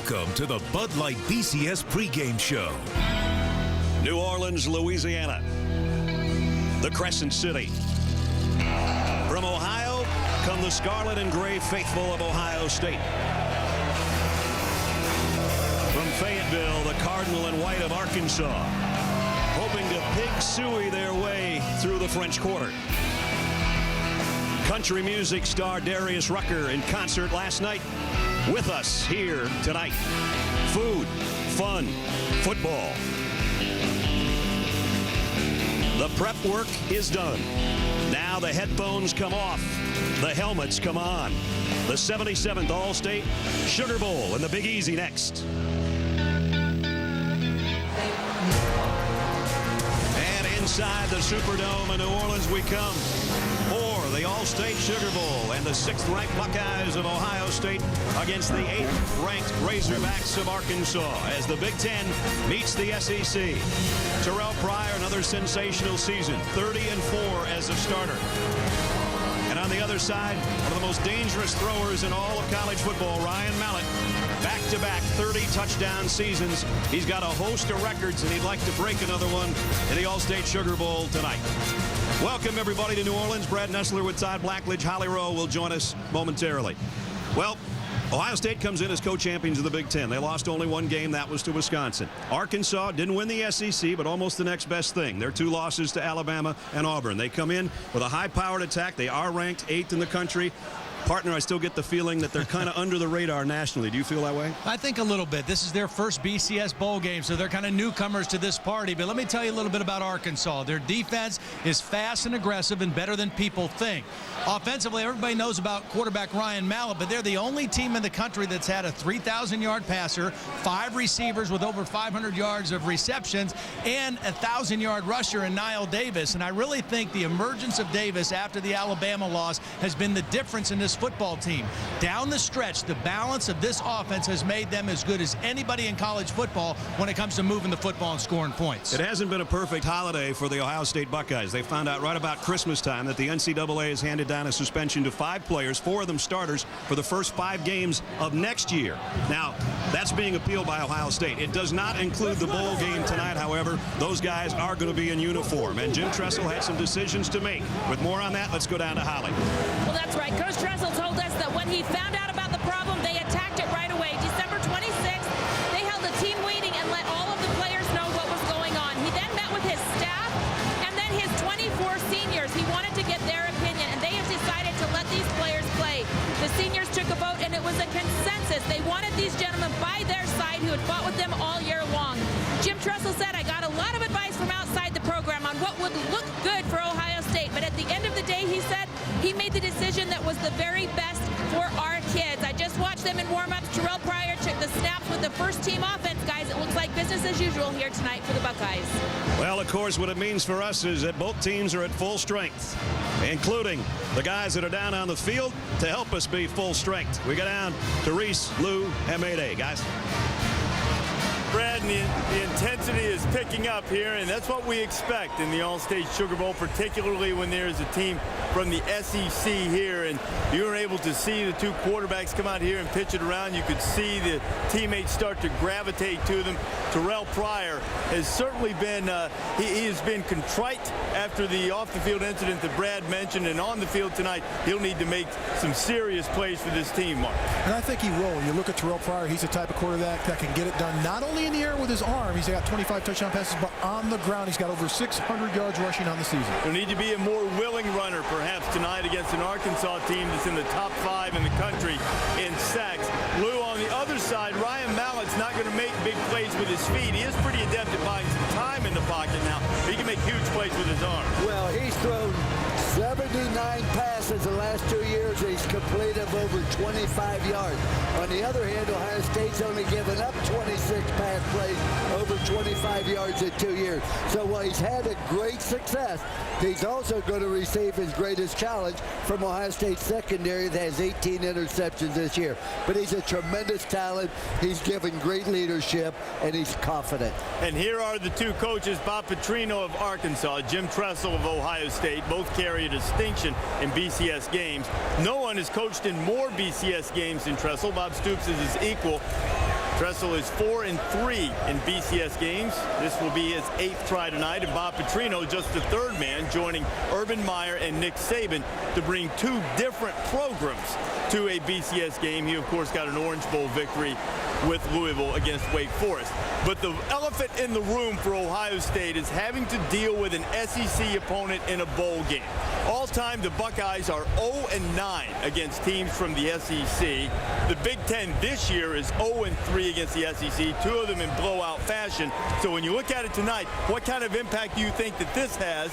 Welcome to the Bud Light BCS pregame show. New Orleans, Louisiana, the Crescent City. From Ohio come the scarlet and gray faithful of Ohio State. From Fayetteville, the cardinal and white of Arkansas, hoping to pig suey their way through the French Quarter. Country music star Darius Rucker in concert last night, with us here tonight. Food, fun, football. The prep work is done. Now the headphones come off. The helmets come on. The 77th All-State Sugar Bowl and the Big Easy next. And inside the Superdome in New Orleans we come for the All-State Sugar Bowl and the 6th-ranked Buckeyes of Ohio State against the 8th-ranked Razorbacks of Arkansas as the Big Ten meets the SEC. Terrell Pryor, another sensational season, 30-4 as a starter. And on the other side, one of the most dangerous throwers in all of college football, Ryan Mallett. Back-to-back 30-touchdown seasons. He's got a host of records, and he'd like to break another one in the All-State Sugar Bowl tonight. Welcome, everybody, to New Orleans. Brad Nessler with Todd Blackledge. Holly Rowe will join us momentarily. Well, Ohio State comes in as co-champions of the Big Ten. They lost only one game. That was to Wisconsin. Arkansas didn't win the SEC, but almost the next best thing. Their 2 losses to Alabama and Auburn. They come in with a high-powered attack. They are ranked 8th in the country. Partner, I still get the feeling that they're kind of under the radar nationally. Do you feel that way? I think a little bit. This is their first BCS bowl game, so they're kind of newcomers to this party. But let me tell you a little bit about Arkansas. Their defense is fast and aggressive and better than people think. Offensively, everybody knows about quarterback Ryan Mallett, but they're the only team in the country that's had a 3,000-yard passer, 5 receivers with over 500 yards of receptions, and a 1,000-yard rusher in Niall Davis. And I really think the emergence of Davis after the Alabama loss has been the difference in this football team. Down the stretch, the balance of this offense has made them as good as anybody in college football when it comes to moving the football and scoring points. It hasn't been a perfect holiday for the Ohio State Buckeyes. They found out right about Christmas time that the NCAA has handed down a suspension to 5 players, 4 of them starters, for the first 5 games of next year. Now, that's being appealed by Ohio State. It does not include the bowl game tonight, however. Those guys are going to be in uniform, and Jim Tressel had some decisions to make. With more on that, let's go down to Holly. Well, that's right. Coach Tressel told us that when he found out about the problem, they attacked it right away. December 26th, they held a team meeting and let all of the players know what was going on. He then met with his staff and then his 24 seniors. He wanted to get their opinion, and they have decided to let these players play. The seniors took a vote, and it was a consensus. They wanted these gentlemen by their side who had fought with them all year long. Jim Tressel said, I got a lot of advice from outside the program on what would look good for Ohio State, but at the end of the day, he said, he made the decision that was the very best for our kids. I just watched them in warm-ups. Terrell Pryor took the snaps with the first-team offense, guys. It looks like business as usual here tonight for the Buckeyes. Well, of course, what it means for us is that both teams are at full strength, including the guys that are down on the field to help us be full strength. We go down to Reese, Lou, and Mayday, guys. Brad, the intensity is picking up here, and that's what we expect in the All-State Sugar Bowl, particularly when there's a team from the SEC here. And you were able to see the 2 quarterbacks come out here and pitch it around. You could see the teammates start to gravitate to them. Terrell Pryor has certainly been, he has been contrite after the off-the-field incident that Brad mentioned, and on the field tonight, he'll need to make some serious plays for this team, Mark. And I think he will. You look at Terrell Pryor, he's the type of quarterback that can get it done not only in the air with his arm, he's got 25 touchdown passes, but on the ground, he's got over 600 yards rushing on the season. There'll need to be a more willing runner, perhaps, tonight against an Arkansas team that's in the top 5 in the country in sacks. Lou, on the other side, Ryan Mallett's not going to make big plays with his feet. He is pretty adept at buying some time in the pocket now. He can make huge plays with his arm. Well, he's thrown 79 passes the last 2 years. He's completed over 25 yards. On the other hand, Ohio State's only given up 26 pass plays over 25 yards in 2 years. So while he's had a great success, he's also going to receive his greatest challenge from Ohio State secondary that has 18 interceptions this year. But he's a tremendous talent. He's given great leadership, and he's confident. And here are the 2 coaches, Bob Petrino of Arkansas, Jim Tressel of Ohio State. Both carry a distinction in BCS games. No one has coached in more BCS games than Tressel. Bob Stoops is his equal. Tressel is 4-3 in BCS games. This will be his 8th try tonight, and Bob Petrino just the 3rd man, joining Urban Meyer and Nick Saban to bring 2 different programs to a BCS game. He, of course, got an Orange Bowl victory with Louisville against Wake Forest. But the elephant in the room for Ohio State is having to deal with an SEC opponent in a bowl game. All time, the Buckeyes are 0-9 against teams from the SEC. The Big Ten this year is 0-3 against the SEC, 2 of them in blowout fashion. So when you look at it tonight, what kind of impact do you think that this has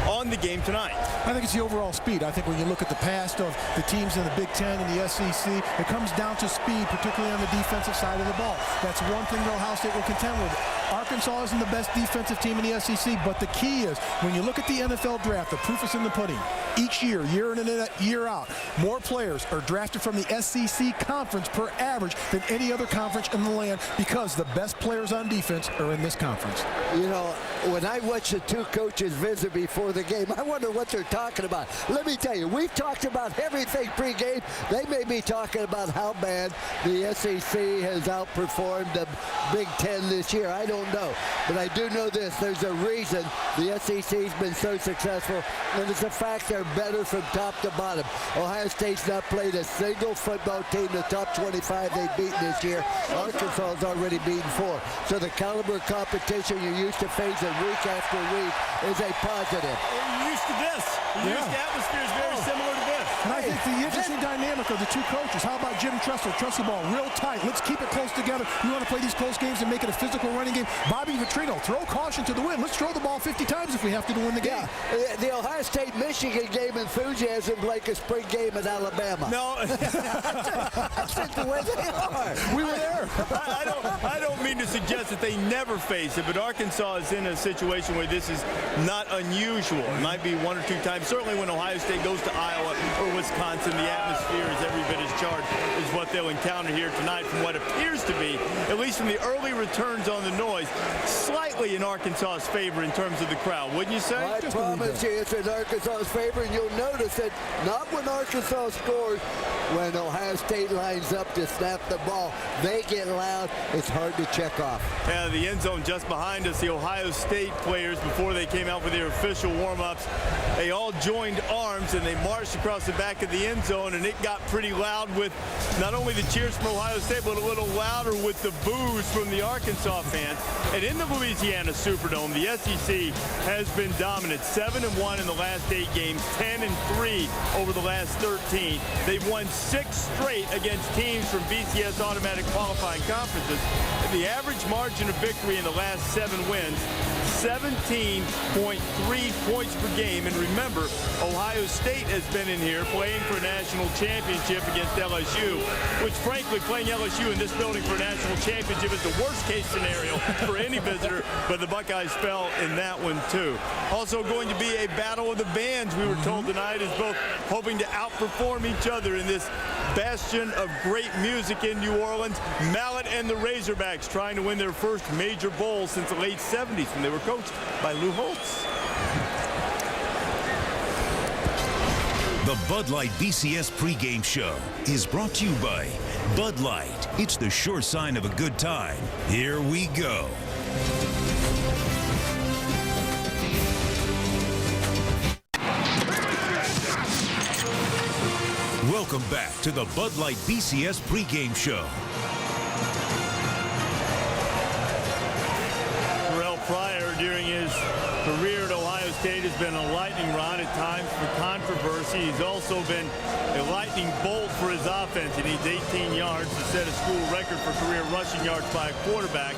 on the game tonight? I think it's the overall speed. I think when you look at the past of the teams in the Big Ten and the SEC, it comes down to speed, particularly on the defensive side of the ball. That's one thing that Ohio State will contend with. Arkansas isn't the best defensive team in the SEC, but the key is when you look at the NFL draft, the proof is in the pudding. Each year in and year out, more players are drafted from the SEC conference per average than any other conference in the land because the best players on defense are in this conference. You know, when I watch the 2 coaches visit before the game, I wonder what they're talking about. Let me tell you, we've talked about everything pregame. They may be talking about how bad the SEC has outperformed the Big Ten this year. I don't know. But I do know this. There's a reason the SEC's been so successful, and it's a fact they're better from top to bottom. Ohio State's not played a single football team in the top 25 they've beaten this year. Arkansas has already beaten 4. So the caliber of competition you're used to facing week after week is a positive. You're used to this. You're used to atmosphere is very similar to this. And I think the interesting dynamic of the 2 coaches, how about Jim Tressel? Tressel ball real tight. Let's keep it close together. We want to play these close games and make it a physical running game. Bobby Petrino, throw caution to the wind. Let's throw the ball 50 times if we have to win the game. Yeah, the Ohio State-Michigan game enthusiasm like a spring game at Alabama. No. That's just the way they are. We were there. I don't mean to suggest that they never face it, but Arkansas is in a situation where this is not unusual. It might be 1 or 2 times. Certainly when Ohio State goes to Iowa or Wisconsin, the atmosphere is every bit as charged as what they'll encounter here tonight from what appears to be, at least from the early returns on the noise, slightly in Arkansas's favor in terms of the crowd, wouldn't you say? I promise you it's in Arkansas's favor, and you'll notice that not when Arkansas scores, when Ohio State lines up to snap the ball, they get loud. It's hard to check off. Yeah, the end zone just behind us, the Ohio State players, before they came out for their official warm-ups, they all joined arms and they marched across the back of the end zone, and it got pretty loud with not only the cheers from Ohio State, but a little louder with the boos from the Arkansas fans. And in the Louisiana Superdome, the SEC has been dominant. 7-1 in the last 8 games, 10-3 over the last 13. They've won 6 straight against teams from BCS automatic qualifying conferences. And the average margin of victory in the last 7 wins, 17.3 points per game. And remember, Ohio State has been in here playing for a national championship against LSU, which frankly, playing LSU in this building for a national championship is the worst case scenario for any visitor, but the Buckeyes fell in that one too. Also going to be a battle of the bands, we were told tonight, is both hoping to outperform each other in this bastion of great music in New Orleans. Mallet and the Razorbacks trying to win their first major bowl since the late 70s when they were coached by Lou Holtz. The Bud Light BCS pregame show is brought to you by Bud Light. It's the sure sign of a good time. Here we go. Welcome back to the Bud Light BCS pregame show. Terrell Pryor, during his career at Ohio State, has been a lightning rod at times for controversy. He's also been a lightning bolt for his offense. He needs 18 yards to set a school record for career rushing yards by a quarterback. A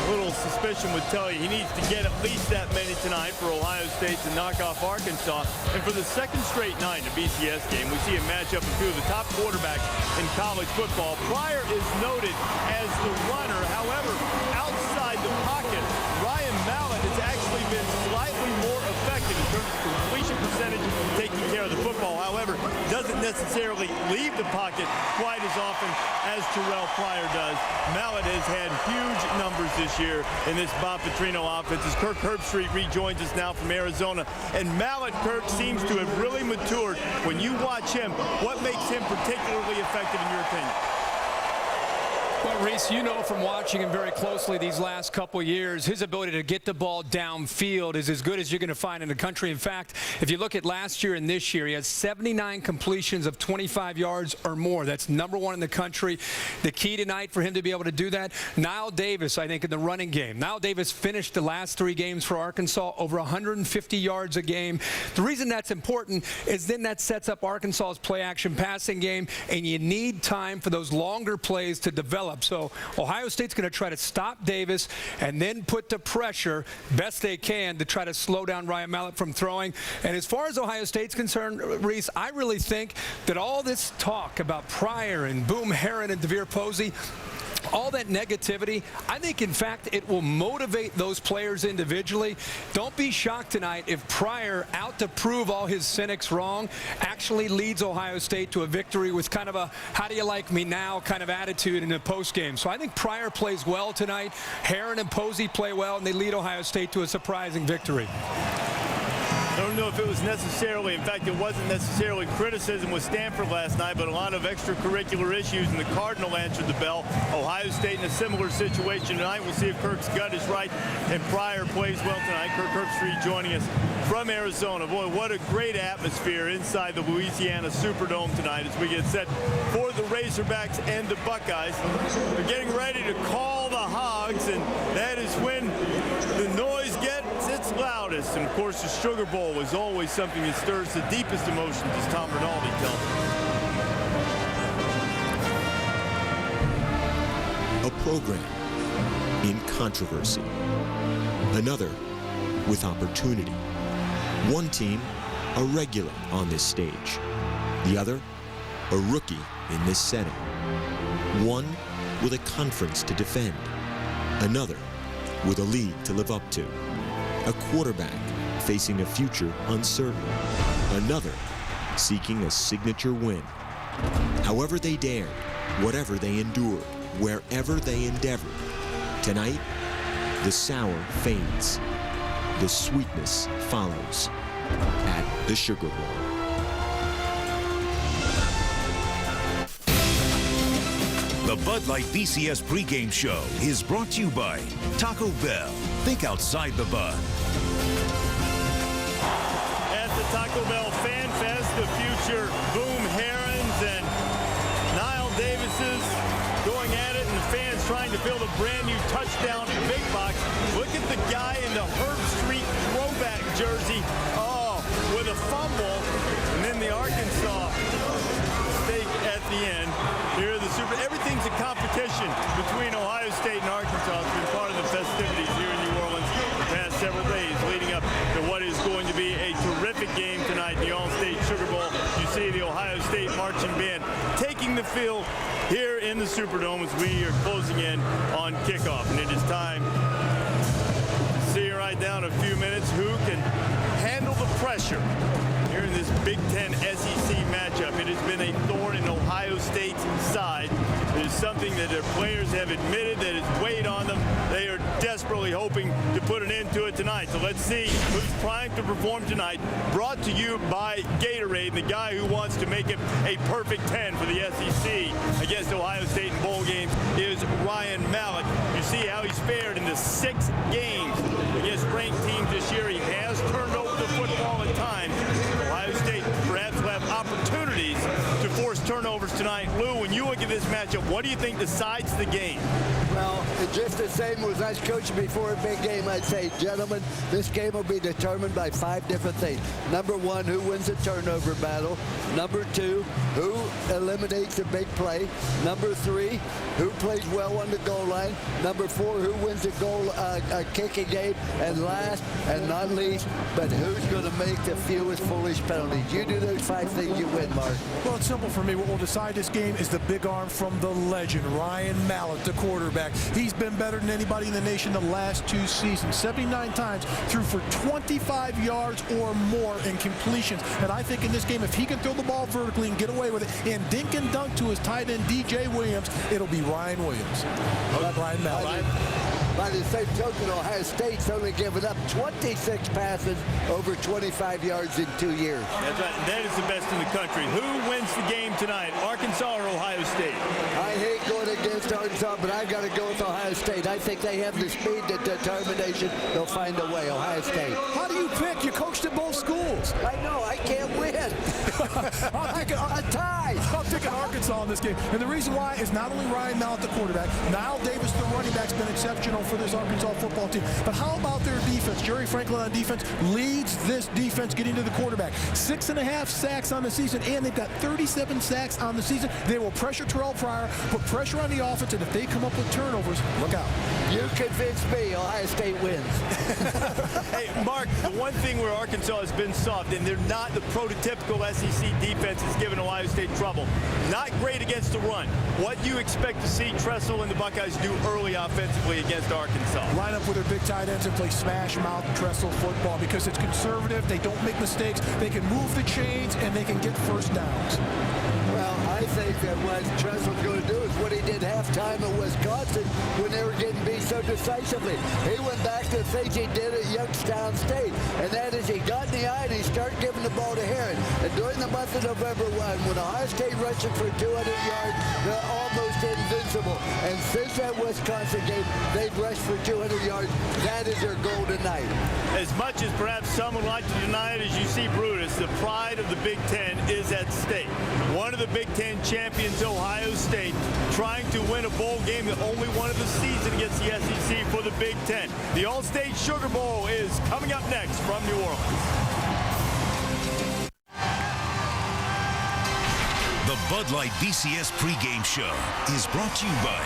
little suspicion would tell you he needs to get at least that many tonight for Ohio State to knock off Arkansas. And for the second straight night in a BCS game, we see a matchup of 2 of the top quarterbacks in college football. Pryor is noted as the runner. However, outside the pocket, Ryan Mallet has actually been slightly more effective in terms of completion percentage, taking care of the football. However, doesn't necessarily leave the pocket quite as often as Terrell Pryor does. Mallet has had huge numbers this year in this Bob Petrino offense as Kirk Herbstreit rejoins us now from Arizona. And Mallet, Kirk, seems to have really matured. When you watch him, what makes him particularly effective in your opinion? Well, Reese, you know from watching him very closely these last couple years, his ability to get the ball downfield is as good as you're going to find in the country. In fact, if you look at last year and this year, he has 79 completions of 25 yards or more. That's #1 in the country. The key tonight for him to be able to do that, Nile Davis, I think, in the running game. Nile Davis finished the last 3 games for Arkansas over 150 yards a game. The reason that's important is then that sets up Arkansas's play-action passing game, and you need time for those longer plays to develop. So Ohio State's going to try to stop Davis and then put the pressure best they can to try to slow down Ryan Mallett from throwing. And as far as Ohio State's concerned, Reese, I really think that all this talk about Pryor and Boom Herron and Thier Posey, all that negativity, I think, in fact, it will motivate those players individually. Don't be shocked tonight if Pryor, out to prove all his cynics wrong, actually leads Ohio State to a victory with kind of a how do you like me now kind of attitude in the postgame. So I think Pryor plays well tonight. Herron and Posey play well, and they lead Ohio State to a surprising victory. I don't know if it was necessarily, in fact, it wasn't necessarily criticism with Stanford last night, but a lot of extracurricular issues, and the Cardinal answered the bell. Ohio State in a similar situation tonight. We'll see if Kirk's gut is right and Pryor plays well tonight. Kirk Herbstreit joining us from Arizona. Boy, what a great atmosphere inside the Louisiana Superdome tonight as we get set for the Razorbacks and the Buckeyes. They're getting ready to call the Hogs, and that is when the noise gets its loudest. And, of course, the Sugar Bowl is always something that stirs the deepest emotions, as Tom Rinaldi tells us. A program in controversy, another with opportunity. One team a regular on this stage, the other a rookie in this setting. One with a conference to defend, another with a league to live up to. A quarterback facing a future uncertain, another seeking a signature win. However they dared, whatever they endured, wherever they endeavored, tonight the sour fades, the sweetness follows at the Sugar Bowl. The Bud Light BCS pregame show is brought to you by Taco Bell. Think outside the bun. At the Taco Bell Fan Fest, the future Boom Herons and Nile Davises going at it, and the fans trying to build a brand new touchdown big box. Look at the guy in the Herbstreit throwback jersey. Oh, with a fumble, and then the Arkansas stake at the end. Here are the everything's a competition between Ohio State and Arkansas. It's been part of the festivities here in New Orleans the past several days leading up to what is going to be a terrific game tonight in the All-State Sugar Bowl. You see the Ohio State marching band taking the field here in the Superdome as we are closing in on kickoff. And it is time to see right down a few minutes who can handle the pressure here in this Big Ten SEC matchup. It has been a thorn in Ohio State's side. It is something that their players have admitted that has weighed on them. They are desperately hoping to put an end to it tonight. So let's see who's primed to perform tonight. Brought to you by Gatorade, the guy who wants to make it a perfect 10 for the SEC against Ohio State in bowl games is Ryan Mallett. You see how he's fared in the 6 games against ranked teams this year. He has turned over the football at times. Ohio State perhaps will have opportunities to force turnovers tonight. Lou, when you look at this matchup, what do you think decides the game? Well, it's just the same as I was coaching before a big game. I'd say, gentlemen, this game will be determined by 5 different things. Number 1, who wins the turnover battle. Number 2, who eliminates the big play. Number 3, who plays well on the goal line. Number 4, who wins the goal kicking game. And last and not least, but who's going to make the fewest foolish penalties. You do those 5 things, you win, Mark. Well, it's simple for me. What will decide this game is the big arm from the legend, Ryan Mallett, the quarterback. He's been better than anybody in the nation the last 2 seasons. 79 times, threw for 25 yards or more in completions. And I think in this game, if he can throw the ball vertically and get away with it and dink and dunk to his tight end, DJ Williams, it'll be Ryan Williams. Ryan Mallett. By the same token, Ohio State's only given up 26 passes over 25 yards in 2 years. That's right. That is the best in the country. Who wins the game tonight, Arkansas or Ohio State? I hate going against Arkansas, but I've got to go with Ohio State. I think they have the speed, the determination. They'll find a way. Ohio State. How do you pick? You coached at both schools. I know. I can't win. I'm picking A tie. I'm picking Arkansas in this game. And the reason why is not only Ryan Mallett, the quarterback, Niall Davis, the running back, has been exceptional for this Arkansas football team. But how about their defense? Jerry Franklin on defense leads this defense getting to the quarterback. 6.5 sacks on the season, and they've got 37 sacks on the season. They will pressure Terrell Pryor, put pressure on the offense, and if they come up with turnovers, look out. You convinced me. Ohio State wins. Hey, Mark, the one thing where Arkansas has been soft, and they're not the prototypical SEC defense has given Ohio State trouble. Not great against the run. What do you expect to see Tressel and the Buckeyes do early offensively against Arkansas? Line up with their big tight ends and play smash mouth Tressel football because it's conservative. They don't make mistakes. They can move the chains, and they can get first downs. Well, I think that what Tressel's going to do is what he did halftime at Wisconsin when they were getting beat so decisively. He went back to things he did at Youngstown State, and that is he got in the eye and he started giving the ball to Herron. And during the month of November, when Ohio State rushing for 200 yards, they're almost invincible. And since that Wisconsin game, they've rushed for 200 yards. That is their goal tonight. As much as perhaps some would like to deny it, as you see, Brutus, the pride of the Big Ten is at stake. One of the Big Ten champions, Ohio State, trying to win a bowl game, the only one of the season against the SEC for the Big Ten. The All-State Sugar Bowl is coming up next from New Orleans. The Bud Light BCS pregame show is brought to you by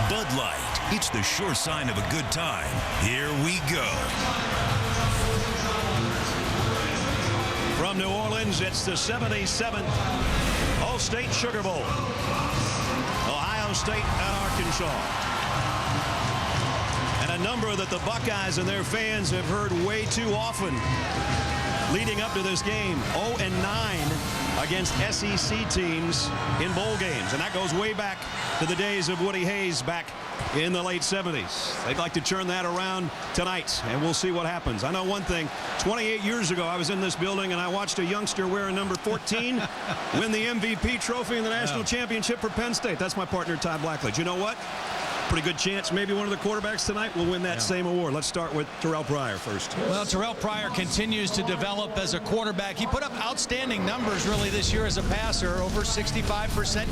Bud Light. It's the sure sign of a good time. Here we go. From New Orleans, it's the 77th All-State Sugar Bowl. Ohio State and Arkansas. And a number that the Buckeyes and their fans have heard way too often leading up to this game. 0-9 against SEC teams in bowl games. And that goes way back to the days of Woody Hayes back in the late 70s. They'd like to turn that around tonight, and we'll see what happens. I know one thing. 28 years ago, I was in this building, and I watched a youngster wearing number 14 win the MVP trophy in the national championship for Penn State. That's my partner, Ty Blackledge. You know what? Pretty good chance maybe one of the quarterbacks tonight will win that same award. Let's start with Terrell Pryor first. Well, Terrell Pryor continues to develop as a quarterback. He put up outstanding numbers really this year as a passer, over 65%.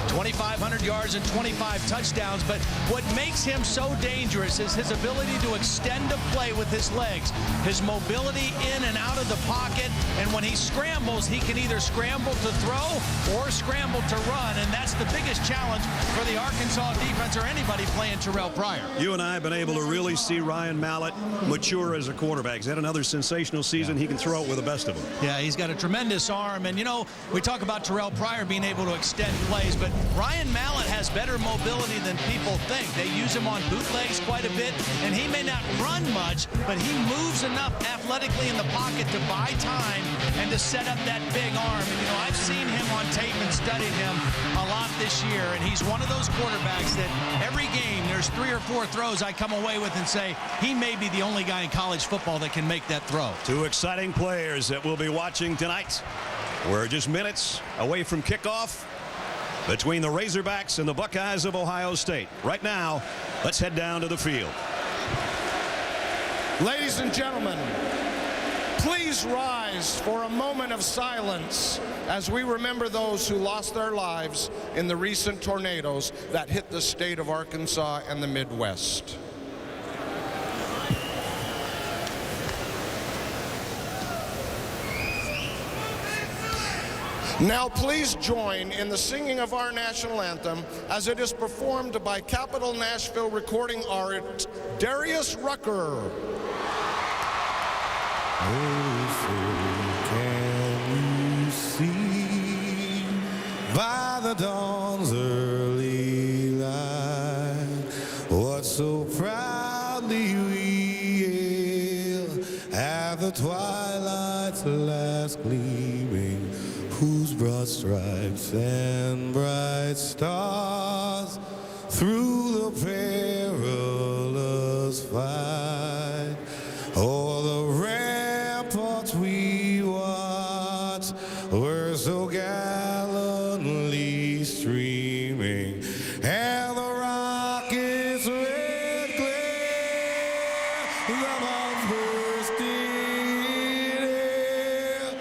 2,500 yards and 25 touchdowns, but what makes him so dangerous is his ability to extend a play with his legs, his mobility in and out of the pocket, and when he scrambles, he can either scramble to throw or scramble to run, and that's the biggest challenge for the Arkansas defense or anybody playing Terrell Pryor. You and I have been able to really see Ryan Mallett mature as a quarterback. He's had another sensational season. He can throw it with the best of them. Yeah, he's got a tremendous arm, and you know, we talk about Terrell Pryor being able to extend plays, but Ryan Mallett has better mobility than people think. They use him on bootlegs quite a bit, and he may not run much, but he moves enough athletically in the pocket to buy time and to set up that big arm. And, you know, I've seen him on tape and studied him a lot this year, and he's one of those quarterbacks that every game there's 3 or 4 throws I come away with and say he may be the only guy in college football that can make that throw. Two exciting players that we'll be watching tonight. We're just minutes away from kickoff between the Razorbacks and the Buckeyes of Ohio State. Right now, let's head down to the field. Ladies and gentlemen, please rise for a moment of silence as we remember those who lost their lives in the recent tornadoes that hit the state of Arkansas and the Midwest. Now please join in the singing of our national anthem as it is performed by Capital Nashville recording artist Darius Rucker. Oh, so can you see by the dawn's early light what so proudly we hail at the twilight's last gleaming, whose broad stripes and bright stars through the perilous us fight. Oh, the ramparts we watched were so gallantly streaming, and the rockets' red glare, the bombs bursting air,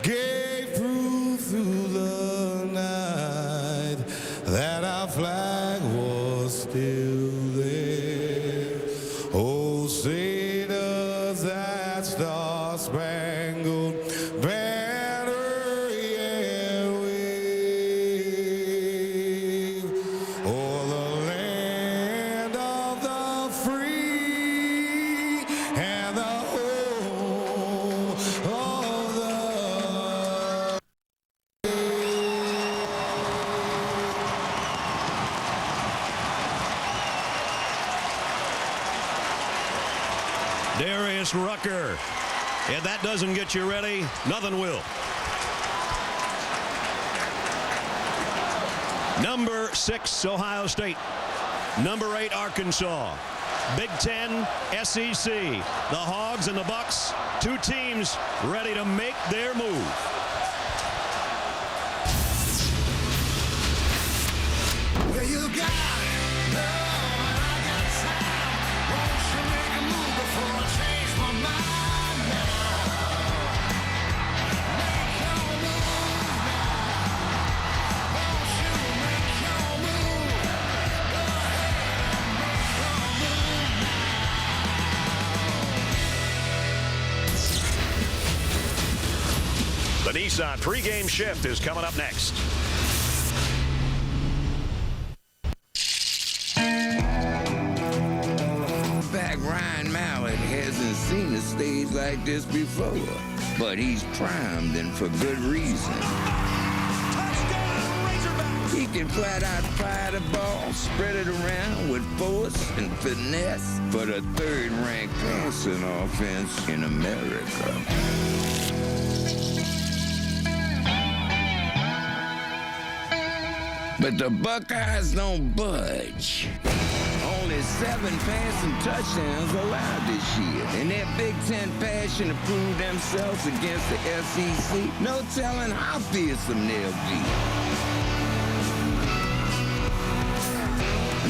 gave proof through the night that our flag was still there. Oh, say does that star-spangled banner yet wave o'er the land of the free and the home of the Darius Rucker. If that doesn't get you ready, nothing will. Number 6, Ohio State. Number 8, Arkansas. Big Ten, SEC. The Hogs and the Bucks, two teams ready to make their move. Well, you got it. No, I got time. Won't you make a move before I change my mind now? Make your move now. Won't you make your move? Go ahead and make your move now. The Nissan pregame shift is coming up next. Ryan Mallett hasn't seen a stage like this before, but he's primed and for good reason. He can flat out fire the ball, spread it around with force and finesse for the third-ranked passing offense in America. But the Buckeyes don't budge. Only 7 passing touchdowns allowed this year. And their Big Ten passion to prove themselves against the SEC, no telling how fearsome they'll be.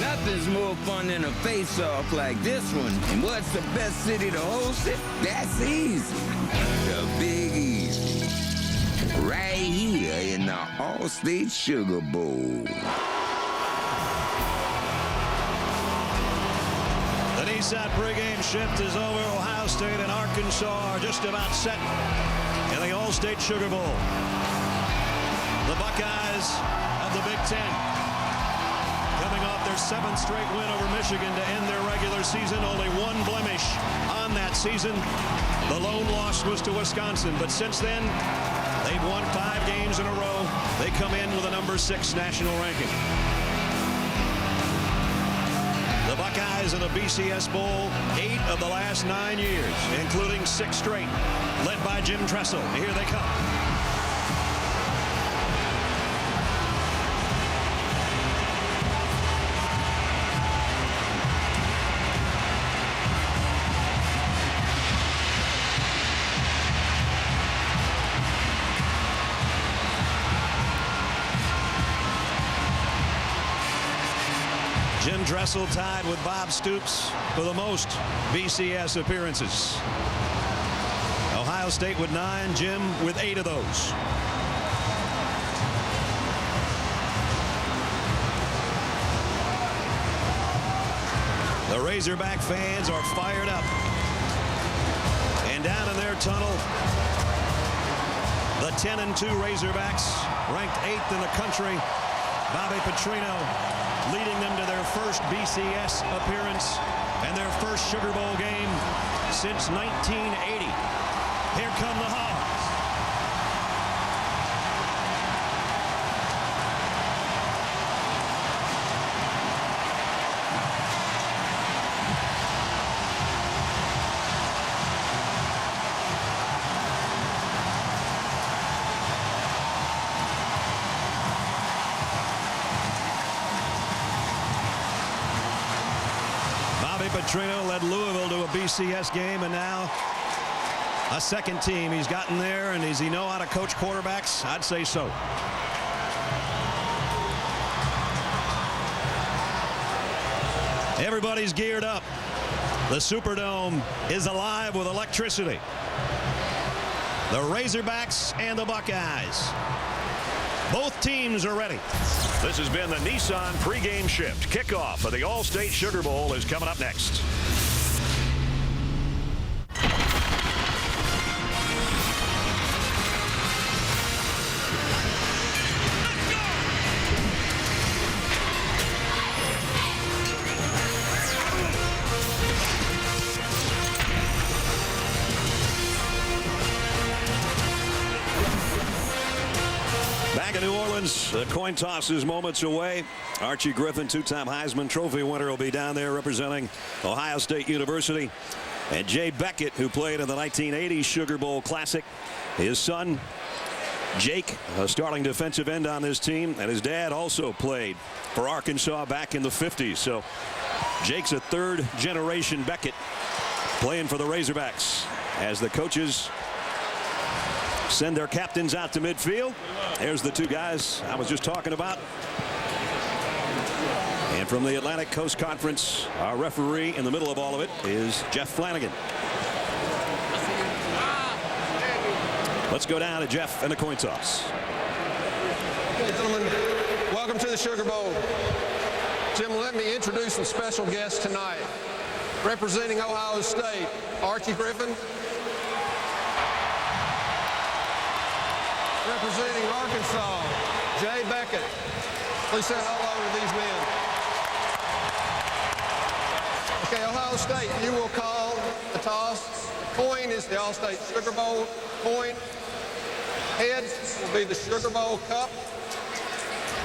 Nothing's more fun than a face-off like this one. And what's the best city to host it? That's easy. The Big Easy. Right here in the All-State Sugar Bowl. The Nissan pregame shift is over. Ohio State and Arkansas are just about set in the All-State Sugar Bowl. The Buckeyes of the Big Ten coming off their 7th straight win over Michigan to end their regular season. Only one blemish on that season. The lone loss was to Wisconsin, but since then, they've won 5 games in a row. They come in with a number 6 national ranking. The Buckeyes in the BCS Bowl 8 of the last 9 years, including 6 straight, led by Jim Tressel. Here they come. Jim Tressel tied with Bob Stoops for the most BCS appearances. Ohio State with 9, Jim with 8 of those. The Razorback fans are fired up. And down in their tunnel, the 10-2 Razorbacks, ranked 8th in the country. Bobby Petrino leading them to their first BCS appearance and their first Sugar Bowl game since 1980. Here come the Hogs. Petrino led Louisville to a BCS game, and now a second team. He's gotten there, and does he know how to coach quarterbacks? I'd say so. Everybody's geared up. The Superdome is alive with electricity. The Razorbacks and the Buckeyes. Both teams are ready. This has been the Nissan pregame shift. Kickoff of the All-State Sugar Bowl is coming up next. Back in New Orleans, the coin toss is moments away. Archie Griffin, two-time Heisman Trophy winner, will be down there representing Ohio State University. And Jay Beckett, who played in the 1980 Sugar Bowl Classic. His son, Jake, a starting defensive end on this team, and his dad also played for Arkansas back in the 50s. So Jake's a third-generation Beckett playing for the Razorbacks as the coaches send their captains out to midfield. There's the two guys I was just talking about. And from the Atlantic Coast Conference, our referee in the middle of all of it is Jeff Flanagan. Let's go down to Jeff and the coin toss. Okay, gentlemen, welcome to the Sugar Bowl. Gentlemen, let me introduce some special guests tonight. Representing Ohio State, Archie Griffin. Representing Arkansas, Jay Beckett. Please say hello to these men. Okay, Ohio State, you will call the toss. The coin is the All-State Sugar Bowl coin. Heads will be the Sugar Bowl cup.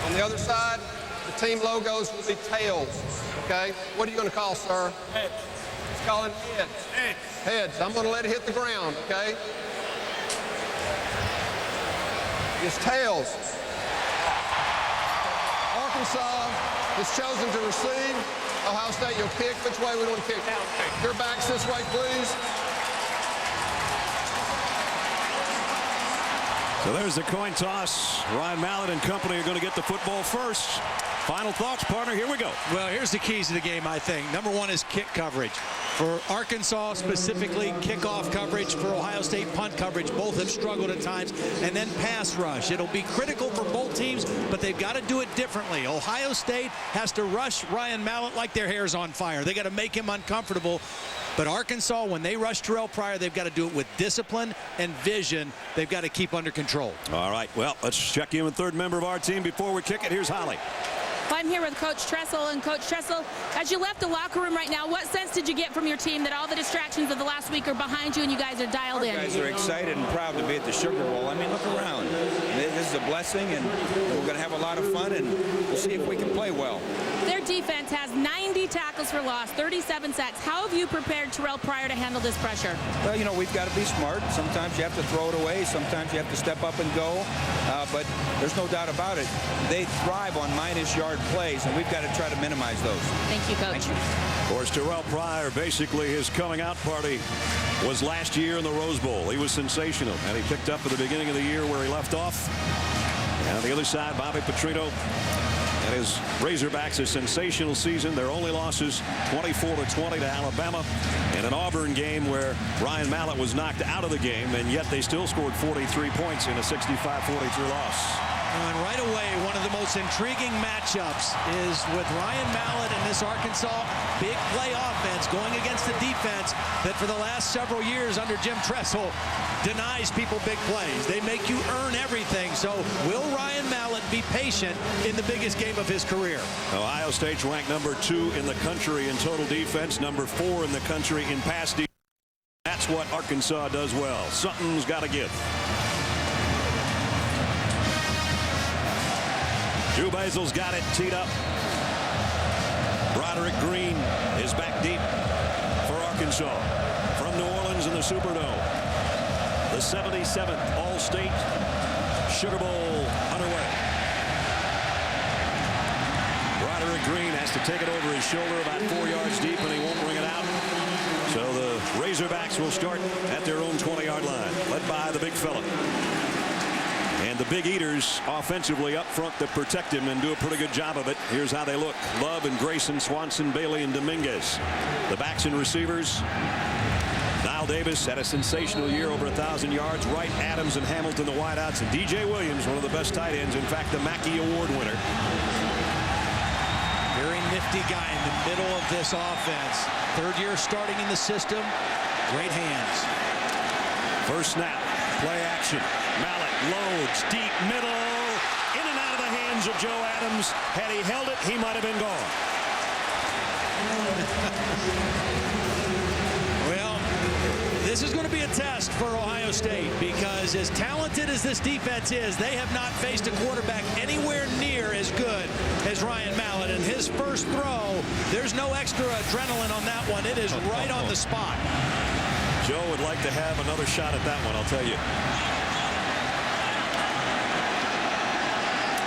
On the other side, the team logos will be tails. Okay, what are you going to call, sir? Heads. It's calling heads. Heads. Heads. I'm going to let it hit the ground, okay? It's tails. Arkansas is chosen to receive. Ohio State, you'll kick. Which way we want to kick? Your backs this way, please. So there's the coin toss. Ryan Mallett and company are going to get the football first. Final thoughts, partner. Here we go. Well, here's the keys to the game, I think. Number one is kick coverage. For Arkansas specifically, kickoff coverage. For Ohio State, punt coverage. Both have struggled at times. And then pass rush. It'll be critical for both teams, but they've got to do it differently. Ohio State has to rush Ryan Mallett like their hair's on fire. They got to make him uncomfortable. But Arkansas, when they rush Terrell Pryor, they've got to do it with discipline and vision. They've got to keep under control. All right, well, let's check in with third member of our team before we kick it. Here's Holly. I'm here with Coach Tressel. And Coach Tressel, as you left the locker room right now, what sense did you get from your team that all the distractions of the last week are behind you and you guys are dialed in? Our guys are excited and proud to be at the Sugar Bowl. I mean, look around. This is a blessing, and we're going to have a lot of fun, and we'll see if we can play well. Their defense has 90 tackles for loss, 37 sacks. How have you prepared Terrell Pryor to handle this pressure? Well, you know, we've got to be smart. Sometimes you have to throw it away. Sometimes you have to step up and go. But there's no doubt about it. They thrive on minus-yard plays, and we've got to try to minimize those. Thank you, Coach. Thank you. Of course, Terrell Pryor, basically his coming out party was last year in the Rose Bowl. He was sensational, and he picked up at the beginning of the year where he left off. And on the other side, Bobby Petrino and his Razorbacks, a sensational season. Their only losses, 24-20 to Alabama, in an Auburn game where Ryan Mallett was knocked out of the game, and yet they still scored 43 points in a 65-43 loss. And right away, one of the most intriguing matchups is with Ryan Mallett and this Arkansas big play offense going against the defense that for the last several years under Jim Tressel denies people big plays. They make you earn everything. So will Ryan Mallett be patient in the biggest game of his career? Ohio State's ranked number 2 in the country in total defense, number 4 in the country in pass defense. That's what Arkansas does well. Something's got to give. Drew Basil's got it teed up. Broderick Green is back deep for Arkansas. From New Orleans in the Superdome, the 77th All-State Sugar Bowl underway. Roderick Green has to take it over his shoulder about 4 yards deep, and he won't bring it out. So the Razorbacks will start at their own 20-yard line, led by the big fella. And the Big Eaters offensively up front that protect him and do a pretty good job of it. Here's how they look. Love and Grayson, Swanson, Bailey, and Dominguez. The backs and receivers. Niall Davis had a sensational year, over 1,000 yards. Wright, Adams, and Hamilton, the wideouts. And DJ Williams, one of the best tight ends. In fact, the Mackey Award winner. Very nifty guy in the middle of this offense. Third year starting in the system. Great hands. First snap. Play action. Mallett loads deep middle. In and out of the hands of Joe Adams. Had he held it, he might have been gone. Well, this is going to be a test for Ohio State, because as talented as this defense is, they have not faced a quarterback anywhere near as good as Ryan Mallett. And his first throw, there's no extra adrenaline on that one. It is right on the spot. Joe would like to have another shot at that one, I'll tell you.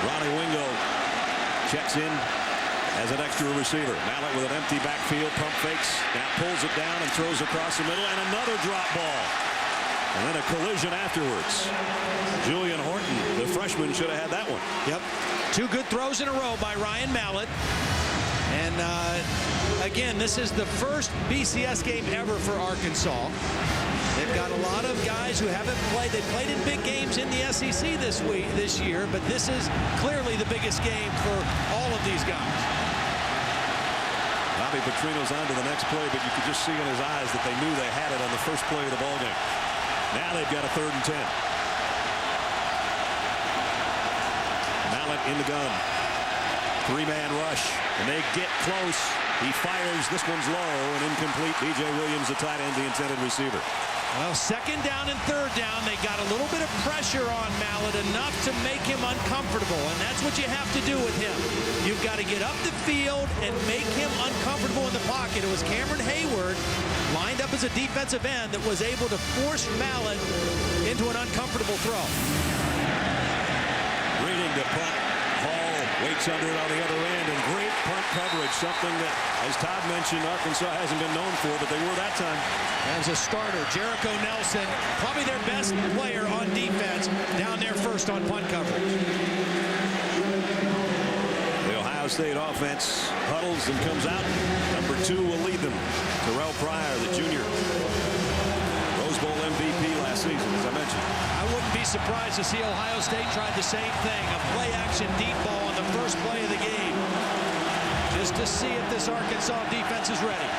Ronnie Wingo checks in as an extra receiver. Mallett with an empty backfield, pump fakes, now pulls it down and throws across the middle, and another drop ball. And then a collision afterwards. Julian Horton, the freshman, should have had that one. Yep. 2 good throws in a row by Ryan Mallett. And again, this is the first BCS game ever for Arkansas. They've got a lot of guys who haven't played. They played in big games in the SEC this year, but this is clearly the biggest game for all of these guys. Bobby Petrino's on to the next play, but you could just see in his eyes that they knew they had it on the first play of the ball game. Now they've got a 3rd and 10. Mallett in the gun. 3-man rush, and they get close. He fires. This one's low and incomplete. DJ Williams, the tight end, the intended receiver. Well, 2nd down and 3rd down. They got a little bit of pressure on Mallett, enough to make him uncomfortable, and that's what you have to do with him. You've got to get up the field and make him uncomfortable in the pocket. It was Cameron Hayward, lined up as a defensive end, that was able to force Mallett into an uncomfortable throw. Reading the punt. Hall waits under it on the other end, and great punt coverage, something that, as Todd mentioned, Arkansas hasn't been known for, but they were that time. As a starter, Jericho Nelson, probably their best player on defense, down there first on punt coverage. The Ohio State offense huddles and comes out. Number 2 will lead them. Terrell Pryor, the junior. Rose Bowl MVP last season, as I mentioned. I wouldn't be surprised to see Ohio State try the same thing, a play-action deep ball on the first play of the game, just to see if this Arkansas defense is ready.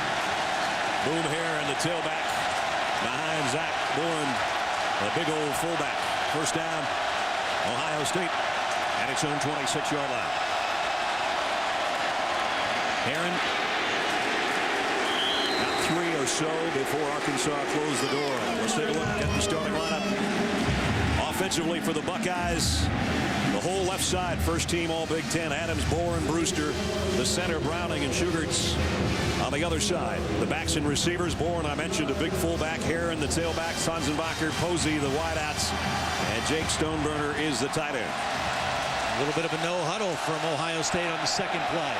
Boom Hare and the tailback behind Zach Bourne, a big old fullback. First down, Ohio State at its own 26-yard line. Heron got 3 or so before Arkansas closed the door. Let's take a look at the starting lineup. Offensively for the Buckeyes, the whole left side, first team all Big Ten. Adams, Bourne, Brewster, the center, Browning, and Sugarts. On the other side, the backs and receivers, Bourne, I mentioned, a big fullback. Heron, the tailback. Sonsenbacher, Posey, the wideouts. And Jake Stoneburner is the tight end. A little bit of a no huddle from Ohio State on the second play.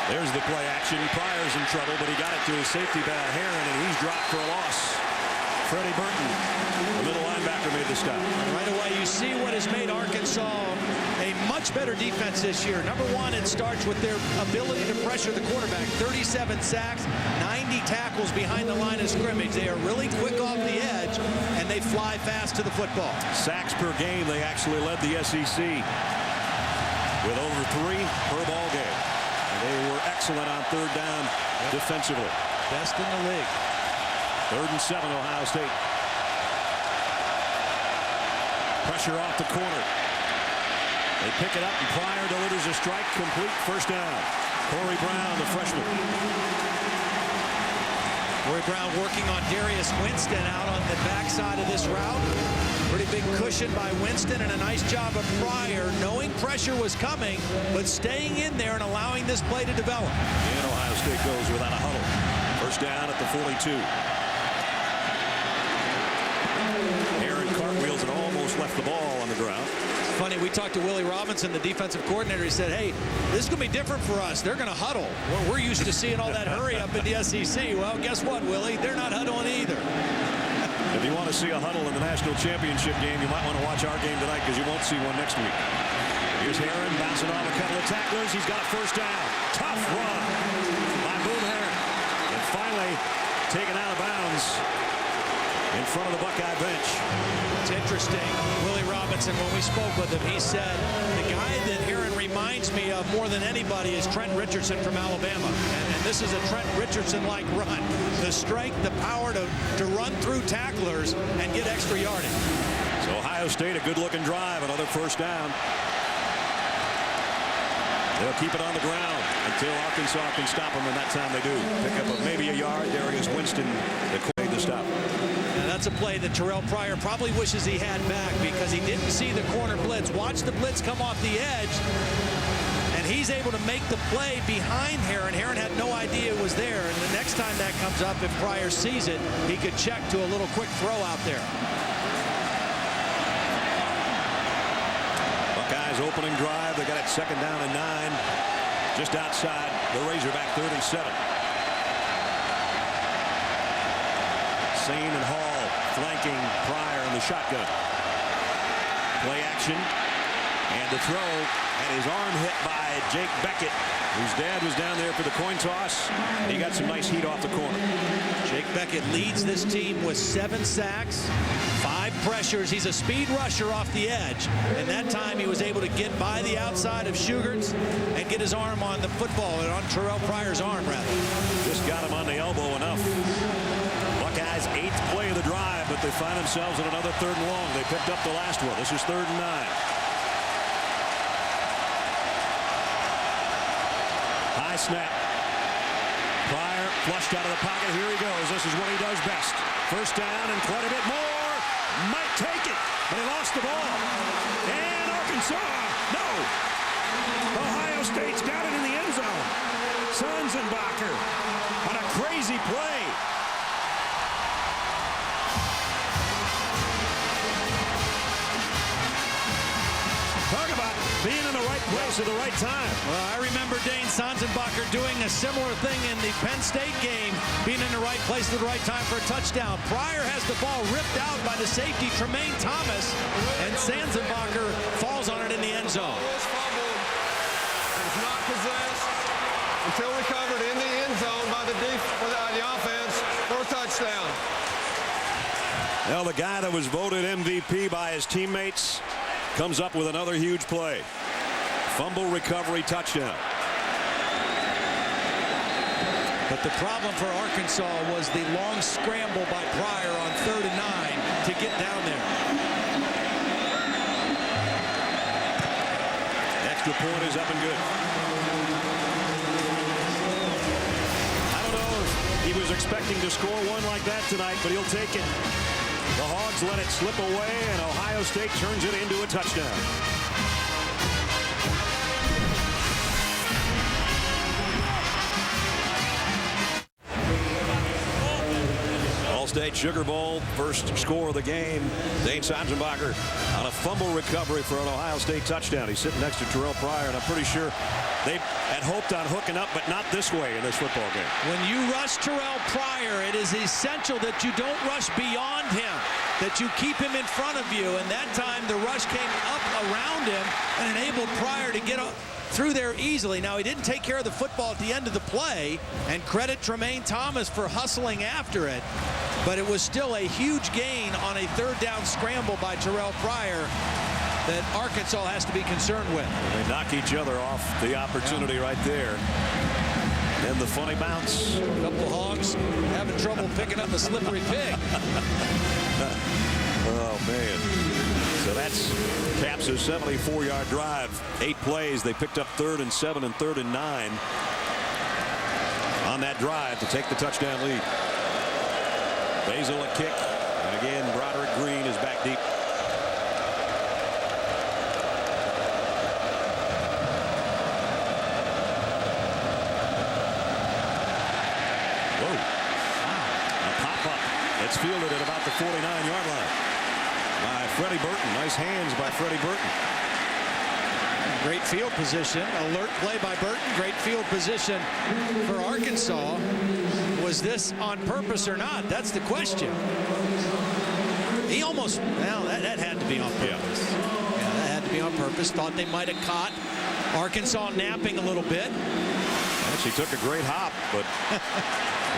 There's the play action. Pryor's in trouble, but he got it to his safety back, Heron, and he's dropped for a loss. Freddie Burton, the middle linebacker, made the stop. Right away, you see what has made Arkansas a much better defense this year. Number 1, it starts with their ability to pressure the quarterback. 37 sacks, 90 tackles behind the line of scrimmage. They are really quick off the edge, and they fly fast to the football. Sacks per game, they actually led the SEC with over 3 per ball game. And they were excellent on 3rd down defensively. Best in the league. 3rd and 7, Ohio State. Pressure off the corner. They pick it up, and Pryor delivers a strike, complete, first down. Corey Brown, the freshman. Corey Brown working on Darius Winston out on the backside of this route. Pretty big cushion by Winston, and a nice job of Pryor, knowing pressure was coming, but staying in there and allowing this play to develop. And Ohio State goes without a huddle. First down at the 42. Aaron cartwheels and almost left the ball on the ground. funny. We talked to Willie Robinson, the defensive coordinator. He said, hey, this is going to be different for us. They're going to huddle. We're used to seeing all that hurry up in the SEC. Well, guess what, Willie? They're not huddling either. If you want to see a huddle in the national championship game, you might want to watch our game tonight because you won't see one next week. Here's Herron bouncing off a couple of tacklers. He's got a first down. Tough run by Boone Herron. And finally taken out of bounds in front of the Buckeye bench. It's interesting. Willie Robinson, when we spoke with him, he said the guy that Herron reminds me of more than anybody is Trent Richardson from Alabama. And this is a Trent Richardson-like run. The strength, the power to run through tacklers and get extra yardage. So Ohio State, a good-looking drive, another first down. They'll keep it on the ground until Arkansas can stop them, and that time they do. Pick up maybe a yard. Darius Winston, the stop. And that's a play that Terrell Pryor probably wishes he had back because he didn't see the corner blitz. Watch the blitz come off the edge, and he's able to make the play behind Herron. Herron had no idea it was there, and the next time that comes up, if Pryor sees it, he could check to a little quick throw out there. Buckeyes opening drive. They got it second down and 9. Just outside the Razorback 37. Sane and Hall flanking Pryor in the shotgun. Play action. And the throw. And his arm hit by Jake Beckett, whose dad was down there for the coin toss. And he got some nice heat off the corner. Jake Beckett leads this team with 7 sacks, 5 pressures. He's a speed rusher off the edge. And that time he was able to get by the outside of Sugarts and get his arm on the football, and on Terrell Pryor's arm, rather. Just got him on the elbow enough. Buckeyes' 8th play of the drive, but they find themselves in another 3rd and long. They picked up the last one. This is 3rd and 9. High snap. Pryor flushed out of the pocket. Here he goes. This is what he does best. First down and quite a bit more. Might take it, but he lost the ball. And Arkansas, no. Ohio State's got it in the end zone. Sanzenbacher on a crazy play. Talk about being in the right place at the right time. Well, I remember Dane Sanzenbacher doing a similar thing in the Penn State game, being in the right place at the right time for a touchdown. Pryor has the ball ripped out by the safety, Tremaine Thomas, and Sanzenbacher falls on it in the end zone. It's not possessed until recovered in the end zone by the offense for a touchdown. Well, the guy that was voted MVP by his teammates comes up with another huge play. Fumble recovery touchdown. But the problem for Arkansas was the long scramble by Pryor on 3rd and 9 to get down there. Extra point is up and good. I don't know if he was expecting to score one like that tonight, but he'll take it. The Hogs let it slip away, and Ohio State turns it into a touchdown. All-State Sugar Bowl, first score of the game. Dane Sanzenbacher on a fumble recovery for an Ohio State touchdown. He's sitting next to Terrell Pryor, and I'm pretty sure they had hoped on hooking up, but not this way in this football game. When you rush Terrell Pryor, it is essential that you don't rush beyond him, that you keep him in front of you. And that time the rush came up around him and enabled Pryor to get through there easily. Now, he didn't take care of the football at the end of the play, and credit Tremaine Thomas for hustling after it. But it was still a huge gain on a 3rd down scramble by Terrell Pryor that Arkansas has to be concerned with. They knock each other off the opportunity right there. Then the funny bounce. A couple of Hogs having trouble picking up a slippery pig. Oh, man. So that's caps a 74-yard drive. 8 plays. They picked up 3rd and 7 and 3rd and 9 on that drive to take the touchdown lead. Basil a kick. And again, Broderick Green is back deep. Whoa. A pop-up. It's fielded at about the 49-yard line by Freddie Burton. Nice hands by Freddie Burton. Great field position. Alert play by Burton. Great field position for Arkansas. Was this on purpose or not? That's the question. He almost, well, that had to be on purpose. Yeah, that had to be on purpose. Thought they might have caught Arkansas napping a little bit. Actually took a great hop, but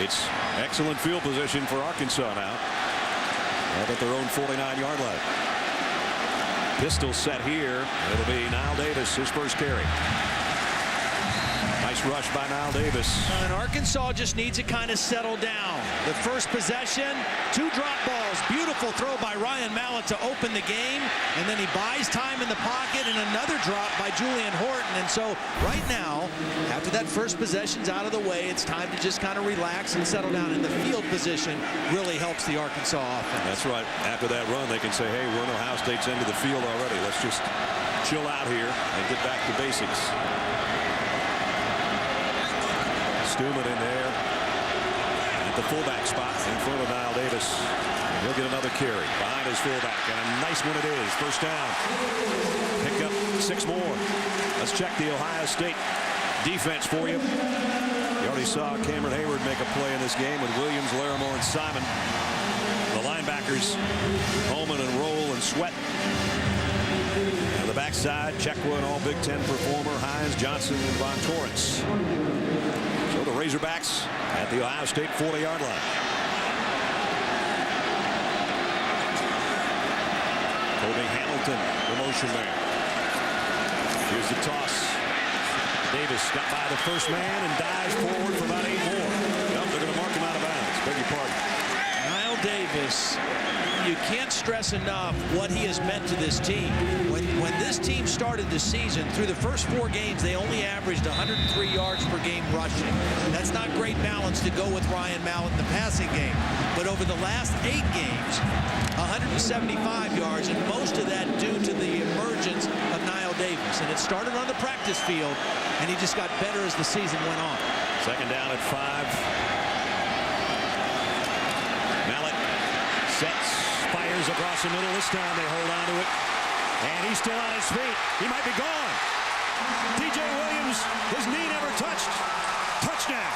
it's excellent field position for Arkansas now. Right at their own 49-yard line. Pistol set here. It'll be Niall Davis, his first carry. Nice rush by Niall Davis. And Arkansas just needs to kind of settle down. The first possession, 2 drop balls. Beautiful throw by Ryan Mallett to open the game. And then he buys time in the pocket and another drop by Julian Horton. And so right now, after that first possession's out of the way, it's time to just kind of relax and settle down. And the field position really helps the Arkansas offense. That's right. After that run, they can say, hey, we're in Ohio State's into the field already. Let's just chill out here and get back to basics. Stuman in there at the fullback spot in front of Niall Davis. He'll get another carry behind his fullback, and a nice one it is. First down. Pick up 6 more. Let's check the Ohio State defense for you. You already saw Cameron Hayward make a play in this game with Williams, Larimore, and Simon. The linebackers, Holman and Roll and Sweat. On the backside, Chekwa, an all Big Ten performer, Hines, Johnson, and Von Torrance. So the Razorbacks at the Ohio State 40-yard line. Kobe Hamilton, the motion man. Here's the toss. Davis got by the first man and dives forward for about 8 more. Nope, they're going to mark him out of bounds. Beg your pardon. Niall Davis, you can't stress enough what he has meant to this team. When this team started the season, through the first 4 games, they only averaged 103 yards per game rushing. That's not great balance to go with Ryan Mallett in the passing game. But over the last 8 games, 175 yards, and most of that due to the emergence of Niall Davis. And it started on the practice field, and he just got better as the season went on. Second down at 5. Mallett sets, fires across the middle. This time they hold on to it. And he's still on his feet. He might be gone. DJ Williams, his knee never touched. Touchdown.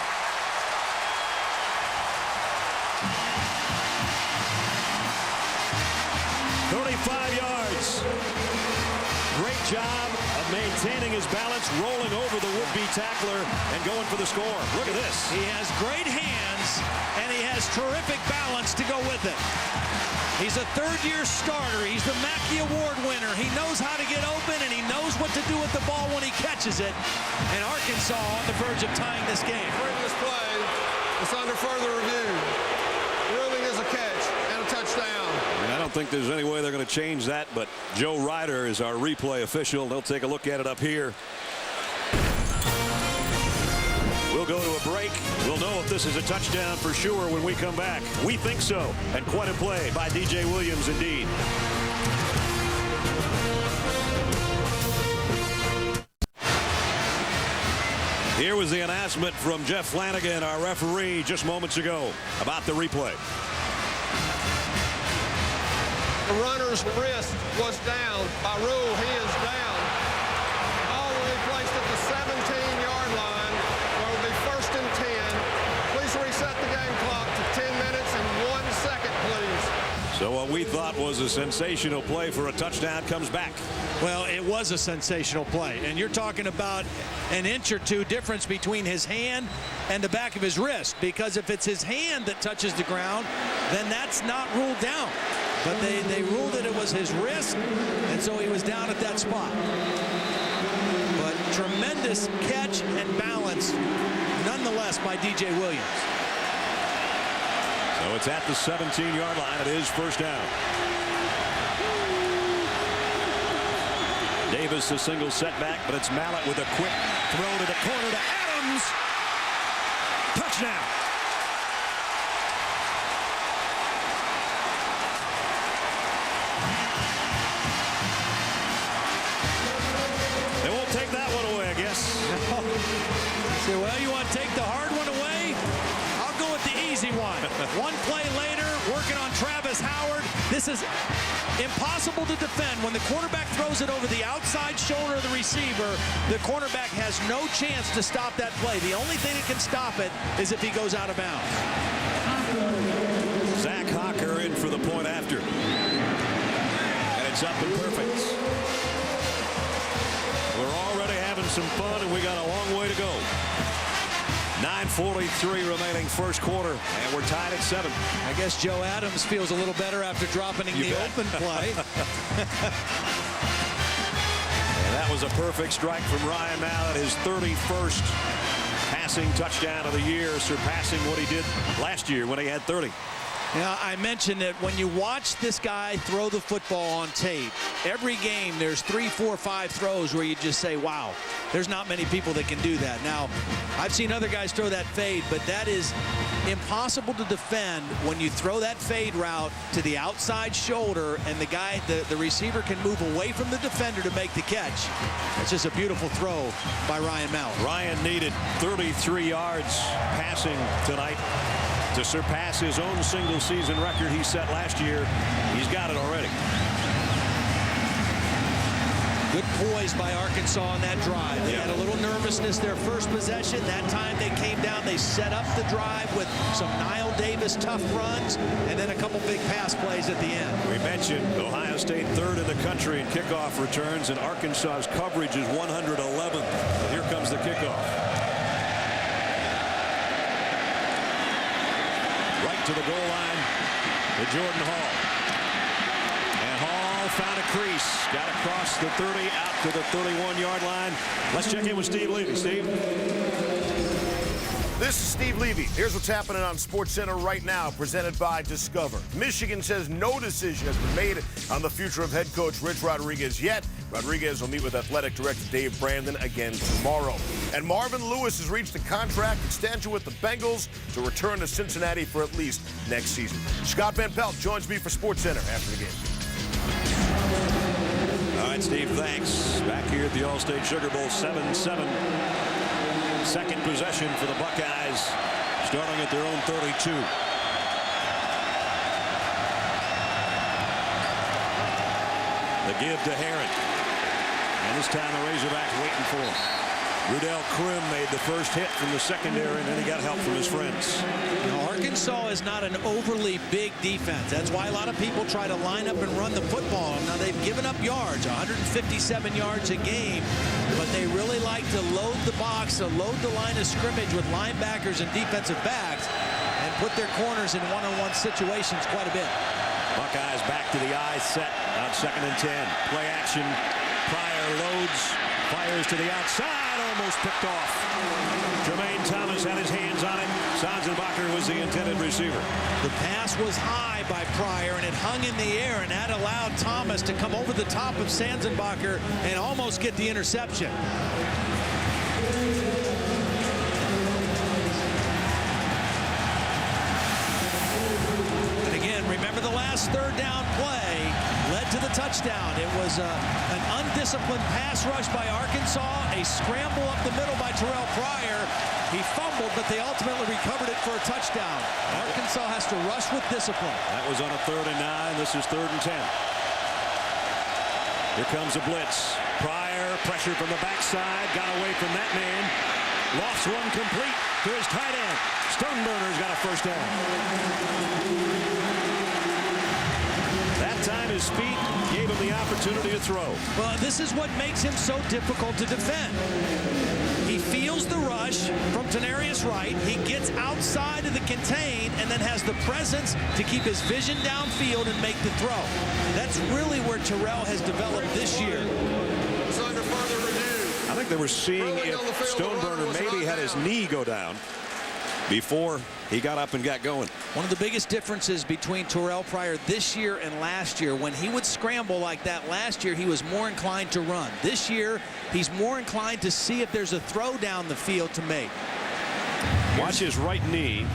Great job of maintaining his balance, rolling over the would-be tackler, and going for the score. Look at this. He has great hands, and he has terrific balance to go with it. He's a third-year starter. He's the Mackey Award winner. He knows how to get open, and he knows what to do with the ball when he catches it. And Arkansas on the verge of tying this game. Previous play, it's under further review. Ruling is a catch and a touchdown. I don't think there's any way they're going to change that, but Joe Ryder is our replay official. They'll take a look at it up here. We'll go to a break. We'll know if this is a touchdown for sure when we come back. We think so. And quite a play by DJ Williams indeed. Here was the announcement from Jeff Flanagan, our referee, just moments ago about the replay. The runner's wrist was down. By rule, he is down. Ball will be placed at the 17-yard line. There will be 1st and 10. Please reset the game clock to 10 minutes and 1 second, please. So what we thought was a sensational play for a touchdown comes back. Well, it was a sensational play, and you're talking about an inch or 2 difference between his hand and the back of his wrist, because if it's his hand that touches the ground, then that's not ruled down. But they ruled that it was his wrist, and so he was down at that spot. But tremendous catch and balance, nonetheless, by DJ Williams. So it's at the 17-yard line. It is 1st down. Davis a single setback, but it's Mallett with a quick throw to the corner to Adams. Touchdown. They won't take that one away, I guess. Say, well, you want to take the hard one away? I'll go with the easy one. One play later, work working on Travis Howard. This is impossible to defend. When the quarterback throws it over the outside shoulder of the receiver, the cornerback has no chance to stop that play. The only thing that can stop it is if he goes out of bounds. Zach Hocker in for the point after. And it's up and perfect. We're already having some fun, and we got a long way to go. 9:43 remaining first quarter, and we're tied at 7. I guess Joe Adams feels a little better after dropping the open play. And that was a perfect strike from Ryan Mallett, his 31st passing touchdown of the year, surpassing what he did last year when he had 30. Now, I mentioned that when you watch this guy throw the football on tape, every game there's 3, 4, 5 throws where you just say, wow, there's not many people that can do that. Now, I've seen other guys throw that fade, but that is impossible to defend when you throw that fade route to the outside shoulder and the receiver can move away from the defender to make the catch. It's just a beautiful throw by Ryan Mallett. Ryan needed 33 yards passing tonight to surpass his own single season record he set last year. He's got it already. Good poise by Arkansas on that drive. They had a little nervousness their first possession. That time they came down, they set up the drive with some Niall Davis tough runs and then a couple big pass plays at the end. We mentioned Ohio State 3rd in the country in kickoff returns, and Arkansas's coverage is 111th. Here comes the kickoff. Right to the goal line to Jordan Hall. And Hall found a crease. Got across the 30 out to the 31-yard line. Let's check in with Steve Levy. Steve? This is Steve Levy. Here's what's happening on SportsCenter right now, presented by Discover. Michigan says no decision has been made on the future of head coach Rich Rodriguez yet. Rodriguez will meet with athletic director Dave Brandon again tomorrow. And Marvin Lewis has reached a contract extension with the Bengals to return to Cincinnati for at least next season. Scott Van Pelt joins me for SportsCenter after the game. All right, Steve, thanks. Back here at the All-State Sugar Bowl, 7-7. Second possession for the Buckeyes, starting at their own 32. The give to Herron. And this time the Razorbacks waiting for him. Rudell Krim made the first hit from the secondary, and then he got help from his friends. Now, Arkansas is not an overly big defense. That's why a lot of people try to line up and run the football. Now, they've given up yards, 157 yards a game, but they really like to load the box, to load the line of scrimmage with linebackers and defensive backs, and put their corners in one-on-one situations quite a bit. Buckeyes back to the I set on 2nd and 10. Play action. Pryor loads, fires to the outside, almost picked off. Jermaine Thomas had his hands on it. Sanzenbacher was the intended receiver. The pass was high by Pryor, and it hung in the air, and that allowed Thomas to come over the top of Sanzenbacher and almost get the interception. And again, remember the last 3rd down play led to the touchdown. It was an undisciplined pass rush by Arkansas, a scramble up the middle by Terrell Pryor. He fumbled, but they ultimately recovered it for a touchdown. Arkansas has to rush with discipline. That was on a 3rd and 9. This is 3rd and 10. Here comes a blitz. Pryor, pressure from the backside, got away from that man. Lofts one complete to his tight end. Stoneburner's got a first down. That time his speed gave him the opportunity to throw. Well, this is what makes him so difficult to defend. He feels the rush from Tenarius Wright. He gets outside of the contain and then has the presence to keep his vision downfield and make the throw. That's really where Terrell has developed this year. I think they were seeing if Stoneburner maybe had his knee go down before he got up and got going. One of the biggest differences between Terrell Pryor this year and last year, when he would scramble like that last year, he was more inclined to run. This year, he's more inclined to see if there's a throw down the field to make. Watch his right knee.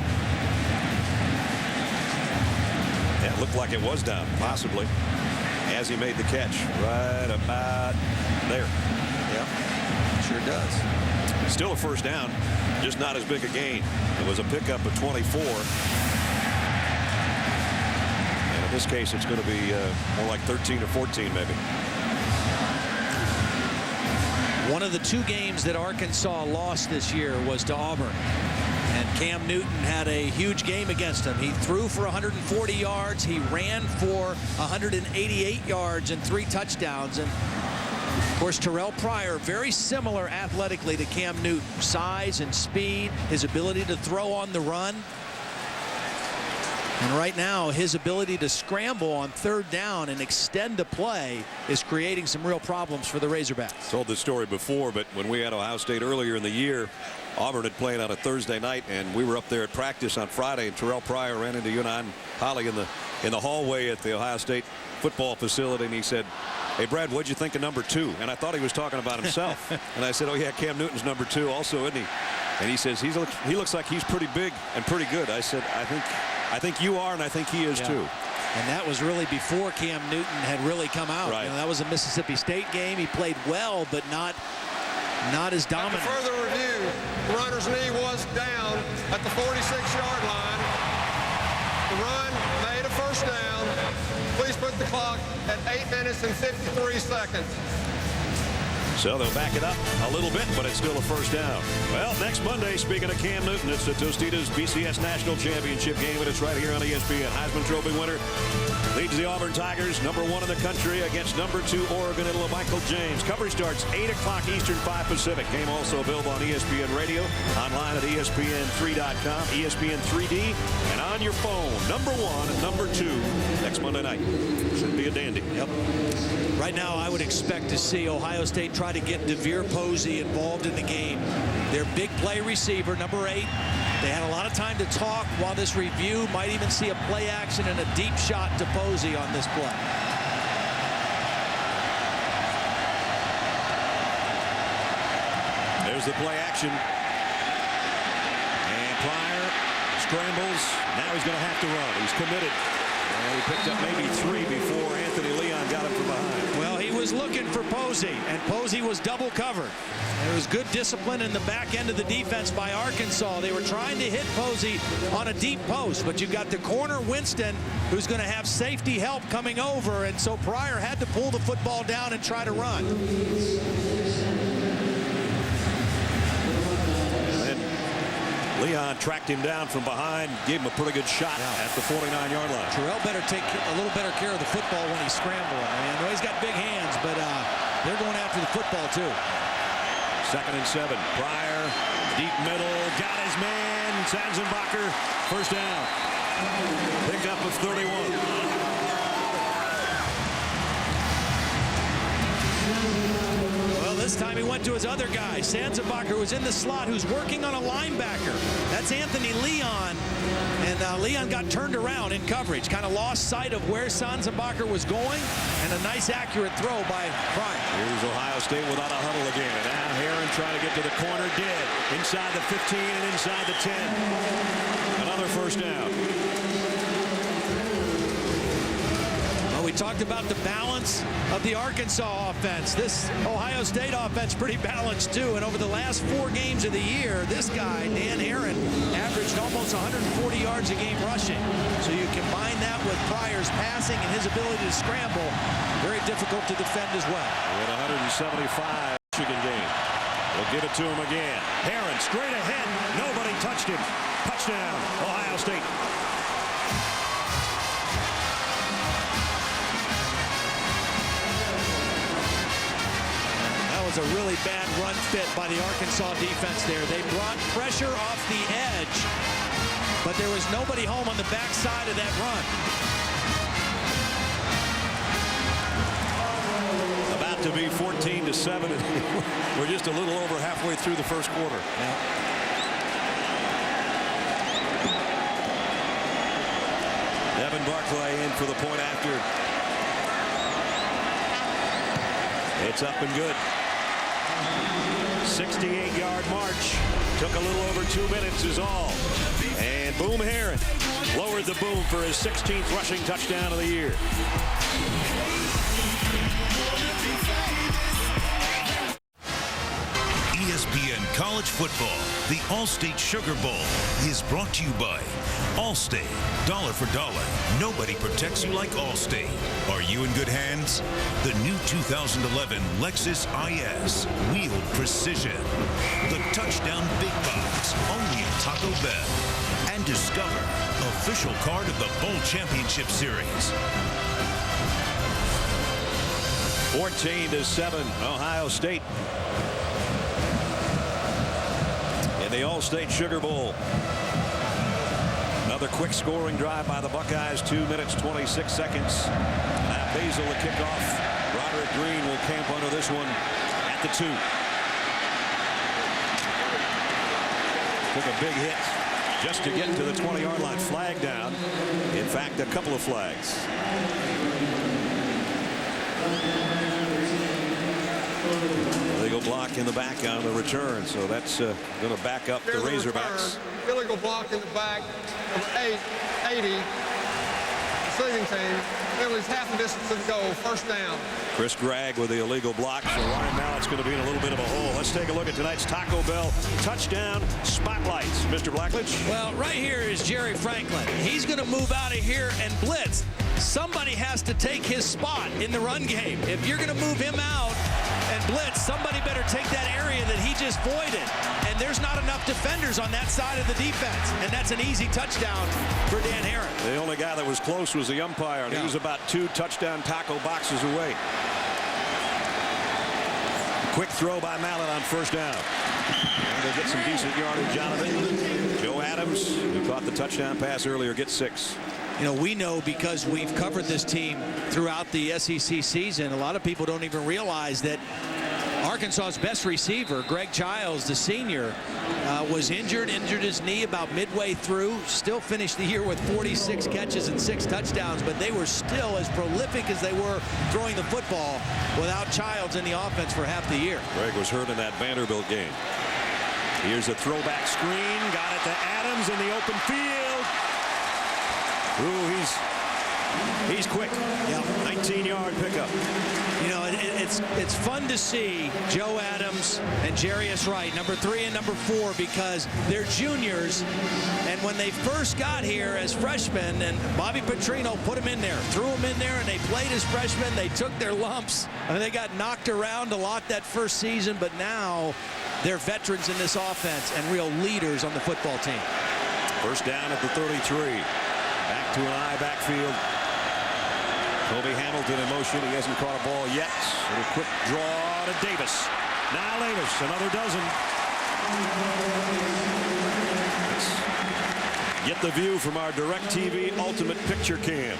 It looked like it was down, possibly, as he made the catch. Right about there. Yep, sure does. Still a first down, just not as big a gain. It was a pickup of 24. In this case, it's going to be more like 13 or 14, maybe. One of the 2 games that Arkansas lost this year was to Auburn. And Cam Newton had a huge game against him. He threw for 140 yards. He ran for 188 yards and 3 touchdowns. And, of course, Terrell Pryor, very similar athletically to Cam Newton. Size and speed, his ability to throw on the run. And right now, his ability to scramble on 3rd down and extend the play is creating some real problems for the Razorbacks. Told this story before, but when we had Ohio State earlier in the year, Auburn had played on a Thursday night, and we were up there at practice on Friday, and Terrell Pryor ran into Yunan Holly in the hallway at the Ohio State football facility, and he said, "Hey, Brad, what'd you think of number 2?" And I thought he was talking about himself. And I said, "Oh, yeah, Cam Newton's number 2 also, isn't he?" And he says, he looks like he's pretty big and pretty good. I said, I think you are, and I think he is too. And that was really before Cam Newton had really come out. Right. You know, that was a Mississippi State game. He played well, but not as dominant. After further review, the runner's knee was down at the 46-yard line. The run made a first down. Please put the clock at 8 minutes and 53 seconds. So they'll back it up a little bit, but it's still a first down. Well, next Monday, speaking of Cam Newton, it's the Tostitos BCS National Championship game, and it's right here on ESPN. Heisman Trophy winner leads the Auburn Tigers, #1 in the country, against #2 Oregon and LaMichael James. Coverage starts 8 o'clock Eastern, 5 Pacific. Game also available on ESPN Radio, online at ESPN3.com, ESPN 3D, and on your phone. #1 and #2 next Monday night. Should be a dandy. Yep. Right now, I would expect to see Ohio State try to get Thier Posey involved in the game. Their big play receiver, number 8. They had a lot of time to talk while this review. Might even see a play action and a deep shot to Posey on this play. There's the play action. And Pryor scrambles. Now he's going to have to run. He's committed. And he picked up maybe 3 before Anthony Leon got him from behind. Well, he was looking for Posey, and Posey was double covered. There was good discipline in the back end of the defense by Arkansas. They were trying to hit Posey on a deep post, but you got the corner Winston, who's going to have safety help coming over, and so Pryor had to pull the football down and try to run. Leon tracked him down from behind, gave him a pretty good shot at the 49-yard line. Terrell better take a little better care of the football when he's scrambling. I mean, I know he's got big hands, but they're going after the football too. 2nd and 7. Pryor, deep middle, got his man. Sanzenbacher, first down. Picked up of 31. This time he went to his other guy. Sanzenbacher was in the slot, who's working on a linebacker. That's Anthony Leon. And Leon got turned around in coverage. Kind of lost sight of where Sanzenbacher was going. And a nice accurate throw by Pryor. Here's Ohio State without a huddle again. And now Herron trying to get to the corner. Did. Inside the 15 and inside the 10. Another first down. We talked about the balance of the Arkansas offense. This Ohio State offense pretty balanced too. And over the last 4 games of the year, this guy, Dan Herron, averaged almost 140 yards a game rushing. So you combine that with Pryor's passing and his ability to scramble, very difficult to defend as well. With 175 Michigan game. We'll give it to him again. Herron straight ahead. Nobody touched him. Touchdown, Ohio State. A really bad run fit by the Arkansas defense there. They brought pressure off the edge, but there was nobody home on the backside of that run. About to be 14-7. We're just a little over halfway through the first quarter. Yeah. Devin Barclay in for the point after. It's up and good. 68-yard march. Took a little over 2 minutes is all. And Boom Herron lowered the boom for his 16th rushing touchdown of the year. ESPN College college football. The All-State Sugar Bowl is brought to you by Allstate. Dollar for dollar, nobody protects you like Allstate. Are you in good hands? The new 2011 Lexus IS, wheeled precision. The touchdown big box, only at Taco Bell. And Discover, official card of the Bowl Championship Series. 14-7, Ohio State in the All-State Sugar Bowl. Another quick scoring drive by the Buckeyes, 2 minutes, 26 seconds. Now Basil the kickoff. Roderick Green will camp under this one at the 2. Took a big hit just to get to the 20-yard line. Flag down. In fact, a couple of flags. Illegal block in the back on the return, so that's going to back up the Razorbacks. Illegal block in the back, number 80, receiving team. Penalty's half the distance to the goal, first down. Chris Gregg with the illegal block, so Ryan Mallett's going to be in a little bit of a hole. Let's take a look at tonight's Taco Bell touchdown spotlights. Mr. Blackledge. Well, right here is Jerry Franklin. He's going to move out of here and blitz. Somebody has to take his spot in the run game. If you're going to move him out and blitz, somebody better take that area that he just voided. And there's not enough defenders on that side of the defense. And that's an easy touchdown for Dan Herron. The only guy that was close was the umpire, and he was about 2 touchdown taco boxes away. Quick throw by Mallett on first down. And they get some decent yardage out of it. Joe Adams, who caught the touchdown pass earlier, gets 6. You know, we know because we've covered this team throughout the SEC season, a lot of people don't even realize that Arkansas's best receiver, Greg Childs, the senior, was injured his knee about midway through, still finished the year with 46 catches and 6 touchdowns, but they were still as prolific as they were throwing the football without Childs in the offense for half the year. Greg was hurt in that Vanderbilt game. Here's a throwback screen, got it to Adams in the open field. Ooh, he's quick. Yep. 19-yard pickup. You know, it's fun to see Joe Adams and Jarius Wright, number 3 and number 4, because they're juniors. And when they first got here as freshmen, and Bobby Petrino put them in there, threw them in there, and they played as freshmen. They took their lumps. I mean, they got knocked around a lot that first season, but now they're veterans in this offense and real leaders on the football team. First down at the 33. Back to an I backfield. Kobe Hamilton in motion. He hasn't caught a ball yet. A quick draw to Davis. Now Davis, another dozen. Let's get the view from our DirecTV Ultimate Picture Cam.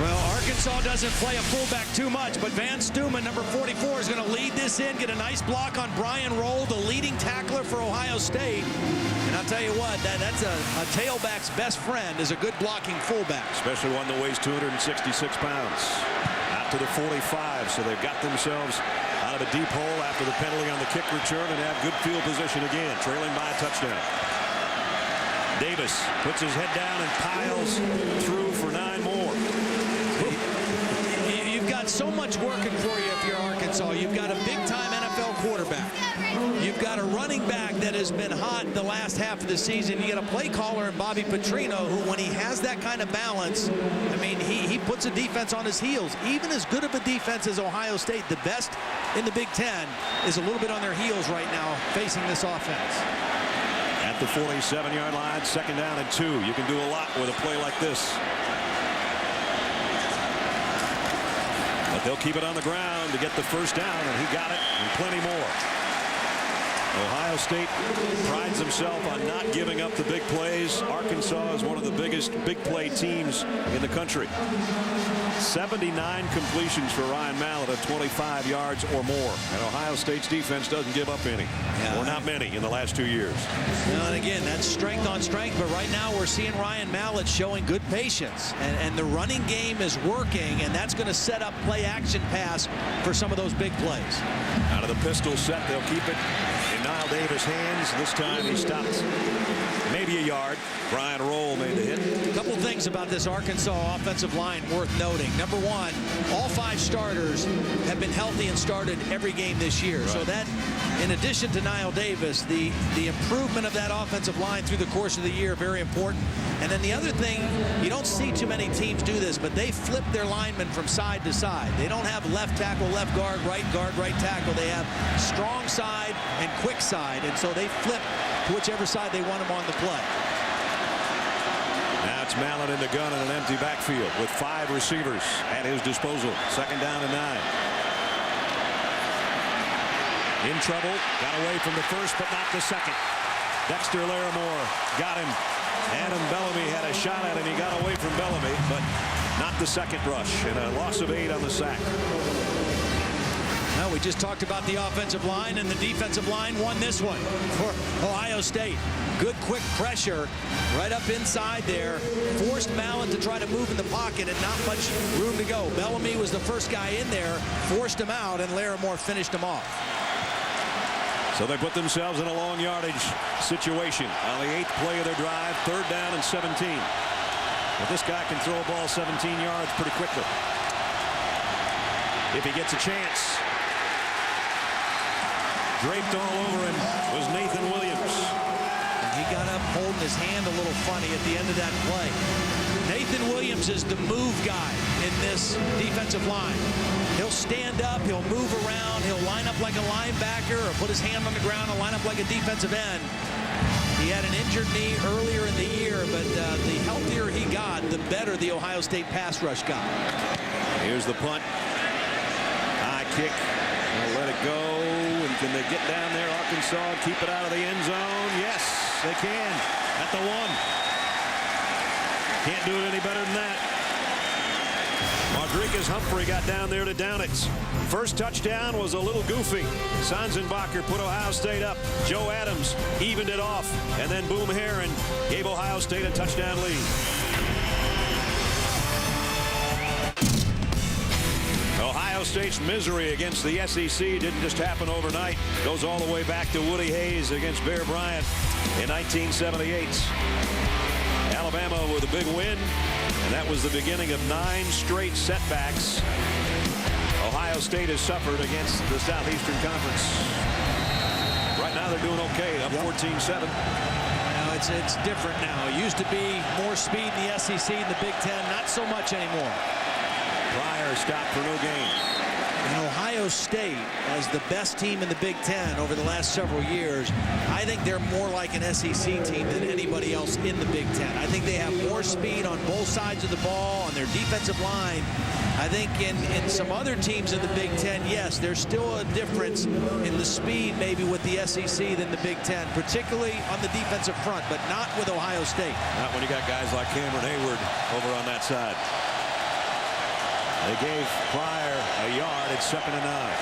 Well, Arkansas doesn't play a fullback too much, but Van Stuman, number 44, is going to lead this in, get a nice block on Brian Roll, the leading tackler for Ohio State. And I'll tell you what, that's a tailback's best friend is a good blocking fullback. Especially one that weighs 266 pounds. Out to the 45, so they've got themselves out of a deep hole after the penalty on the kick return and have good field position again, trailing by a touchdown. Davis puts his head down and piles through for 9 more. You've got so much working for you if you're Arkansas. You've got a big-time NFL quarterback. You've got a running back that has been hot the last half of the season. You got a play caller in Bobby Petrino, who, when he has that kind of balance, I mean, he puts a defense on his heels. Even as good of a defense as Ohio State, the best in the Big Ten, is a little bit on their heels right now facing this offense. At the 47-yard line, second down and 2. You can do a lot with a play like this. But they'll keep it on the ground to get the first down, and he got it, and plenty more. Ohio State prides himself on not giving up the big plays. Arkansas is one of the biggest big play teams in the country. 79 completions for Ryan Mallett of 25 yards or more. And Ohio State's defense doesn't give up any, or not many in the last 2 years. Well, and again, that's strength on strength. But right now we're seeing Ryan Mallett showing good patience. And the running game is working, and that's going to set up play-action pass for some of those big plays. Out of the pistol set, they'll keep it in Niall Davis' hands. This time he stopped maybe a yard. Brian Roll made the hit. couple things about this Arkansas offensive line worth noting. Number one, all 5 starters have been healthy and started every game this year. Right. So that, in addition to Niall Davis, the improvement of that offensive line through the course of the year, very important. And then the other thing, you don't see too many teams do this, but they flip their linemen from side to side. They don't have left tackle, left guard, right tackle. They have strong side and quick side, and so they flip to whichever side they want them on the play. Now it's Mallon in the gun in an empty backfield with 5 receivers at his disposal. 2nd down and 9. In trouble, got away from the first, but not the second. Dexter Larimore got him. Adam Bellamy had a shot at him. He got away from Bellamy, but not the second rush, and a loss of 8 on the sack. Well, we just talked about the offensive line, and the defensive line won this one for Ohio State. Good quick pressure right up inside there. Forced Mallon to try to move in the pocket and not much room to go. Bellamy was the first guy in there, forced him out, and Larimore finished him off. So they put themselves in a long yardage situation on the 8th play of their drive, 3rd down and 17. But this guy can throw a ball 17 yards pretty quickly if he gets a chance. Draped all over him was Nathan Williams. And he got up holding his hand a little funny at the end of that play. Nathan Williams is the move guy in this defensive line. He'll stand up, he'll move around, he'll line up like a linebacker or put his hand on the ground and line up like a defensive end. He had an injured knee earlier in the year, but the healthier he got, the better the Ohio State pass rush got. Here's the punt. High kick. They'll let it go. And can they get down there, Arkansas, and keep it out of the end zone? Yes, they can. At the 1. Can't do it any better than that. Rodriguez Humphrey got down there to down it. First touchdown was a little goofy. Sanzenbacher put Ohio State up. Joe Adams evened it off. And then Boom Herron gave Ohio State a touchdown lead. Ohio State's misery against the SEC didn't just happen overnight. Goes all the way back to Woody Hayes against Bear Bryant in 1978. Alabama with a big win, and that was the beginning of 9 straight setbacks Ohio State has suffered against the Southeastern Conference. Right now they're doing okay, up 14-7. It's different now. It used to be more speed in the SEC and the Big Ten, not so much anymore. Pryor stopped for no gain. And Ohio State, as the best team in the Big Ten over the last several years, I think they're more like an SEC team than anybody else in the Big Ten. I think they have more speed on both sides of the ball, on their defensive line. I think in some other teams in the Big Ten, yes, there's still a difference in the speed maybe with the SEC than the Big Ten, particularly on the defensive front, but not with Ohio State. Not when you got guys like Cameron Hayward over on that side. They gave Pryor a yard at 2nd and 9.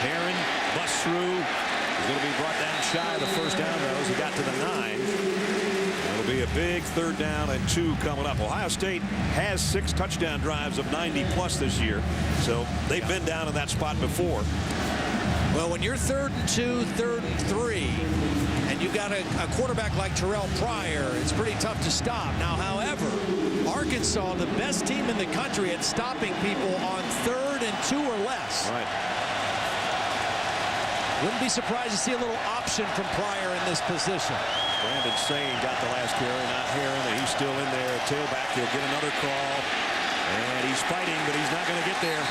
Herron busts through. He's going to be brought down shy of the first down though as he got to the 9. It'll be a big 3rd down and 2 coming up. Ohio State has 6 touchdown drives of 90+ this year, so they've been down in that spot before. Well, when you're 3rd and 2, 3rd and 3, and you got a quarterback like Terrell Pryor, it's pretty tough to stop. Now, however, Arkansas, the best team in the country at stopping people on 3rd and 2 or less. Right. Wouldn't be surprised to see a little option from Pryor in this position. Brandon Sane got the last carry, not Herron, and he's still in there. Tailback, he'll get another call. And he's fighting, but he's not going to get there.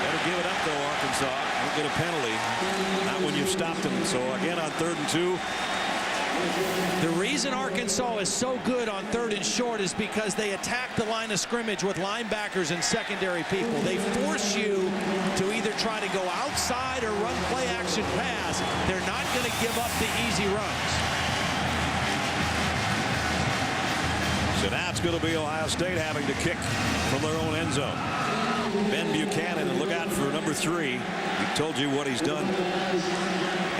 Better give it up, though, Arkansas. Don't get a penalty. Not when you've stopped him. So, again, on 3rd and 2. The reason Arkansas is so good on 3rd and short is because they attack the line of scrimmage with linebackers and secondary people. They force you to either try to go outside or run play action pass. They're not going to give up the easy runs. So now it's going to be Ohio State having to kick from their own end zone. Ben Buchanan, and look out for number 3. He told you what he's done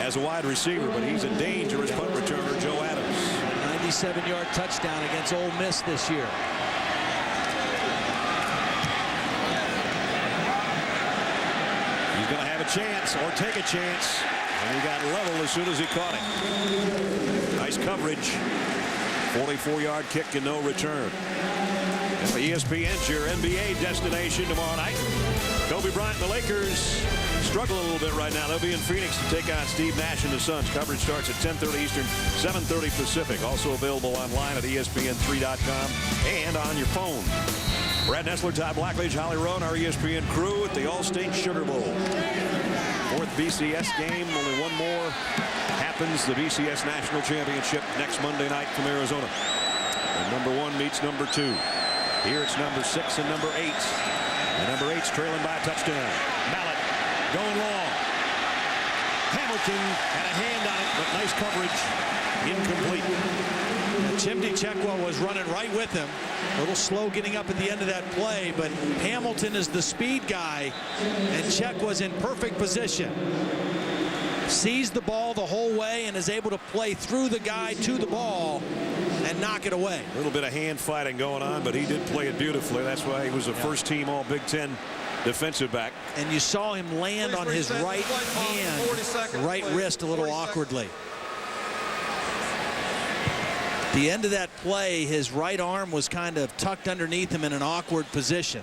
as a wide receiver, but he's a dangerous punt returner, Joe Adams. 97-yard touchdown against Ole Miss this year. He's going to have a chance or take a chance, and he got level as soon as he caught it. Nice coverage. 44-yard kick and no return. ESPN's your NBA destination tomorrow night. Kobe Bryant and the Lakers struggle a little bit right now. They'll be in Phoenix to take on Steve Nash and the Suns. Coverage starts at 10:30 Eastern, 7:30 Pacific. Also available online at ESPN3.com and on your phone. Brad Nessler, Todd Blackledge, Holly Rowe, and our ESPN crew at the Allstate Sugar Bowl. Fourth BCS game. Only one more happens. The BCS National Championship next Monday night from Arizona. And number 1 meets number 2. Here it's number 6 and number 8. And number 8's trailing by a touchdown. Mallett going long. Hamilton had a hand on it, but nice coverage. Incomplete. Chimdi Chekwa was running right with him. A little slow getting up at the end of that play, but Hamilton is the speed guy, and Chekwa's in perfect position. Sees the ball the whole way and is able to play through the guy to the ball and knock it away. A little bit of hand fighting going on, but he did play it beautifully. That's why he was a first-team All-Big Ten defensive back. And you saw him land on his right hand, right wrist a little awkwardly. The end of that play, his right arm was kind of tucked underneath him in an awkward position.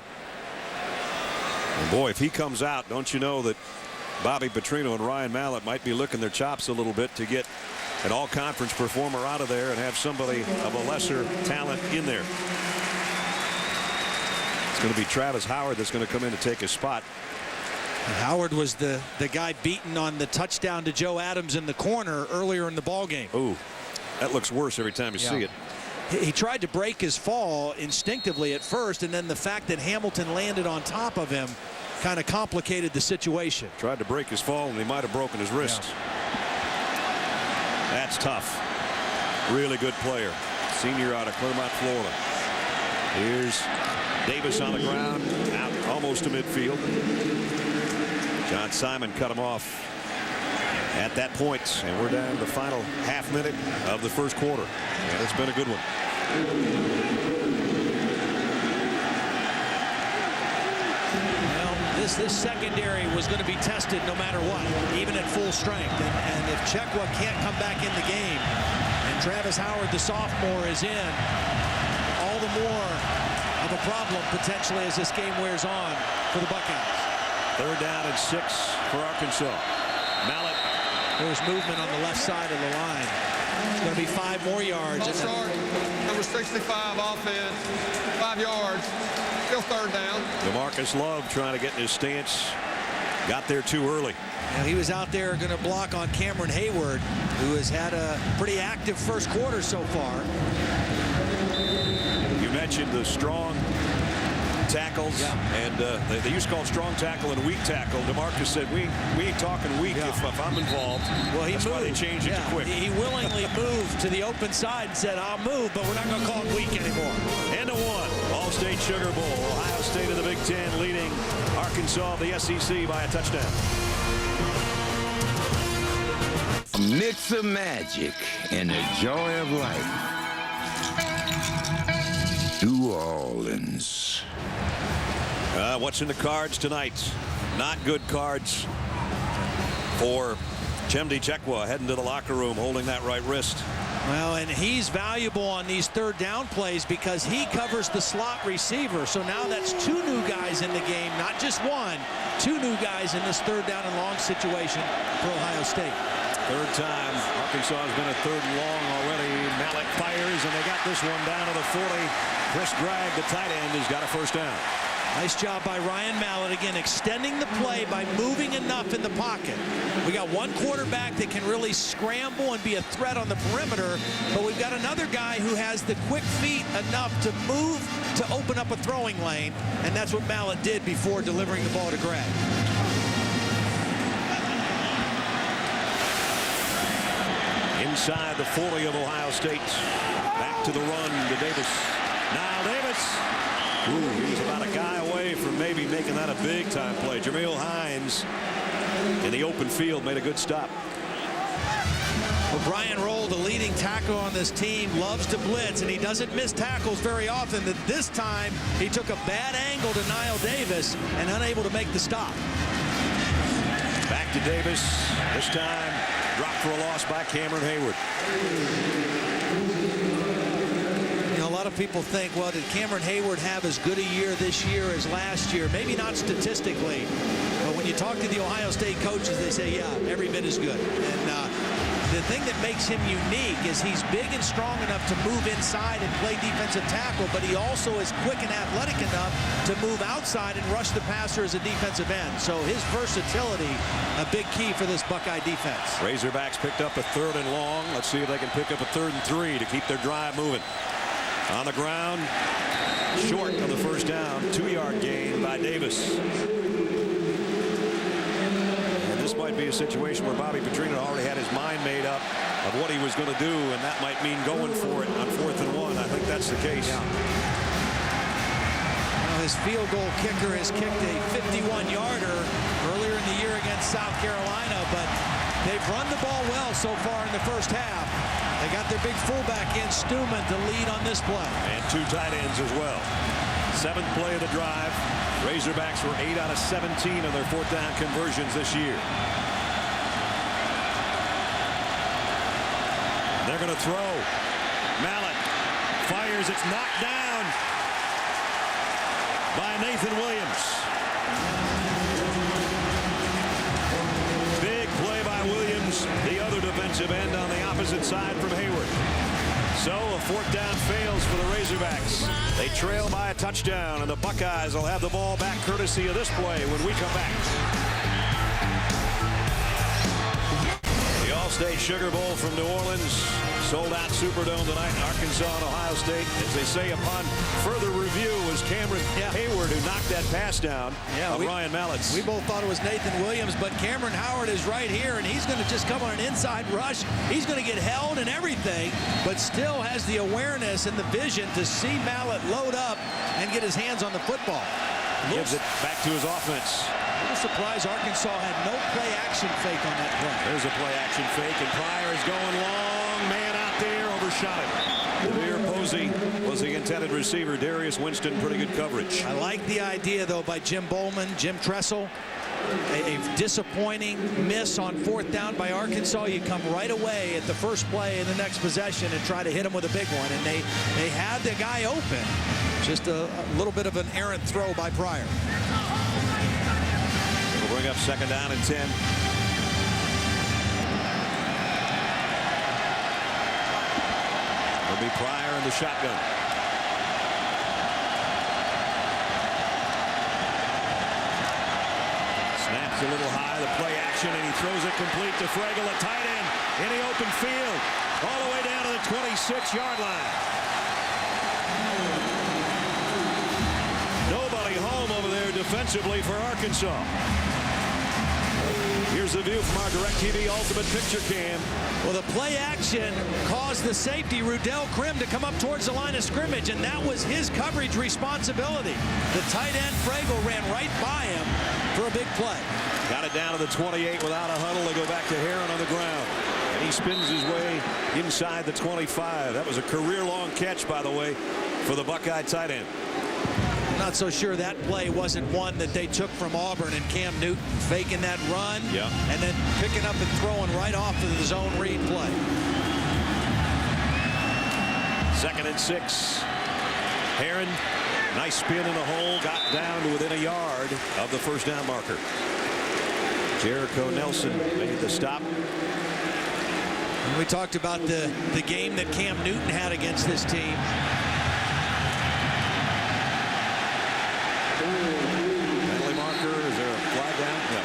And boy, if he comes out, don't you know that Bobby Petrino and Ryan Mallett might be licking their chops a little bit to get an all-conference performer out of there and have somebody of a lesser talent in there. It's going to be Travis Howard that's going to come in to take his spot. And Howard was the guy beaten on the touchdown to Joe Adams in the corner earlier in the ball game. Ooh, that looks worse every time you see it. He tried to break his fall instinctively at first, and then the fact that Hamilton landed on top of him kind of complicated the situation. Tried to break his fall, and he might have broken his wrist. That's tough. Really good player. Senior out of Clermont, Florida. Here's Davis on the ground, out almost to midfield. John Simon cut him off at that point, and we're down to the final half minute of the first quarter. And it's been a good one. This secondary was going to be tested no matter what, even at full strength. And if Chekwa can't come back in the game, and Travis Howard, the sophomore, is in, all the more of a problem potentially as this game wears on for the Buckeyes. 3rd down and 6 for Arkansas. Mallett. There's movement on the left side of the line. It's going to be 5 more yards. Number 65 offense, 5 yards. Still 3rd down. DeMarcus Love trying to get in his stance. Got there too early. Yeah, he was out there going to block on Cameron Hayward, who has had a pretty active first quarter so far. You mentioned the strong tackles, and they used to call strong tackle and weak tackle. DeMarcus said, we ain't talking weak if I'm involved. Well, that's why they changed it to quick. He willingly moved to the open side and said, I'll move, but we're not going to call it weak anymore. And a 1. All-State Sugar Bowl. Ohio State of the Big Ten leading Arkansas of the SEC by a touchdown. A mix of magic and the joy of life. New Orleans. What's in the cards tonight? Not good cards for Chimdi Chekwa heading to the locker room holding that right wrist. Well, and he's valuable on these 3rd down plays because he covers the slot receiver. So now that's 2 new guys in the game, not just 1. 2 new guys in this 3rd down and long situation for Ohio State. 3rd time Arkansas has been a 3rd and long already. Mallett fires, and they got this one down to the 40. Chris Gregg, the tight end, has got a 1st down. Nice job by Ryan Mallett, again, extending the play by moving enough in the pocket. We got one quarterback that can really scramble and be a threat on the perimeter, but we've got another guy who has the quick feet enough to move to open up a throwing lane, and that's what Mallett did before delivering the ball to Gregg. Inside the 40 of Ohio State. Back to the run to Davis. Now Davis. Ooh, he's about a guy away from maybe making that a big-time play. Jameel Hines in the open field made a good stop. Well, Brian Roll, the leading tackle on this team, loves to blitz, and he doesn't miss tackles very often. That this time, he took a bad angle to Niall Davis and unable to make the stop. Back to Davis. This time dropped for a loss by Cameron Hayward. You know, a lot of people think, well, did Cameron Hayward have as good a year this year as last year? Maybe not statistically, but when you talk to the Ohio State coaches, they say, yeah, every bit as good. And the thing that makes him unique is he's big and strong enough to move inside and play defensive tackle, but he also is quick and athletic enough to move outside and rush the passer as a defensive end. So his versatility, a big key for this Buckeye defense. Razorbacks picked up a 3rd and long. Let's see if they can pick up a 3rd and 3 to keep their drive moving. On the ground, short of the first down, 2-yard gain by Davis. This might be a situation where Bobby Petrino already had his mind made up of what he was going to do, and that might mean going for it on 4th and 1. I think that's the case. Yeah. Well, his field goal kicker has kicked a 51-yarder earlier in the year against South Carolina, but they've run the ball well so far in the first half. They got their big fullback in Stuman to lead on this play. And 2 tight ends as well. 7th play of the drive. Razorbacks were 8 out of 17 on their 4th down conversions this year. They're going to throw. Mallett fires. It's knocked down by Nathan Williams. Big play by Williams, the other defensive end on the opposite side from Hayward. So a 4th down fails for the Razorbacks. They trail by a touchdown, and the Buckeyes will have the ball back courtesy of this play when we come back. The All-State Sugar Bowl from New Orleans. Sold-out Superdome tonight in Arkansas and Ohio State. As they say, upon further review, was Cameron Hayward who knocked that pass down of Ryan Mallett's. We both thought it was Nathan Williams, but Cameron Howard is right here, and he's going to just come on an inside rush. He's going to get held and everything, but still has the awareness and the vision to see Mallett load up and get his hands on the football. Gives it back to his offense. A little surprised Arkansas had no play-action fake on that play. There's a play-action fake, and Pryor is going long. Man out there, overshot it. Thier Posey was the intended receiver. Darius Winston, pretty good coverage. I like the idea, though, by Jim Tressel. A disappointing miss on 4th down by Arkansas. You come right away at the first play in the next possession and try to hit him with a big one. And they had the guy open. Just a little bit of an errant throw by Pryor. We'll bring up 2nd down and 10. It'll be Pryor in the shotgun. Snaps a little high, the play action, and he throws it complete to Fragel, a tight end, in the open field, all the way down to the 26-yard line. Nobody home over there defensively for Arkansas. Here's the view from our DirecTV Ultimate Picture Cam. Well, the play action caused the safety, Rudell Krim, to come up towards the line of scrimmage, and that was his coverage responsibility. The tight end, Fragel, ran right by him for a big play. Got it down to the 28 without a huddle. They go back to Heron on the ground. And he spins his way inside the 25. That was a career-long catch, by the way, for the Buckeye tight end. Not so sure that play wasn't one that they took from Auburn, and Cam Newton faking that run and then picking up and throwing right off to the zone read play. 2nd and 6. Heron, nice spin in the hole, got down to within a yard of the first down marker. Jericho Nelson made the stop. And we talked about the game that Cam Newton had against this team. Penalty marker, is there a flag down? No.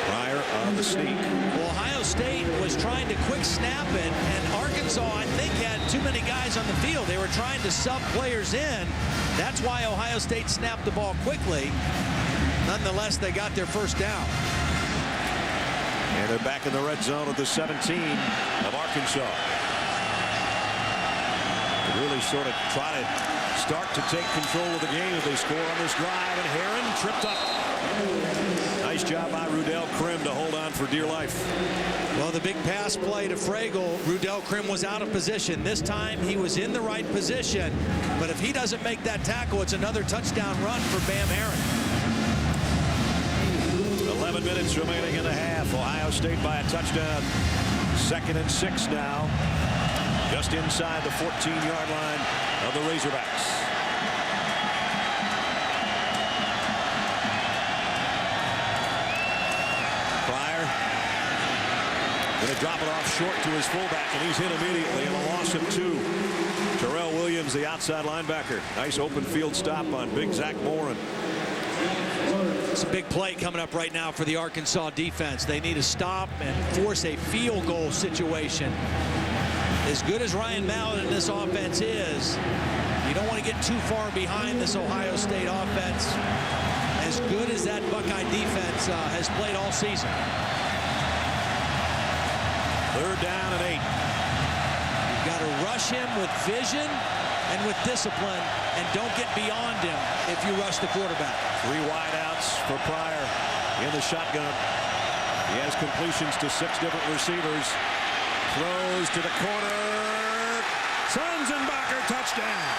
Pryor on the sneak. Well, Ohio State was trying to quick snap it, and Arkansas, I think, had too many guys on the field. They were trying to sub players in. That's why Ohio State snapped the ball quickly. Nonetheless, they got their first down. And they're back in the red zone at the 17 of Arkansas. They really sort of try to start to take control of the game if they score on this drive. And Heron tripped up. Nice job by Rudell Krim to hold on for dear life. Well, the big pass play to Fragel, Rudell Krim was out of position. This time he was in the right position. But if he doesn't make that tackle, it's another touchdown run for Bam Heron. 7 minutes remaining in the half. Ohio State by a touchdown. 2nd and 6 now. Just inside the 14-yard line of the Razorbacks. Pryor going to drop it off short to his fullback, and he's hit immediately, and a loss of 2. Terrell Williams, the outside linebacker. Nice open field stop on big Zach Morin. It's a big play coming up right now for the Arkansas defense. They need to stop and force a field goal situation. As good as Ryan Mallett in this offense is, you don't want to get too far behind this Ohio State offense. As good as that Buckeye defense has played all season. 3rd down and 8. You've got to rush him with vision and with discipline, and don't get beyond him if you rush the quarterback. 3 wideouts for Pryor in the shotgun. He has completions to 6 different receivers. Throws to the corner. Sanzenbacher, touchdown.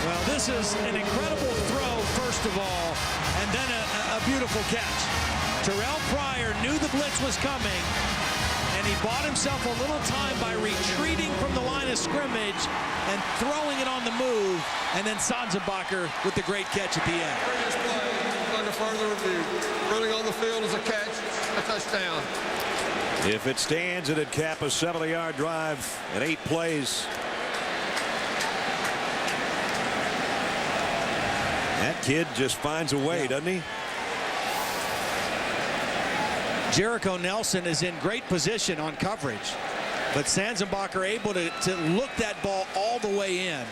Well, this is an incredible throw, first of all, and then a beautiful catch. Terrell Pryor knew the blitz was coming, and he bought himself a little time by retreating from the line of scrimmage and throwing it on the move, and then Sanzenbacher with the great catch at the end. Previous play, under further review, running on the field is a catch, a touchdown. If it stands, it'd cap a 70-yard drive in 8 plays. That kid just finds a way, doesn't he? Jericho Nelson is in great position on coverage, but Sanzenbacher able to look that ball all the way in.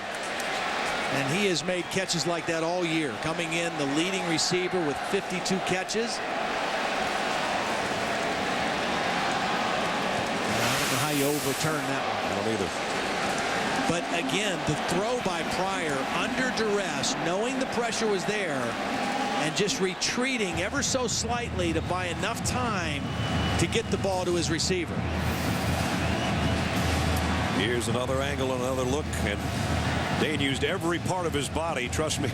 And he has made catches like that all year. Coming in the leading receiver with 52 catches. I don't know how you overturn that one. I don't either. But again, the throw by Pryor under duress, knowing the pressure was there, and just retreating ever so slightly to buy enough time to get the ball to his receiver. Here's another angle, another look, and Dane used every part of his body, trust me,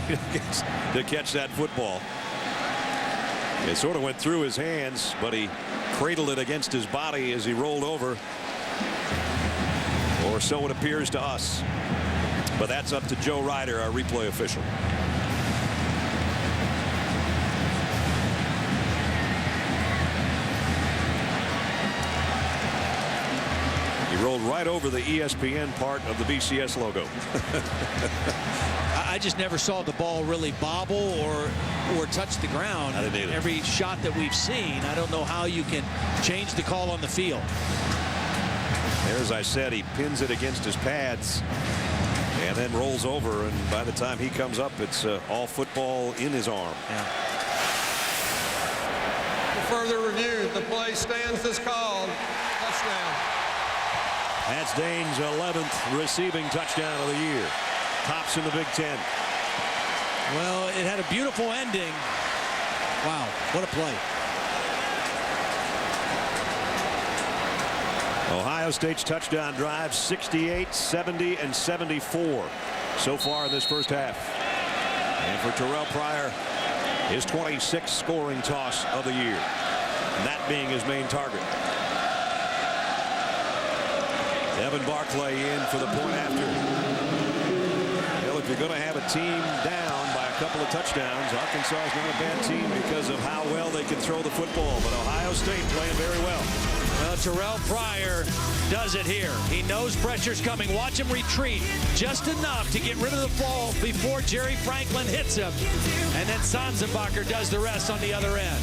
to catch that football. It sort of went through his hands, but he cradled it against his body as he rolled over. Or so it appears to us. But that's up to Joe Ryder, our replay official. He rolled right over the ESPN part of the BCS logo. I just never saw the ball really bobble or touch the ground. I didn't either. Every shot that we've seen, I don't know how you can change the call on the field. There, as I said, he pins it against his pads and then rolls over, and by the time he comes up, it's all football in his arm. Yeah. For further review, the play stands as called. Touchdown. That's Dane's 11th receiving touchdown of the year. Tops in the Big Ten. Well, it had a beautiful ending. Wow, what a play. Ohio State's touchdown drive, 68, 70, and 74 so far in this first half. And for Terrell Pryor, his 26th scoring toss of the year, and that being his main target. Evan Barclay in for the point after. Well, if you're going to have a team down by a couple of touchdowns, Arkansas is not a bad team because of how well they can throw the football. But Ohio State playing very well. Well, Terrell Pryor does it here. He knows pressure's coming. Watch him retreat just enough to get rid of the ball before Jerry Franklin hits him. And then Sanzenbacher does the rest on the other end.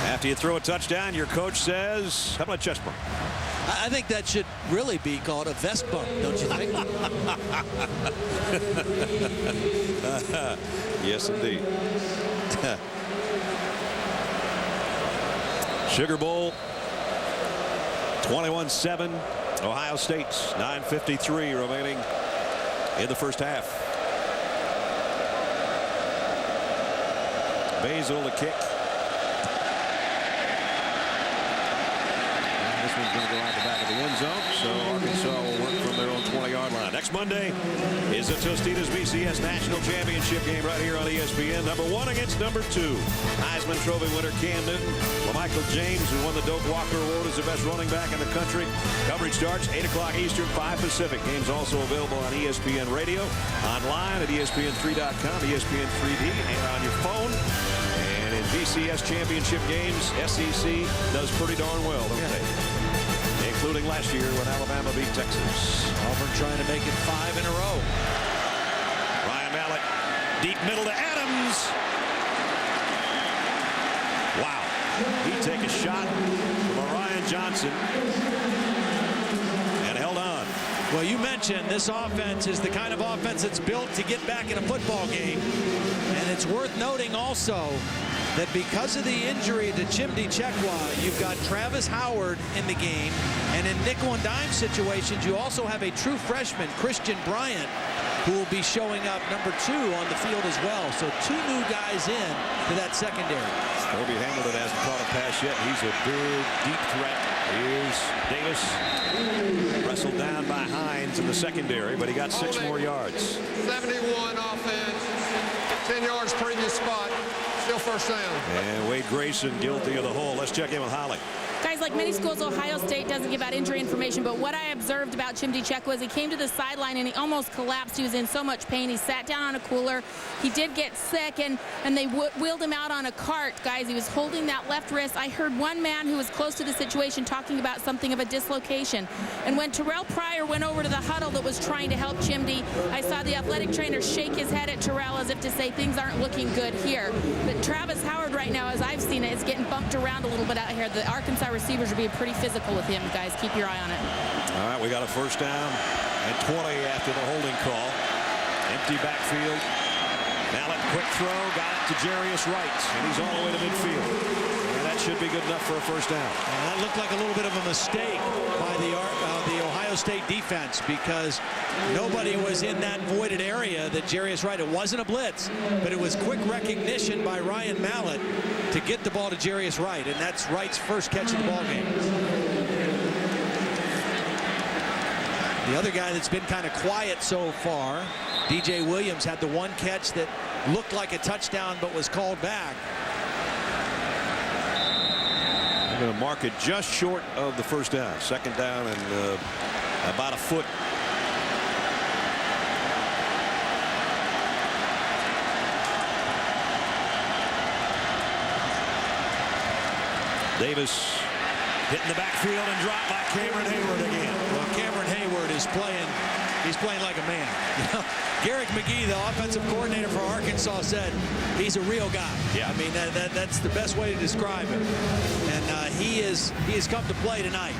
After you throw a touchdown, your coach says, how about a chest bump? I think that should really be called a vest bump, don't you think? Yes, indeed. Sugar Bowl, 21-7. Ohio State, 9:53 remaining in the first half. Basil the kick. This one's going to go out the back of the end zone, so Arkansas will work from their own 20-yard line. Next Monday is the Tostitos BCS National Championship game right here on ESPN. Number 1 against number 2. Heisman Trophy winner Cam Newton. LaMichael James, who won the Doak Walker Award as the best running back in the country. Coverage starts 8 o'clock Eastern, 5 Pacific. Game's also available on ESPN Radio, online at ESPN3.com, ESPN 3D, and on your phone. And in BCS championship games, SEC does pretty darn well, don't they? Including last year when Alabama beat Texas. Auburn trying to make it 5 in a row. Ryan Mallett, deep middle to Adams. Wow. He'd take a shot from Orion Johnson and held on. Well, you mentioned this offense is the kind of offense that's built to get back in a football game. And it's worth noting also that because of the injury to Chimdi Chekwa, you've got Travis Howard in the game. And in nickel and dime situations, you also have a true freshman, Christian Bryant, who will be showing up number 2 on the field as well. So 2 new guys in to that secondary. Kobe Hamilton hasn't caught a pass yet. He's a big, deep threat. Here's Davis. Wrestled down by Hines in the secondary, but he got 6 more yards. 71 offense, 10 yards previous spot, still first down. And Wade Grayson guilty of the hold. Let's check in with Holly. Guys, like many schools, Ohio State doesn't give out injury information, but what I observed about Chimdi Chekwa was he came to the sideline and he almost collapsed. He was in so much pain. He sat down on a cooler. He did get sick, and they wheeled him out on a cart. Guys, he was holding that left wrist. I heard one man who was close to the situation talking about something of a dislocation. And when Terrell Pryor went over to the huddle that was trying to help Chimdi, I saw the athletic trainer shake his head at Terrell as if to say things aren't looking good here. But Travis Howard right now, as I've seen it, is getting bumped around a little bit out here. The Arkansas receivers will be pretty physical with him, guys. Keep your eye on it. All right, we got a first down and 20 after the holding call. Empty backfield. Mallett, quick throw, got it to Jarius Wright, and he's all the way to midfield. And that should be good enough for a first down. And that looked like a little bit of a mistake by the Ohio State defense, because nobody was in that voided area that Jarius Wright. It wasn't a blitz, but it was quick recognition by Ryan Mallett to get the ball to Jarius Wright, and that's Wright's first catch of the ball game. The other guy that's been kind of quiet so far, DJ Williams, had the one catch that looked like a touchdown but was called back. I'm going to mark it just short of the first down. Second down and about a foot. Davis hitting the backfield and dropped by Cameron Hayward again. Well, Cameron Hayward is playing. He's playing like a man. Garrick McGee, the offensive coordinator for Arkansas, said he's a real guy. Yeah. I mean, that's the best way to describe him. And he has come to play tonight.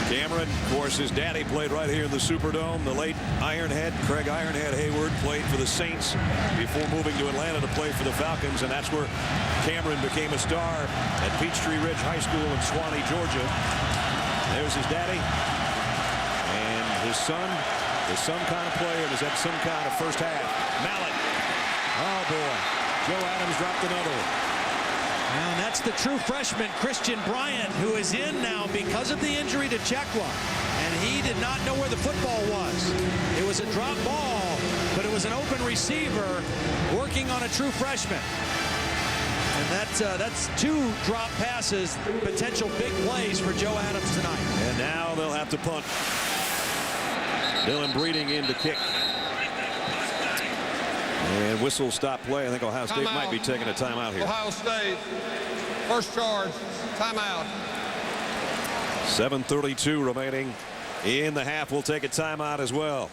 Cameron, of course, his daddy played right here in the Superdome. The late Ironhead, Craig Ironhead Hayward, played for the Saints before moving to Atlanta to play for the Falcons, and that's where Cameron became a star at Peachtree Ridge High School in Swanee, Georgia. There's his daddy, and his son is some kind of player and has had some kind of first half. Mallett. Oh, boy. Joe Adams dropped another one. And that's the true freshman, Christian Bryant, who is in now because of the injury to Chekwa. And he did not know where the football was. It was a drop ball, but it was an open receiver working on a true freshman. And that's 2 drop passes, potential big plays for Joe Adams tonight. And now they'll have to punt. Dylan Breeding in to kick. And whistle stop play. I think Ohio State might be taking a timeout here. Ohio State, first charge, timeout. 7:32 remaining in the half. We'll take a timeout as well.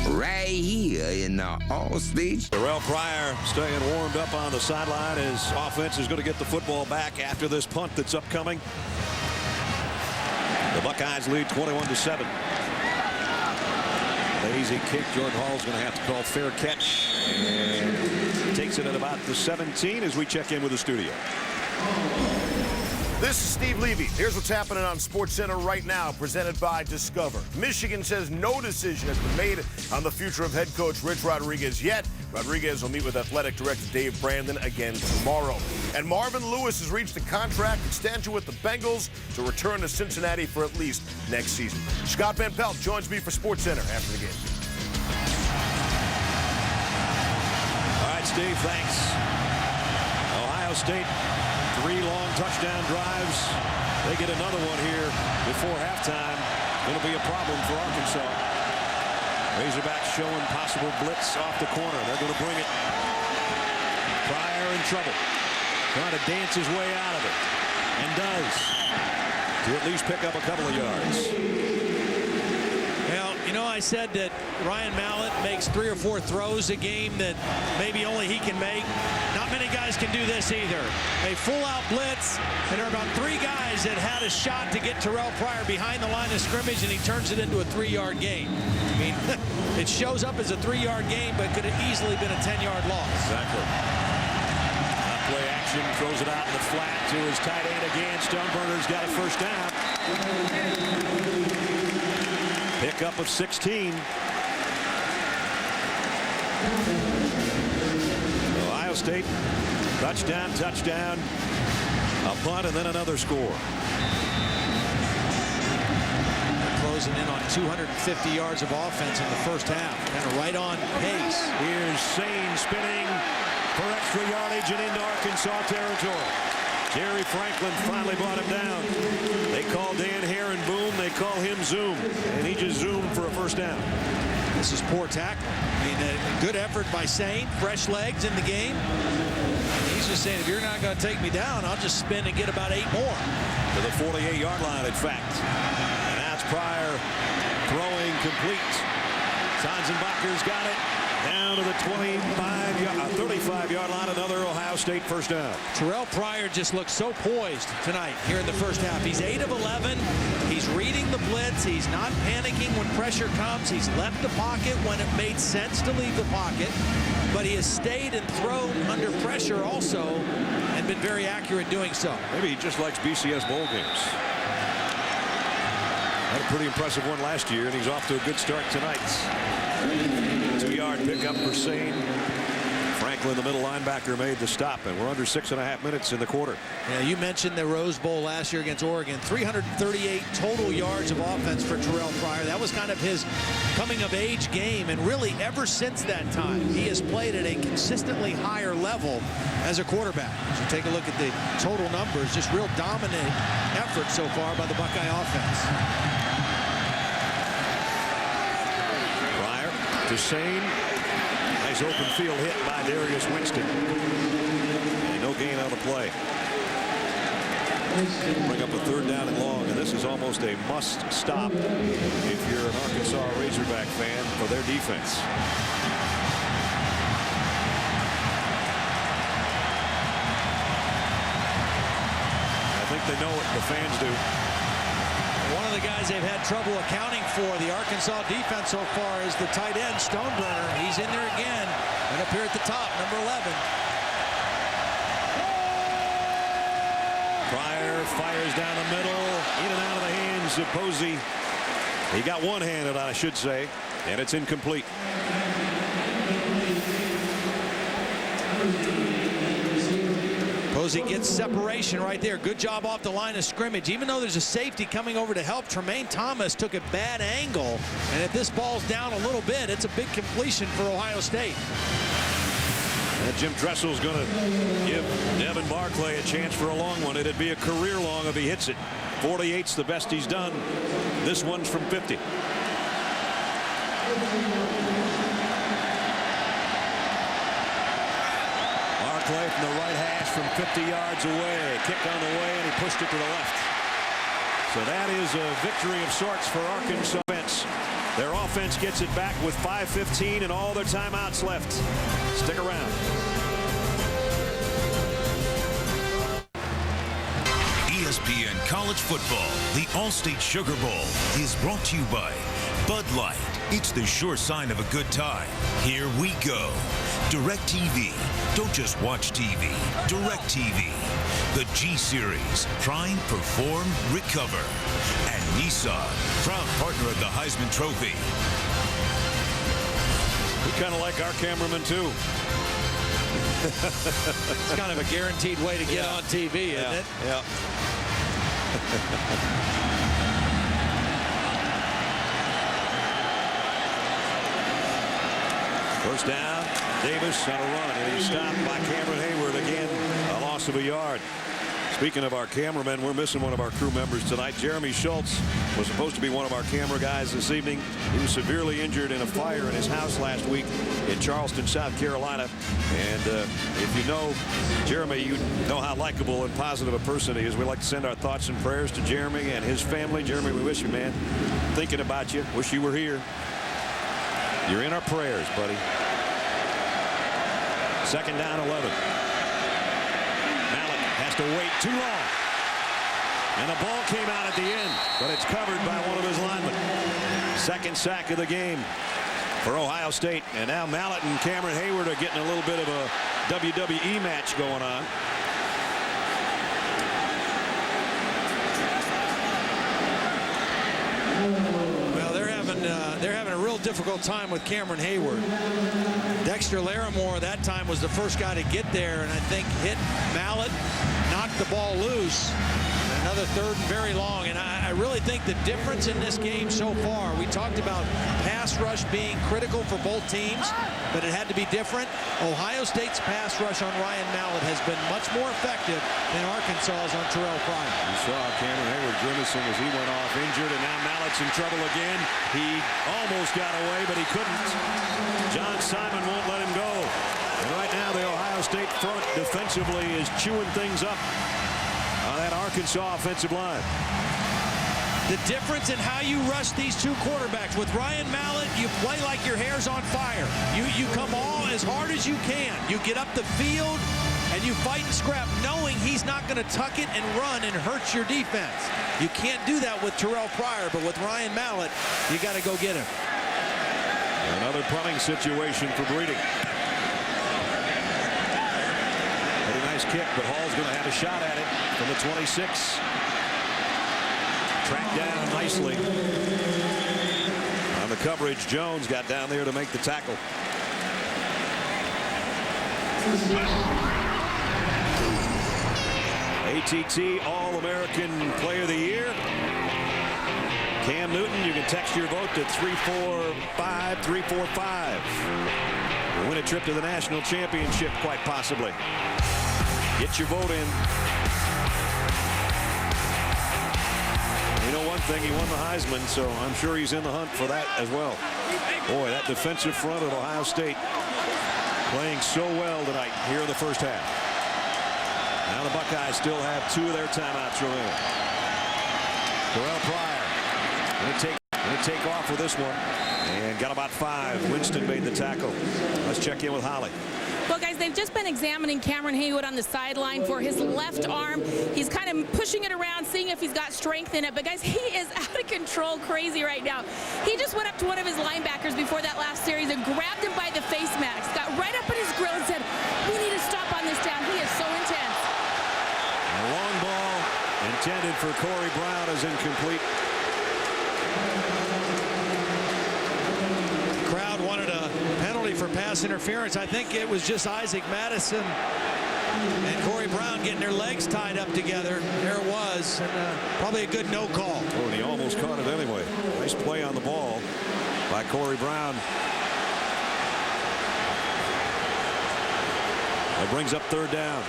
Right here in the All-State. Terrell Pryor staying warmed up on the sideline. His offense is going to get the football back after this punt that's upcoming. The Buckeyes lead 21-7. Lazy kick. Jordan Hall's going to have to call fair catch. And takes it at about the 17 as we check in with the studio. This is Steve Levy. Here's what's happening on SportsCenter right now, presented by Discover. Michigan says no decision has been made on the future of head coach Rich Rodriguez yet. Rodriguez will meet with athletic director Dave Brandon again tomorrow. And Marvin Lewis has reached a contract extension with the Bengals to return to Cincinnati for at least next season. Scott Van Pelt joins me for SportsCenter after the game. All right, Steve, thanks. Ohio State, 3 long touchdown drives. They get another one here before halftime. It'll be a problem for Arkansas. Razorbacks showing possible blitz off the corner. They're going to bring it. Pryor in trouble. Trying to dance his way out of it. And does. To at least pick up a couple of yards. Well, you know, I said that Ryan Mallett makes 3 or 4 throws a game that maybe only he can make. Not many guys can do this either. A full-out blitz, and there are about 3 guys that had a shot to get Terrell Pryor behind the line of scrimmage, and he turns it into a 3-yard gain. I mean, it shows up as a 3-yard gain, but could have easily been a 10-yard loss. Exactly. Play action, throws it out in the flat to his tight end again. Stoneburner's got a first down. Pickup of 16. Ohio State, touchdown, a punt, and then another score. Closing in on 250 yards of offense in the first half. Kind of right on pace. Here's Sane spinning for extra yardage and into Arkansas territory. Jerry Franklin finally brought him down. They call Dan Heron boom. They call him zoom. And he just zoomed for a first down. This is poor tackling. I mean, a good effort by Sane. Fresh legs in the game. He's just saying, if you're not going to take me down, I'll just spin and get about 8 more. To the 48-yard line, in fact. And that's Pryor throwing complete. Sanzenbacher's got it. Down to the 35-yard line, another Ohio State first down. Terrell Pryor just looks so poised tonight here in the first half. He's 8 of 11. He's reading the blitz. He's not panicking when pressure comes. He's left the pocket when it made sense to leave the pocket. But he has stayed and thrown under pressure also and been very accurate doing so. Maybe he just likes BCS bowl games. Had a pretty impressive one last year, and he's off to a good start tonight. 2-yard pickup for Sane. Franklin, the middle linebacker, made the stop, and we're under 6.5 minutes in the quarter. Yeah, you mentioned the Rose Bowl last year against Oregon. 338 total yards of offense for Terrell Pryor. That was kind of his coming-of-age game, and really ever since that time, he has played at a consistently higher level as a quarterback. As you take a look at the total numbers, just real dominant effort so far by the Buckeye offense. To Sane. Nice open field hit by Darius Winston. And no gain on the play. Bring up a 3rd down and long, and this is almost a must stop if you're an Arkansas Razorback fan for their defense. I think they know it, the fans do. One of the guys they've had trouble accounting for the Arkansas defense so far is the tight end, Stoneburner. He's in there again. And up here at the top, number 11. Pryor fires down the middle, in and out of the hands of Posey. He got one-handed, I should say, and it's incomplete. Posey gets separation right there. Good job off the line of scrimmage. Even though there's a safety coming over to help, Tremaine Thomas took a bad angle. And if this ball's down a little bit, it's a big completion for Ohio State. And Jim Tressel is going to give Devin Barclay a chance for a long one. It'd be a career long if he hits it. 48's the best he's done. This one's from 50. Barclay from the right hash from 50 yards away. Kick on the way, and he pushed it to the left. So that is a victory of sorts for Arkansas. Their offense gets it back with 5:15 and all their timeouts left. Stick around. ESPN College Football, the All-State Sugar Bowl, is brought to you by Bud Light. It's the sure sign of a good time. Here we go. DirecTV. Don't just watch TV. DirecTV. the G-Series, Prime, Perform, Recover. And Nissan, proud partner of the Heisman Trophy. We kind of like our cameraman, too. It's kind of a guaranteed way to get on TV, isn't it? Yeah. First down, Davis on a run, and he's stopped by Cameron Hayward again. A loss of a yard. Speaking of our cameramen, we're missing one of our crew members tonight. Jeremy Schultz was supposed to be one of our camera guys this evening. He was severely injured in a fire in his house last week in Charleston, South Carolina. And if you know Jeremy, you know how likable and positive a person he is. We'd like to send our thoughts and prayers to Jeremy and his family. Jeremy, we wish you, man. Thinking about you. Wish you were here. You're in our prayers, buddy. Second down, 11. Has to wait too long. And the ball came out at the end, but it's covered by one of his linemen. Second sack of the game for Ohio State. And now Mallett and Cameron Hayward are getting a little bit of a WWE match going on. Well, they're having a real difficult time with Cameron Hayward. Dexter Larimore that time was the first guy to get there, and I think hit Mallett, knocked the ball loose. Another third and very long, and I really think the difference in this game so far, we talked about pass rush being critical for both teams, but it had to be different. Ohio State's pass rush on Ryan Mallett has been much more effective than Arkansas's on Terrell Pryor. You saw Cameron Hayward grimacing as he went off injured, and now Mallett's in trouble again. He almost got away, but he couldn't. John Simon won't let him go. And right now the Ohio State front defensively is chewing things up on that Arkansas offensive line. The difference in how you rush these two quarterbacks. With Ryan Mallett, you play like your hair's on fire. You come all as hard as you can. You get up the field and you fight and scrap, knowing he's not going to tuck it and run and hurt your defense. You can't do that with Terrell Pryor, but with Ryan Mallett, you got to go get him. Another punting situation for Breeding. Pretty nice kick, but Hall's going to have a shot at it from the 26. Tracked down nicely. On the coverage, Jones got down there to make the tackle. ATT All-American Player of the Year. Cam Newton, you can text your vote to 345-345. We'll win a trip to the national championship, quite possibly. Get your vote in. You know one thing, he won the Heisman, so I'm sure he's in the hunt for that as well. Boy, that defensive front of Ohio State playing so well tonight here in the first half. Now the Buckeyes still have two of their timeouts remaining. Terrell Pryor going to take off with this one, and got about 5. Winston made the tackle. Let's check in with Holly. Well, guys, they've just been examining Cameron Hayward on the sideline for his left arm. He's kind of pushing it around, seeing if he's got strength in it. But, guys, he is out of control crazy right now. He just went up to one of his linebackers before that last series and grabbed him by the face mask, got right up in his grill and said, "We need to stop on this down. He is so intense." A long ball intended for Corey Brown is incomplete. Crowd wanted a penalty for pass interference. I think it was just Isaac Madison and Corey Brown getting their legs tied up together. There it was, and probably a good no call. Oh, and he almost caught it anyway. Nice play on the ball by Corey Brown. That brings up third down.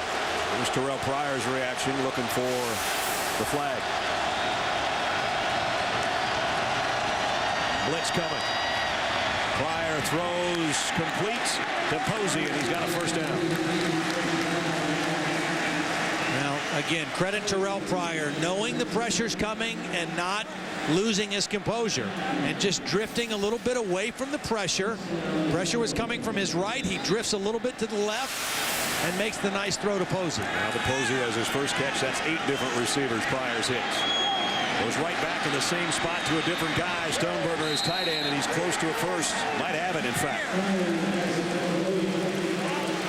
Here's Terrell Pryor's reaction, looking for the flag. Blitz coming. Pryor throws complete to Posey, and he's got a first down. Now, again, credit Terrell Pryor, knowing the pressure's coming and not losing his composure and just drifting a little bit away from the pressure. Pressure was coming from his right. He drifts a little bit to the left and makes the nice throw to Posey. Now the Posey has his first catch. That's 8 different receivers Pryor's hits. Goes right back in the same spot to a different guy. Stoneberger is tight end, and he's close to a first. Might have it, in fact.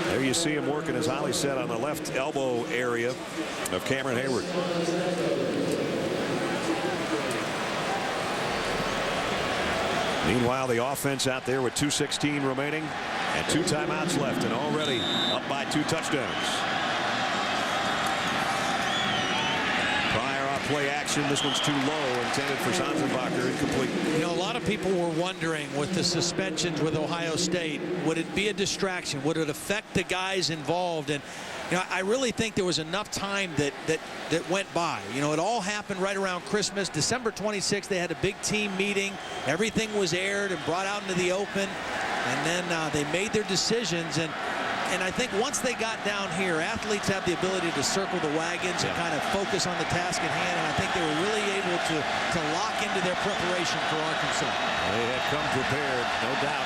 There you see him working his ollie set on the left elbow area of Cameron Hayward. Meanwhile, the offense out there with 2:16 remaining and 2 timeouts left, and already up by 2 touchdowns. Pryor off play action. This one's too low, intended for Sanzenbacher, incomplete. You know, a lot of people were wondering with the suspensions with Ohio State, would it be a distraction? Would it affect the guys involved? And you know, I really think there was enough time that went by. You know, it all happened right around Christmas. December 26th, they had a big team meeting. Everything was aired and brought out into the open. And then they made their decisions. And I think once they got down here, athletes have the ability to circle the wagons and kind of focus on the task at hand. And I think they were really able to lock into their preparation for Arkansas. They had come prepared, no doubt.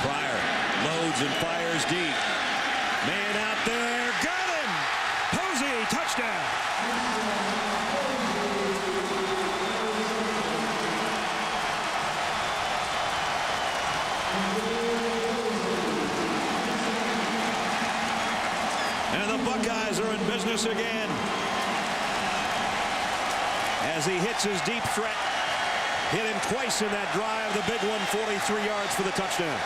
Pryor loads and fires deep. Man out there, got him! Posey, touchdown! And the Buckeyes are in business again. As he hits his deep threat. Hit him twice in that drive. The big one, 43 yards for the touchdown.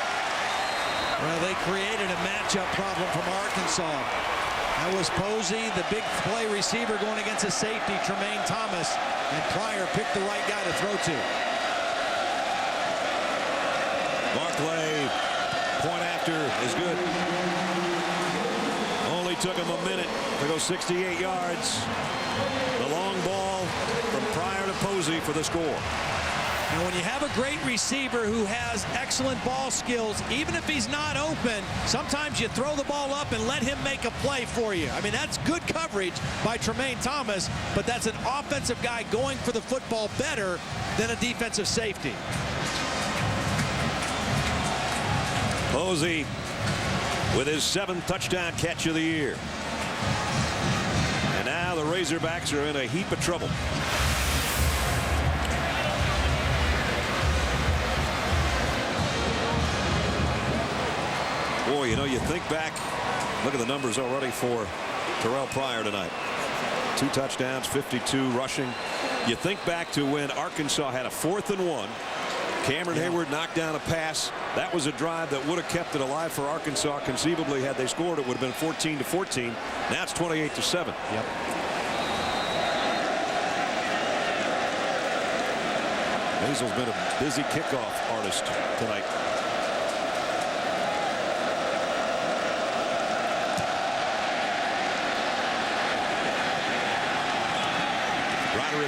Well, they created a matchup problem from Arkansas. That was Posey, the big play receiver, going against a safety, Tremaine Thomas. And Pryor picked the right guy to throw to. Barclay, point after is good. Only took him a minute to go 68 yards. The long ball from Pryor to Posey for the score. And when you have a great receiver who has excellent ball skills, even if he's not open, sometimes you throw the ball up and let him make a play for you. I mean, that's good coverage by Tremaine Thomas, but that's an offensive guy going for the football better than a defensive safety. Posey with his 7th touchdown catch of the year. And now the Razorbacks are in a heap of trouble. Boy, you know, you think back, look at the numbers already for Terrell Pryor tonight. 2 touchdowns, 52 rushing. You think back to when Arkansas had a 4th and 1. Cameron Hayward knocked down a pass. That was a drive that would have kept it alive for Arkansas. Conceivably, had they scored, it would have been 14-14. Now it's 28-7. Yep. Hazel's been a busy kickoff artist tonight.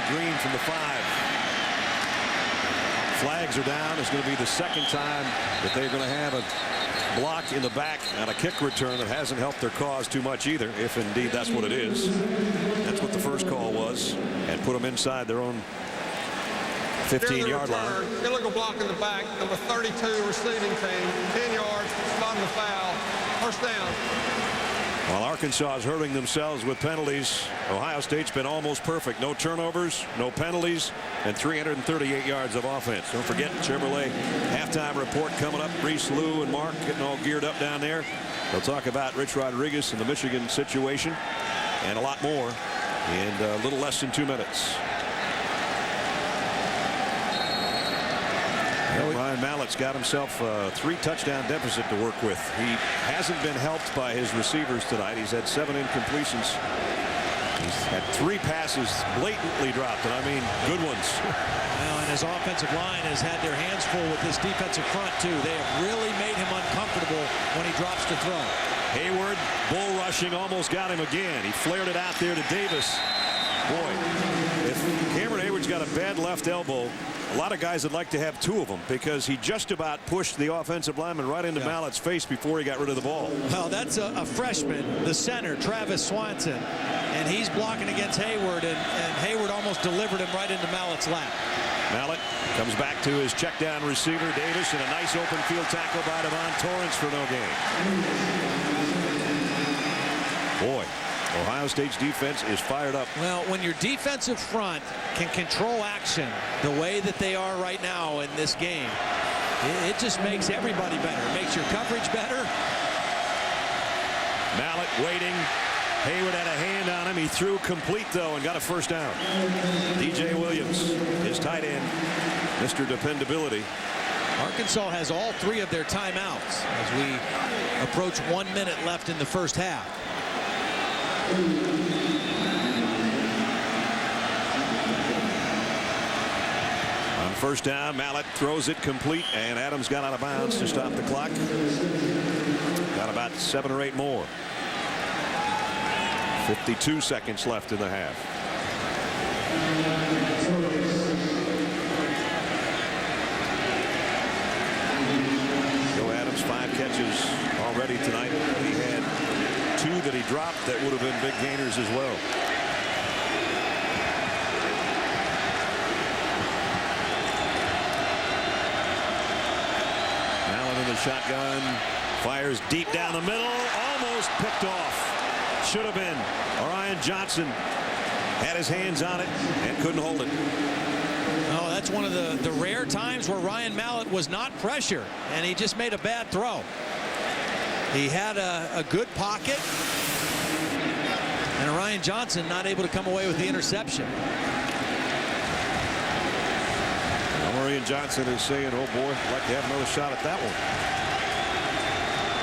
Green from the 5. Flags are down. It's going to be the 2nd time that they're going to have a block in the back on a kick return that hasn't helped their cause too much either, if indeed that's what it is. That's what the first call was, and put them inside their own 15-yard line. Illegal block in the back, number 32 receiving team, 10 yards, spotting the foul, first down. While Arkansas is hurting themselves with penalties, Ohio State's been almost perfect. No turnovers, no penalties, and 338 yards of offense. Don't forget Chevrolet halftime report coming up. Reese, Lou, and Mark getting all geared up down there. They'll talk about Rich Rodriguez and the Michigan situation and a lot more in a little less than 2 minutes. Ryan Mallett's got himself a 3-touchdown deficit to work with. He hasn't been helped by his receivers tonight. He's had 7 incompletions. He's had 3 passes blatantly dropped, and I mean good ones. Well, and his offensive line has had their hands full with this defensive front too. They have really made him uncomfortable when he drops to throw. Hayward bull rushing, almost got him again. He flared it out there to Davis. Boy, if Cameron Hayward's got a bad left elbow, a lot of guys would like to have 2 of them, because he just about pushed the offensive lineman right into Mallett's face before he got rid of the ball. Well, that's a freshman, the center, Travis Swanson, and he's blocking against Hayward, and Hayward almost delivered him right into Mallett's lap. Mallett comes back to his check down receiver, Davis, and a nice open field tackle by Devon Torrance for no gain. Boy, Ohio State's defense is fired up. Well, when your defensive front can control action the way that they are right now in this game, It just makes everybody better. It makes your coverage better. Mallett waiting. Hayward had a hand on him. He threw complete, though, and got a first down. DJ Williams, his tight end, Mr. Dependability. Arkansas has all 3 of their timeouts as we approach 1 minute left in the first half. On first down, Mallett throws it complete, and Adams got out of bounds to stop the clock. Got about 7 or 8 more. 52 seconds left in the half. Joe Adams, 5 catches already tonight. He had 2 that he dropped that would have been big gainers as well. Mallett in the shotgun, fires deep down the middle, almost picked off. Should have been. Orion Johnson had his hands on it and couldn't hold it. Oh, that's one of the rare times where Ryan Mallett was not pressured, and he just made a bad throw. He had a good pocket, and Orion Johnson not able to come away with the interception. Orion Johnson is saying, oh boy, I'd like to have another shot at that one.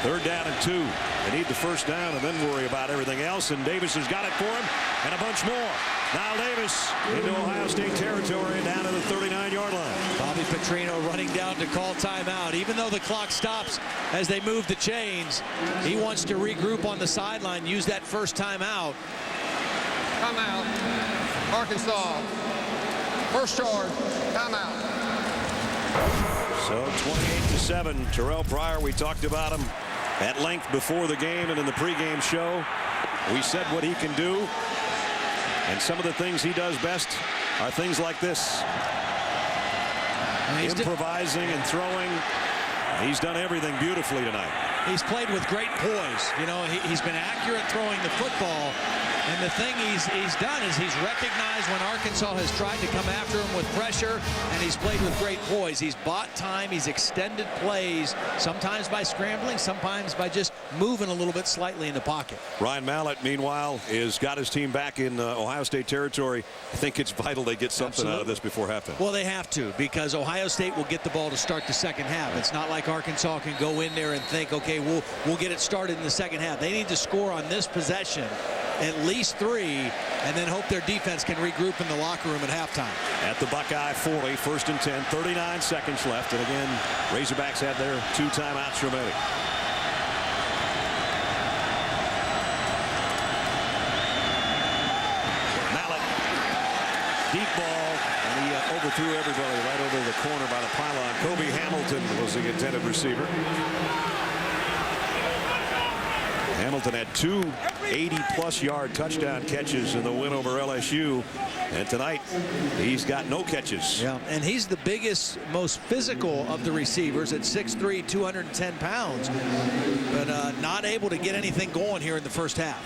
3rd down and 2. They need the first down and then worry about everything else, and Davis has got it for him, and a bunch more. Now Davis into Ohio State territory down to the 39-yard line. Bobby Petrino running down to call timeout. Even though the clock stops as they move the chains, he wants to regroup on the sideline, use that first timeout. Timeout. Arkansas. First charge. Timeout. So 28-7. Terrell Pryor, we talked about him at length before the game and in the pregame show. We said what he can do, and some of the things he does best are things like this. Improvising and throwing. He's done everything beautifully tonight. He's played with great poise. You know, he's been accurate throwing the football. And the thing he's done is he's recognized when Arkansas has tried to come after him with pressure, and he's played with great poise. He's bought time. He's extended plays, sometimes by scrambling, sometimes by just moving a little bit slightly in the pocket. Ryan Mallett, meanwhile, has got his team back in Ohio State territory. I think it's vital they get something out of this before halftime. Well, they have to, because Ohio State will get the ball to start the second half. It's not like Arkansas can go in there and think, okay, we'll get it started in the second half. They need to score on this possession at least 3, and then hope their defense can regroup in the locker room at halftime. At the Buckeye 40, 1st and 10, 39 seconds left. And again, Razorbacks have their 2 timeouts remaining. Mallett, deep ball, and he overthrew everybody right over the corner by the pylon. Kobe Hamilton was the intended receiver. Hamilton had 2 80-plus yard touchdown catches in the win over LSU, and tonight he's got no catches. Yeah, and he's the biggest, most physical of the receivers at 6'3", 210 pounds, but not able to get anything going here in the first half.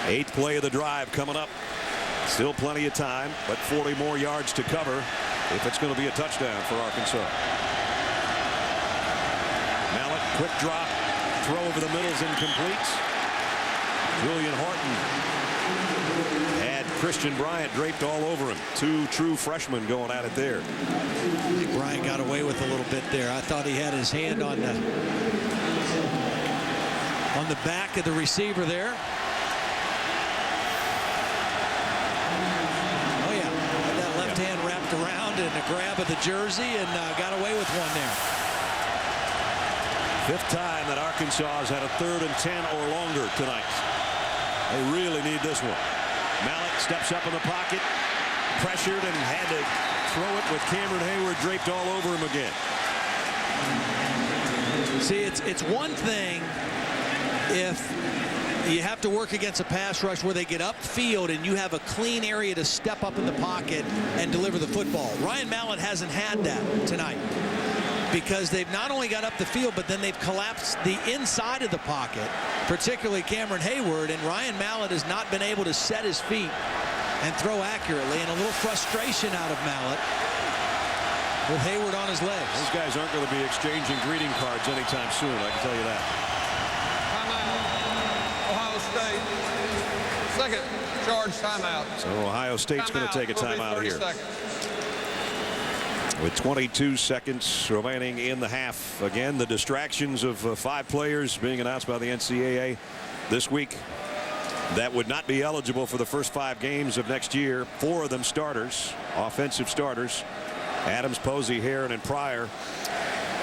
8th play of the drive coming up. Still plenty of time, but 40 more yards to cover if it's going to be a touchdown for Arkansas. Mallett, quick drop. Throw over the middle is incomplete. Julian Horton had Christian Bryant draped all over him. 2 true freshmen going at it there. I think Bryant got away with a little bit there. I thought he had his hand on the back of the receiver there. Oh yeah, had that left hand wrapped around and a grab of the jersey, and got away with one there. 5th time that Arkansas has had a 3rd and 10 or longer tonight. They really need this one. Mallett steps up in the pocket, pressured, and had to throw it with Cameron Hayward draped all over him again. See, it's one thing if you have to work against a pass rush where they get upfield and you have a clean area to step up in the pocket and deliver the football. Ryan Mallett hasn't had that tonight, because they've not only got up the field, but then they've collapsed the inside of the pocket, particularly Cameron Hayward, and Ryan Mallett has not been able to set his feet and throw accurately, and a little frustration out of Mallett. with Hayward on his legs. Those guys aren't going to be exchanging greeting cards anytime soon, I can tell you that. Timeout. Ohio State. Second charge timeout. So Ohio State's going to take a timeout here. With 22 seconds remaining in the half. Again, the distractions of 5 players being announced by the NCAA this week that would not be eligible for the first 5 games of next year. 4 of them starters, offensive starters. Adams, Posey, Heron, and Pryor.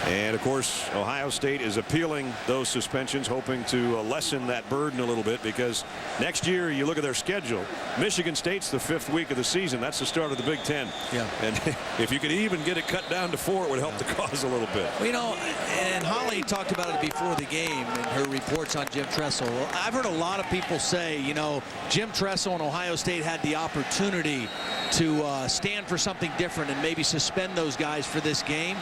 And of course, Ohio State is appealing those suspensions, hoping to lessen that burden a little bit, because next year you look at their schedule. Michigan State's the 5th week of the season. That's the start of the Big Ten. Yeah. And if you could even get it cut down to 4, it would help the cause a little bit. Well, you know, and Holly talked about it before the game in her reports on Jim Tressel. I've heard a lot of people say, you know, Jim Tressel and Ohio State had the opportunity to stand for something different and maybe suspend those guys for this game.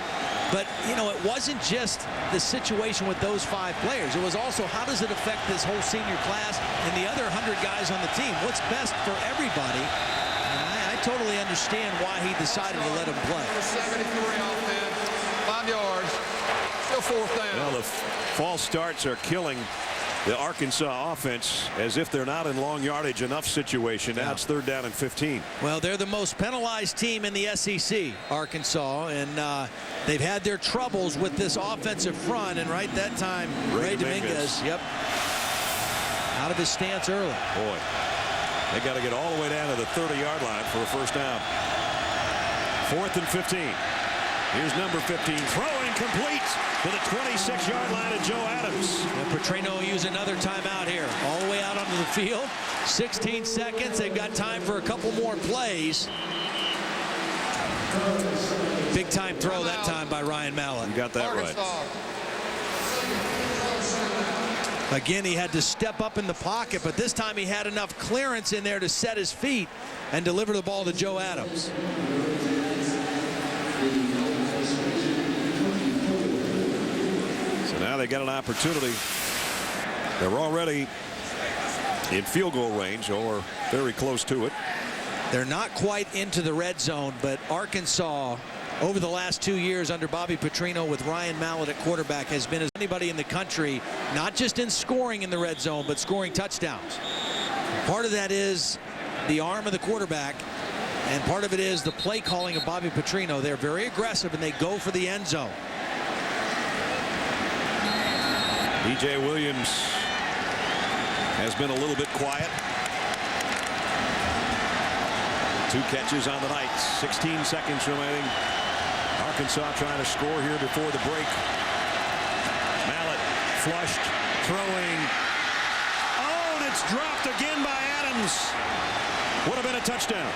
But, you know, it wasn't just the situation with those 5 players. It was also, how does it affect this whole senior class and the other 100 guys on the team? What's best for everybody? And I totally understand why he decided to let him play. 73 offense, 5 yards, still 4th down. Well, the false starts are killing the Arkansas offense, as if they're not in long yardage enough situation. Now it's 3rd down and 15. Well, they're the most penalized team in the SEC, Arkansas, and they've had their troubles with this offensive front. And right that time, Ray Dominguez, out of his stance early. Boy, they got to get all the way down to the 30-yard line for a first down. 4th and 15. Here's number 15, throwing complete to the 26-yard line of Joe Adams. And Petrino will use another timeout here, all the way out onto the field. 16 seconds. They've got time for a couple more plays. Big time throw that time by Ryan Mallett. You got that right. Again, he had to step up in the pocket, but this time he had enough clearance in there to set his feet and deliver the ball to Joe Adams. So now they got an opportunity. They're already in field goal range or very close to it. They're not quite into the red zone, but Arkansas, over the last 2 years under Bobby Petrino with Ryan Mallett at quarterback, has been as anybody in the country, not just in scoring in the red zone, but scoring touchdowns. Part of that is the arm of the quarterback, and part of it is the play calling of Bobby Petrino. They're very aggressive, and they go for the end zone. DJ Williams has been a little bit quiet. 2 catches on the night. 16 seconds remaining. Arkansas trying to score here before the break. Mallett flushed, throwing. Oh, and it's dropped again by Adams. Would have been a touchdown.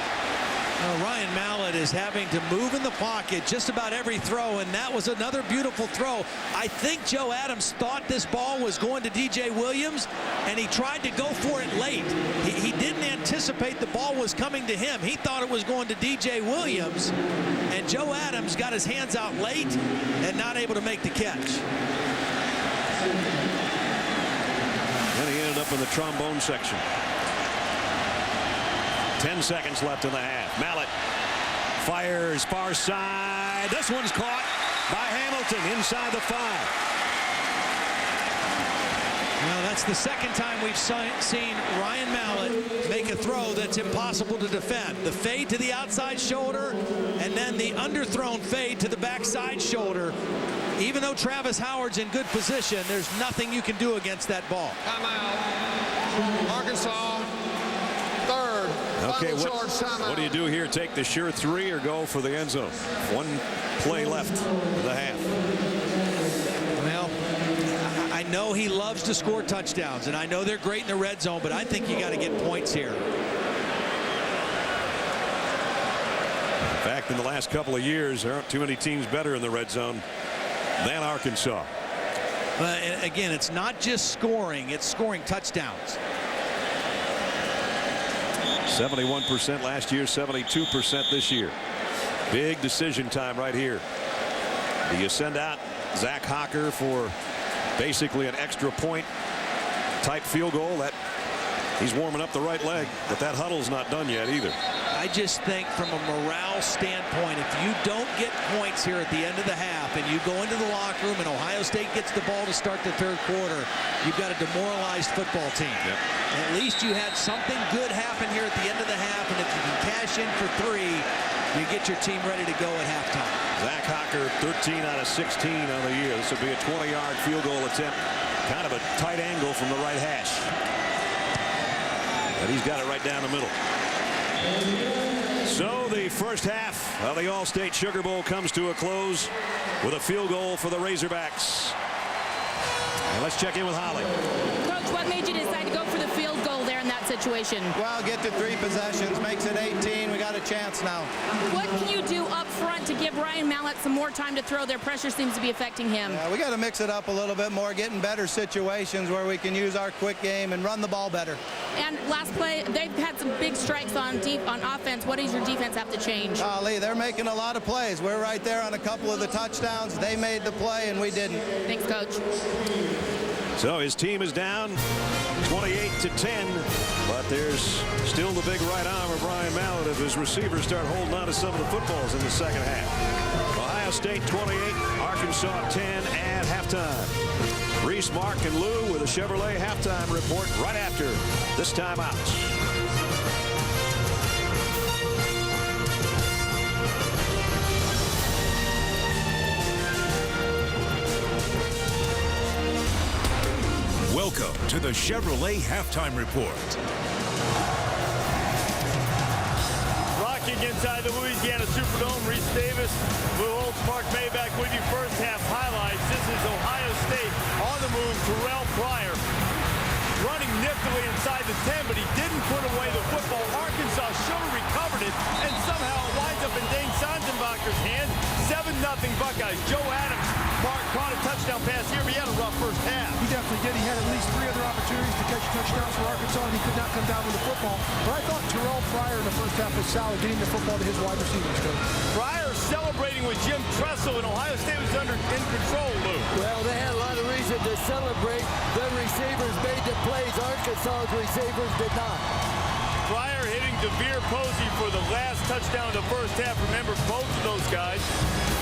Ryan Mallett is having to move in the pocket just about every throw, and that was another beautiful throw. I think Joe Adams thought this ball was going to DJ Williams, and he tried to go for it late. He didn't anticipate the ball was coming to him. He thought it was going to DJ Williams, and Joe Adams got his hands out late and not able to make the catch. And he ended up in the trombone section. 10 seconds left in the half. Mallett fires far side. This one's caught by Hamilton inside the 5. Well, that's the second time we've seen Ryan Mallett make a throw that's impossible to defend. The fade to the outside shoulder, and then the underthrown fade to the backside shoulder. Even though Travis Howard's in good position, there's nothing you can do against that ball. Timeout. Arkansas. 3rd. Okay, what do you do here? Take the sure 3 or go for the end zone? 1 play left in the half. Well, I know he loves to score touchdowns, and I know they're great in the red zone, but I think you got to get points here. In fact, in the last couple of years, there aren't too many teams better in the red zone than Arkansas. And again, it's not just scoring, it's scoring touchdowns. 71% last year, 72% this year. Big decision time right here. Do you send out Zach Hocker for basically an extra point type field goal? That he's warming up the right leg, but that huddle's not done yet either. I just think from a morale standpoint, if you don't get points here at the end of the half and you go into the locker room and Ohio State gets the ball to start the third quarter, you've got a demoralized football team. Yep. And at least you had something good happen here at the end of the half, and if you can cash in for 3, you get your team ready to go at halftime. Zach Hocker, 13 out of 16 on the year. This will be a 20-yard field goal attempt. Kind of a tight angle from the right hash. But he's got it right down the middle. So the first half of the All-State Sugar Bowl comes to a close with a field goal for the Razorbacks. And let's check in with Holly. Coach, what made you decide to go for the field goal there in that situation? Well, get to 3 possessions, makes it 18. We got a chance now. What can you do up front to give Ryan Mallett some more time to throw? Their pressure seems to be affecting him. We got to mix it up a little bit more, get in better situations where we can use our quick game and run the ball better. And last play, they've had some big strikes on offense. What does your defense have to change? Lee, they're making a lot of plays. We're right there on a couple of the touchdowns. They made the play, and we didn't. Thanks, Coach. So his team is down 28-10, but there's still the big right arm of Ryan Mallett if his receivers start holding on to some of the footballs in the second half. Ohio State 28, Arkansas 10 at halftime. Reese, Mark, and Lou with a Chevrolet halftime report right after this timeout. Welcome to the Chevrolet Halftime Report. Rocking inside the Louisiana Superdome, Reese Davis, Lou Holtz, Mark Maybach with you. First half highlights. This is Ohio State on the move. Terrell Pryor running niftily inside the 10, but he didn't put away the football. Arkansas should have recovered it, and somehow it winds up in Dane Sanzenbacher's hands. 7-0 Buckeyes. Joe Adams, Mark, caught a touchdown pass here, but he had a rough first half. He definitely did. He had at least 3 other opportunities to catch touchdowns for Arkansas, and he could not come down with the football. But I thought Terrell Pryor in the first half was solid, getting the football to his wide receivers, Coach. Pryor celebrating with Jim Tressel, and Ohio State was in control, Lou. Well, they had a lot of reason to celebrate. The receivers made the plays. Arkansas's receivers did not. Pryor hitting DeVere Posey for the last touchdown of the first half. Remember, both of those guys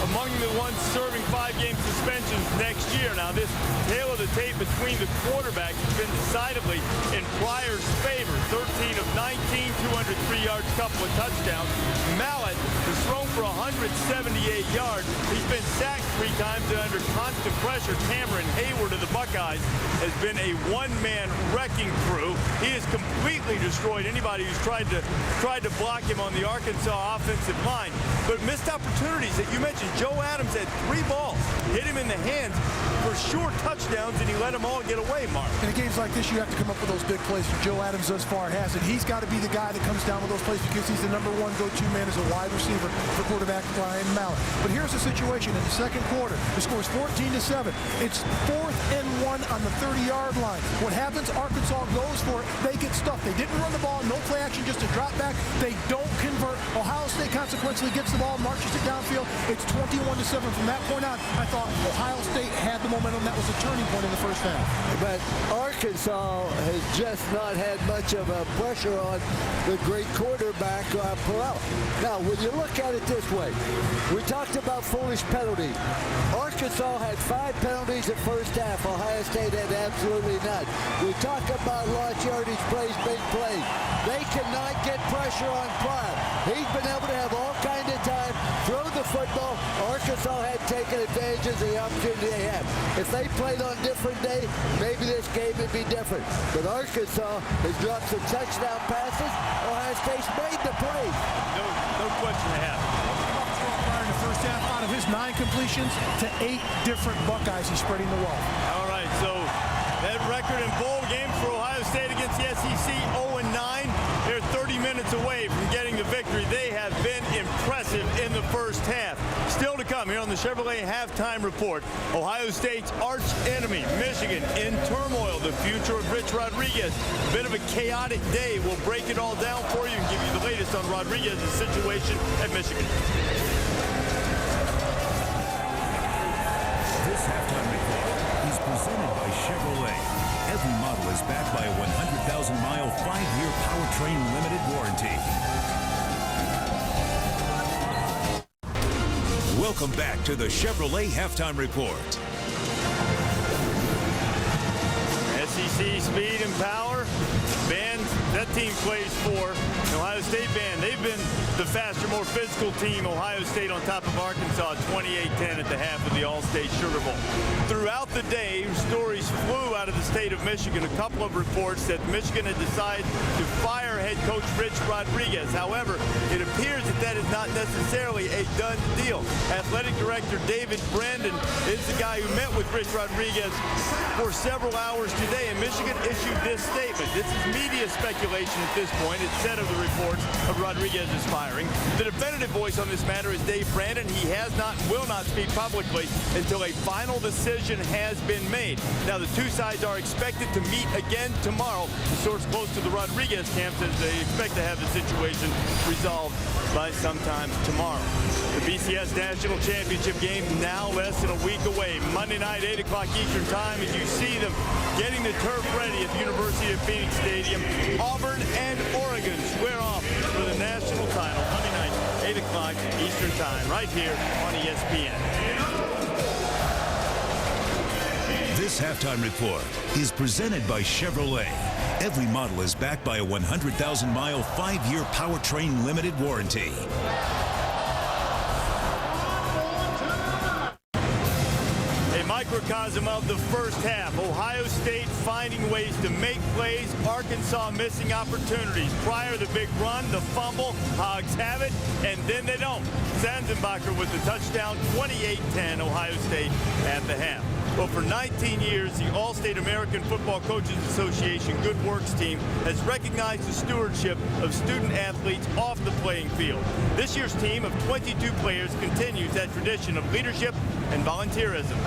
among the ones serving 5-game suspensions next year. Now, this tail of the tape between the quarterbacks has been decidedly in Pryor's favor. 13 of 19, 203 yards, couple of touchdowns. Mallett has thrown for 178 yards. He's been sacked 3 times and under constant pressure. Cameron Hayward of the Buckeyes has been a one-man wrecking crew. He has completely destroyed anybody who's tried to block him on the Arkansas offensive line. But missed opportunities that you mentioned. Joe Adams had 3 balls, hit him in the hands for sure touchdowns, and he let them all get away, Mark. In games like this, you have to come up with those big plays. Joe Adams thus far has it. He's got to be the guy that comes down with those plays because he's the #1 go-to man as a wide receiver for quarterback Ryan Mallett. But here's the situation in the second quarter. The score is 14-7. It's 4th and 1 on the 30-yard line. What happens? Arkansas goes for it. They get stuffed. They didn't run the ball. No play action, just a drop back. They don't convert. Ohio State consequently gets the ball, marches it downfield. It's 21-7. From that point on, I thought Ohio State had the momentum. That was a turning point in the first half. But Arkansas has just not had much of a pressure on the great quarterback, Perrell. Now, when you look at it this way, we talked about foolish penalties. Arkansas had 5 penalties at first half. Ohio State had absolutely none. We talk about large yardage plays, big plays. They cannot get pressure on Pryor. He's been able to have all kinds of time, throw the football. Arkansas had taken advantage of the opportunity they had. If they played on a different day, maybe this game would be different. But Arkansas has dropped some touchdown passes. Ohio State's made the plays. No question they have. In the first half, out of his 9 completions to 8 different Buckeyes, he's spreading the wealth. All right, so that record in bowl games for Ohio State against the SEC, 0-9. They're 30 minutes away from getting the victory. They have been impressive in the first half. Still to come here on the Chevrolet Halftime Report. Ohio State's arch enemy, Michigan, in turmoil. The future of Rich Rodriguez. A bit of a chaotic day. We'll break it all down for you and give you the latest on Rodriguez's situation at Michigan. This halftime report is presented by Chevrolet. Every model is backed by a 100,000-mile, 5-year powertrain limited warranty. Welcome back to the Chevrolet Halftime Report. SEC speed and power. Band, that team plays for. Ohio State band, they've been the faster, more physical team. Ohio State on top of Arkansas, 28-10 at the half of the All-State Sugar Bowl. Throughout the day, stories flew out of the state of Michigan. A couple of reports that Michigan had decided to fire head coach Rich Rodriguez. However, it appears that that is not necessarily a done deal. Athletic director David Brandon is the guy who met with Rich Rodriguez for several hours today, and Michigan issued this statement. This is media speculation at this point. Instead of the reports of Rodriguez's firing. The definitive voice on this matter is Dave Brandon. He has not, will not speak publicly until a final decision has been made. Now, the two sides are expected to meet again tomorrow. The source close to the Rodriguez camp says they expect to have the situation resolved by sometime tomorrow. The BCS National Championship game now less than a week away. Monday night, 8 o'clock Eastern time, as you see them getting the turf ready at the University of Phoenix Stadium. Auburn and Oregon square off for the national title Monday night, 8 o'clock Eastern time, right here on ESPN. This halftime report is presented by Chevrolet. Every model is backed by a 100,000-mile, 5-year powertrain limited warranty. Microcosm of the first half. Ohio State finding ways to make plays. Arkansas missing opportunities. Pryor the big run, the fumble. Hogs have it, and then they don't. Sanzenbacher with the touchdown. 28-10 Ohio State at the half. Well, for 19 years, the All-State American Football Coaches Association Good Works team has recognized the stewardship of student athletes off the playing field. This year's team of 22 players continues that tradition of leadership and volunteerism.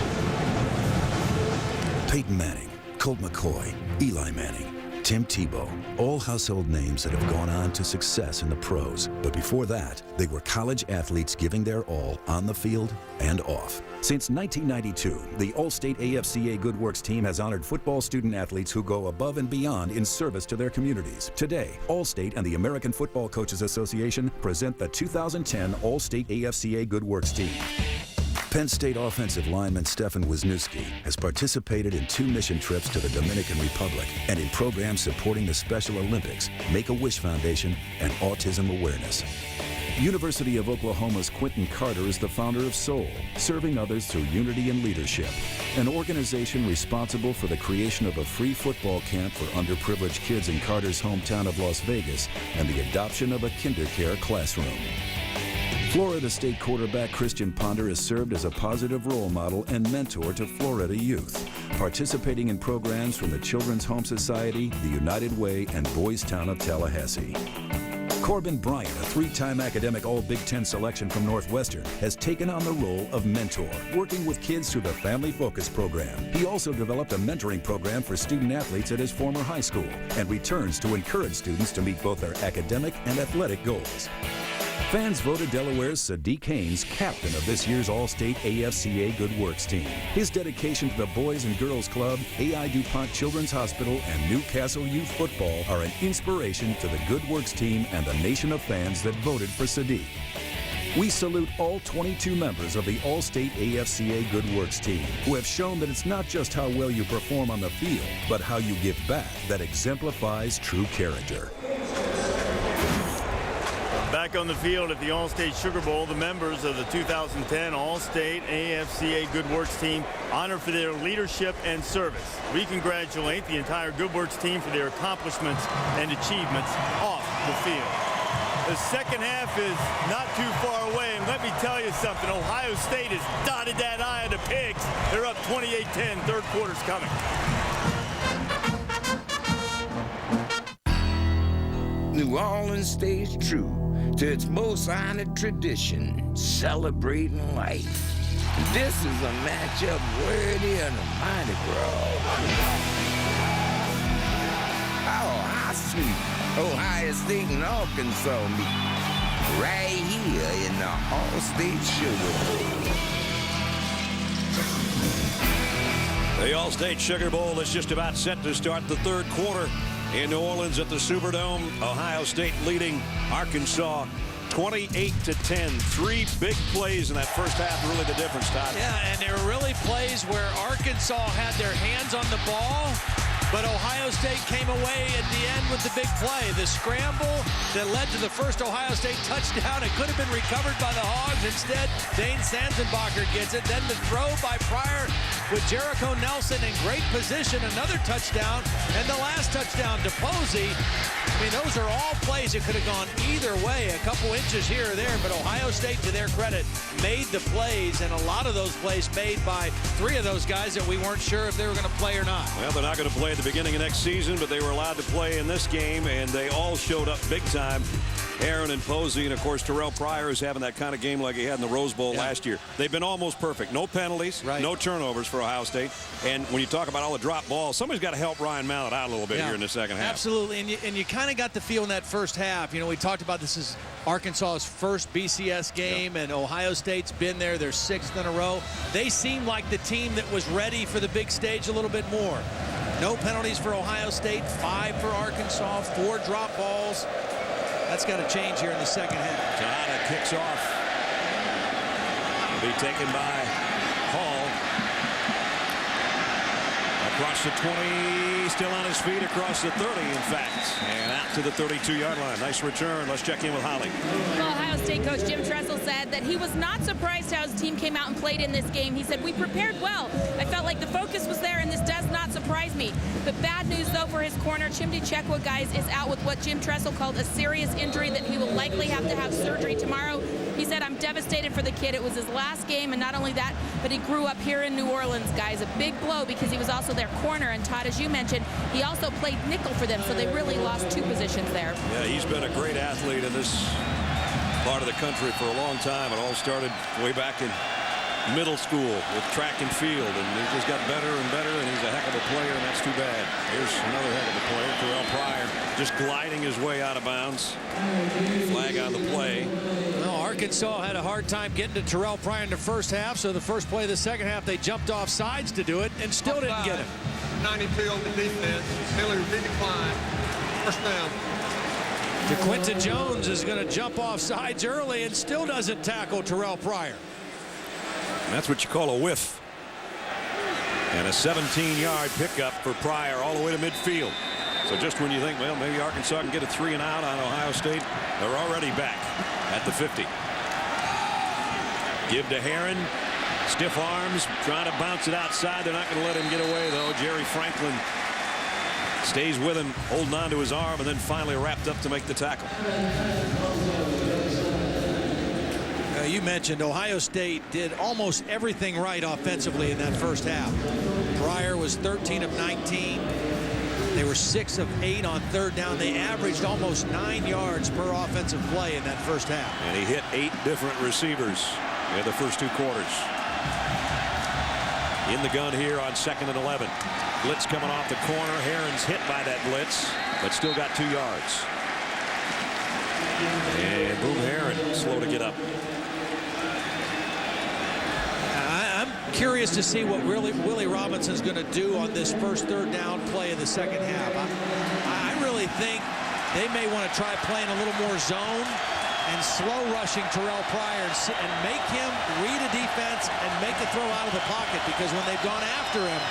Peyton Manning, Colt McCoy, Eli Manning, Tim Tebow, all household names that have gone on to success in the pros. But before that, they were college athletes giving their all on the field and off. Since 1992, the All-State AFCA Good Works team has honored football student athletes who go above and beyond in service to their communities. Today, All-State and the American Football Coaches Association present the 2010 All-State AFCA Good Works team. Penn State offensive lineman Stefan Wisniewski has participated in 2 mission trips to the Dominican Republic and in programs supporting the Special Olympics, Make-A-Wish Foundation, and autism awareness. University of Oklahoma's Quentin Carter is the founder of Soul, serving others through unity and leadership, an organization responsible for the creation of a free football camp for underprivileged kids in Carter's hometown of Las Vegas and the adoption of a KinderCare classroom. Florida State quarterback Christian Ponder has served as a positive role model and mentor to Florida youth, participating in programs from the Children's Home Society, the United Way, and Boys Town of Tallahassee. Corbin Bryant, a 3-time academic All-Big Ten selection from Northwestern, has taken on the role of mentor, working with kids through the Family Focus program. He also developed a mentoring program for student athletes at his former high school and returns to encourage students to meet both their academic and athletic goals. Fans voted Delaware's Sadiq Haynes captain of this year's All-State AFCA Good Works team. His dedication to the Boys and Girls Club, A.I. DuPont Children's Hospital, and Newcastle Youth Football are an inspiration to the Good Works team and the nation of fans that voted for Sadiq. We salute all 22 members of the All-State AFCA Good Works team who have shown that it's not just how well you perform on the field, but how you give back that exemplifies true character. Back on the field at the All-State Sugar Bowl, the members of the 2010 All-State AFCA Good Works team honored for their leadership and service. We congratulate the entire Good Works team for their accomplishments and achievements off the field. The second half is not too far away, and let me tell you something. Ohio State has dotted that I of the pigs. They're up 28-10. Third quarter's coming. New Orleans stays true to its most honored tradition, celebrating life. This is a matchup worthy of the Mardi Gras. Oh, how sweet Ohio State and Arkansas meet right here in the All-State Sugar Bowl. The All-State Sugar Bowl is just about set to start the third quarter in New Orleans at the Superdome. Ohio State leading Arkansas 28-10. 3 big plays in that first half, really the difference, Todd. Yeah, and there were really plays where Arkansas had their hands on the ball, but Ohio State came away at the end with the big play. The scramble that led to the first Ohio State touchdown. It could have been recovered by the Hogs. Instead, Dane Sanzenbacher gets it. Then the throw by Pryor with Jericho Nelson in great position. Another touchdown. And the last touchdown to Posey. I mean, those are all plays that could have gone either way. A couple inches here or there. But Ohio State, to their credit, made the plays. And a lot of those plays made by 3 of those guys that we weren't sure if they were going to play or not. Well, they're not going to play at the beginning of next season, but they were allowed to play in this game, and they all showed up big time. Aaron and Posey, and of course Terrell Pryor is having that kind of game like he had in the Rose Bowl last year. They've been almost perfect. No penalties, no turnovers for Ohio State. And when you talk about all the drop balls, somebody's got to help Ryan Mallett out a little bit here in the second half. Absolutely, and you kind of got the feel in that first half. You know, we talked about this is Arkansas's first BCS game, and Ohio State's been there, their 6th in a row. They seemed like the team that was ready for the big stage a little bit more. No penalties for Ohio State, 5 for Arkansas, 4 drop balls. That's got to change here in the second half. Tanada kicks off. Will be taken by Hall. Across the 20, still on his feet, across the 30, in fact, and out to the 32-yard line. Nice return. Let's check in with Holly. Well, Ohio State coach Jim Tressel said that he was not surprised how his team came out and played in this game. He said, we prepared well. I felt like the focus was there, and this does not surprise me. But bad news, though, for his corner. Chimdi Chekwa, guys, is out with what Jim Tressel called a serious injury that he will likely have to have surgery tomorrow. He said, I'm devastated for the kid. It was his last game, and not only that, but he grew up here in New Orleans, guys. A big blow because he was also their corner. And Todd, as you mentioned, he also played nickel for them, so they really lost 2 positions there. Yeah, he's been a great athlete in this part of the country for a long time. It all started way back in middle school with track and field, and he just got better and better, and he's a heck of a player, and that's too bad. Here's another heck of a player, Terrell Pryor, just gliding his way out of bounds. Flag on the play. Well, Arkansas had a hard time getting to Terrell Pryor in the first half, so the first play of the second half, they jumped off sides to do it and still didn't get it. 92 on the defense. Penalty decline. First down. DeQuinton Jones is going to jump off sides early and still doesn't tackle Terrell Pryor. That's what you call a whiff. And a 17-yard pickup for Pryor all the way to midfield. So just when you think, well, maybe Arkansas can get a 3 and out on Ohio State, they're already back at the 50. Give to Herron. Stiff arms, trying to bounce it outside. They're not going to let him get away, though. Jerry Franklin stays with him, holding on to his arm, and then finally wrapped up to make the tackle. You mentioned Ohio State did almost everything right offensively in that first half. Pryor was 13 of 19. They were 6 of 8 on third down. They averaged almost 9 yards per offensive play in that first half. And he hit 8 different receivers in the first 2 quarters. In the gun here on 2nd and 11. Blitz coming off the corner. Herron's hit by that blitz, but still got 2 yards. And Boom Herron slow to get up. I'm curious to see what Willie Robinson's going to do on this first third down play in the second half. I really think they may want to try playing a little more zone and slow rushing Terrell Pryor and make him read a defense and make a throw out of the pocket, because when they've gone after him,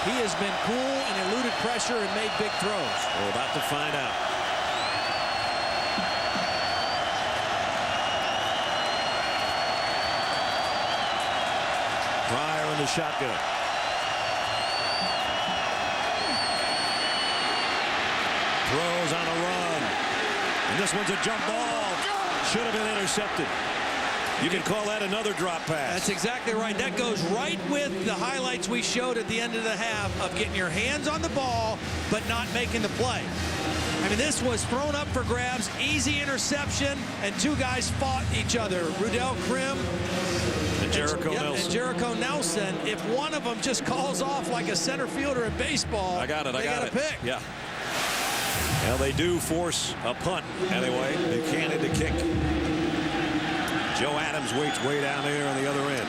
he has been cool and eluded pressure and made big throws. We're about to find out. Pryor in the shotgun. Throws on a run. And this one's a jump ball. Should have been intercepted. You can call that another drop pass. That's exactly right. That goes right with the highlights we showed at the end of the half of getting your hands on the ball but not making the play. I mean, this was thrown up for grabs, easy interception, and 2 guys fought each other. Rudell Krim and Jericho Nelson. And Jericho Nelson. If one of them just calls off like a center fielder in baseball, I got it. they got to pick. Yeah. Well, they do force a punt anyway. Buchanan to kick. Joe Adams waits way down there on the other end.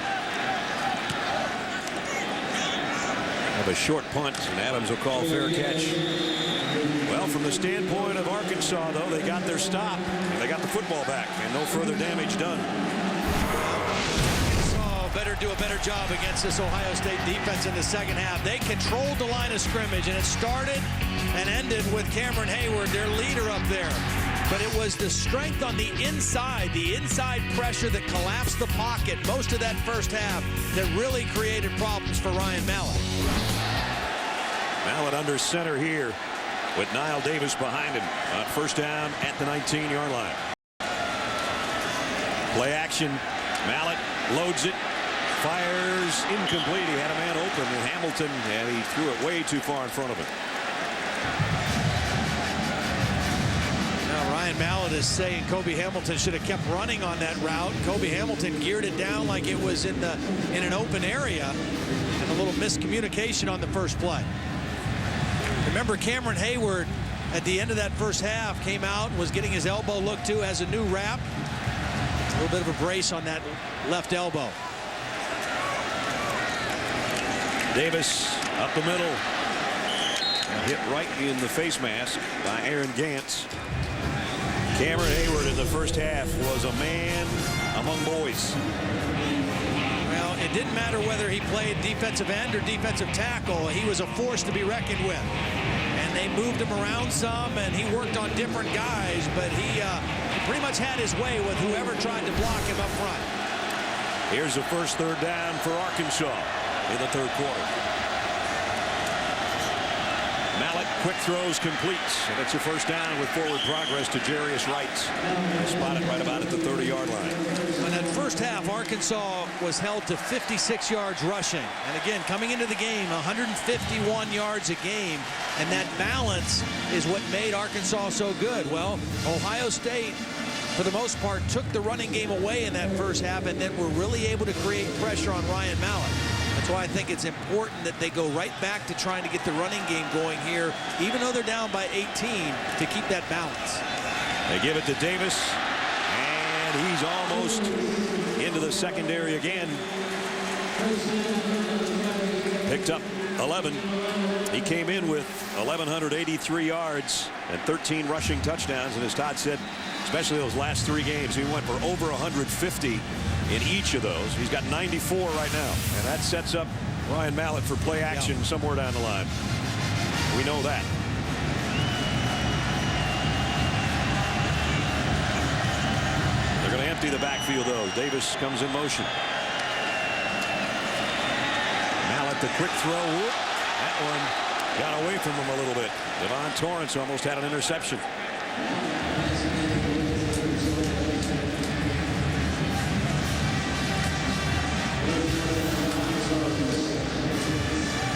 Have a short punt, and Adams will call fair catch. Well, Well, from the standpoint of Arkansas, though, they got their stop. They got the football back, and no further damage done. Better do a better job against this Ohio State defense in the second half. They controlled the line of scrimmage, and it started and ended with Cameron Hayward, their leader up there. But it was the strength on the inside pressure that collapsed the pocket most of that first half that really created problems for Ryan Mallett. Mallett under center here with Niall Davis behind him on first down at the 19-yard line. Play action. Mallett loads it. Fires incomplete. He had a man open in Hamilton, and he threw it way too far in front of him. Now Ryan Mallett is saying Kobe Hamilton should have kept running on that route. Kobe Hamilton geared it down like it was in an open area, and a little miscommunication on the first play. Remember, Cameron Hayward at the end of that first half came out and was getting his elbow looked to, has a new wrap. A little bit of a brace on that left elbow. Davis up the middle. Hit right in the face mask by Aaron Gantz. Cameron Hayward in the first half was a man among boys. Well, it didn't matter whether he played defensive end or defensive tackle. He was a force to be reckoned with. And they moved him around some, and he worked on different guys, but he pretty much had his way with whoever tried to block him up front. Here's the first third down for Arkansas in the third quarter. Mallett quick throws completes, and it's a first down with forward progress to Jarius Wright. Spotted right about at the 30-yard line. In that first half, Arkansas was held to 56 yards rushing. And again, coming into the game, 151 yards a game. And that balance is what made Arkansas so good. Well, Ohio State, for the most part, took the running game away in that first half and then were really able to create pressure on Ryan Mallett. That's why I think it's important that they go right back to trying to get the running game going here, even though they're down by 18, to keep that balance. They give it to Davis, and he's almost into the secondary again. Picked up 11. He came in with 1,183 yards and 13 rushing touchdowns, and as Todd said, especially those last three games, he went for over 150 in each of those. He's got 94 right now, and that sets up Ryan Mallett for play action somewhere down the line. We know that. They're going to empty the backfield, though. Davis comes in motion. Mallett, the quick throw. Whoop. That one got away from him a little bit. Devon Torrance almost had an interception.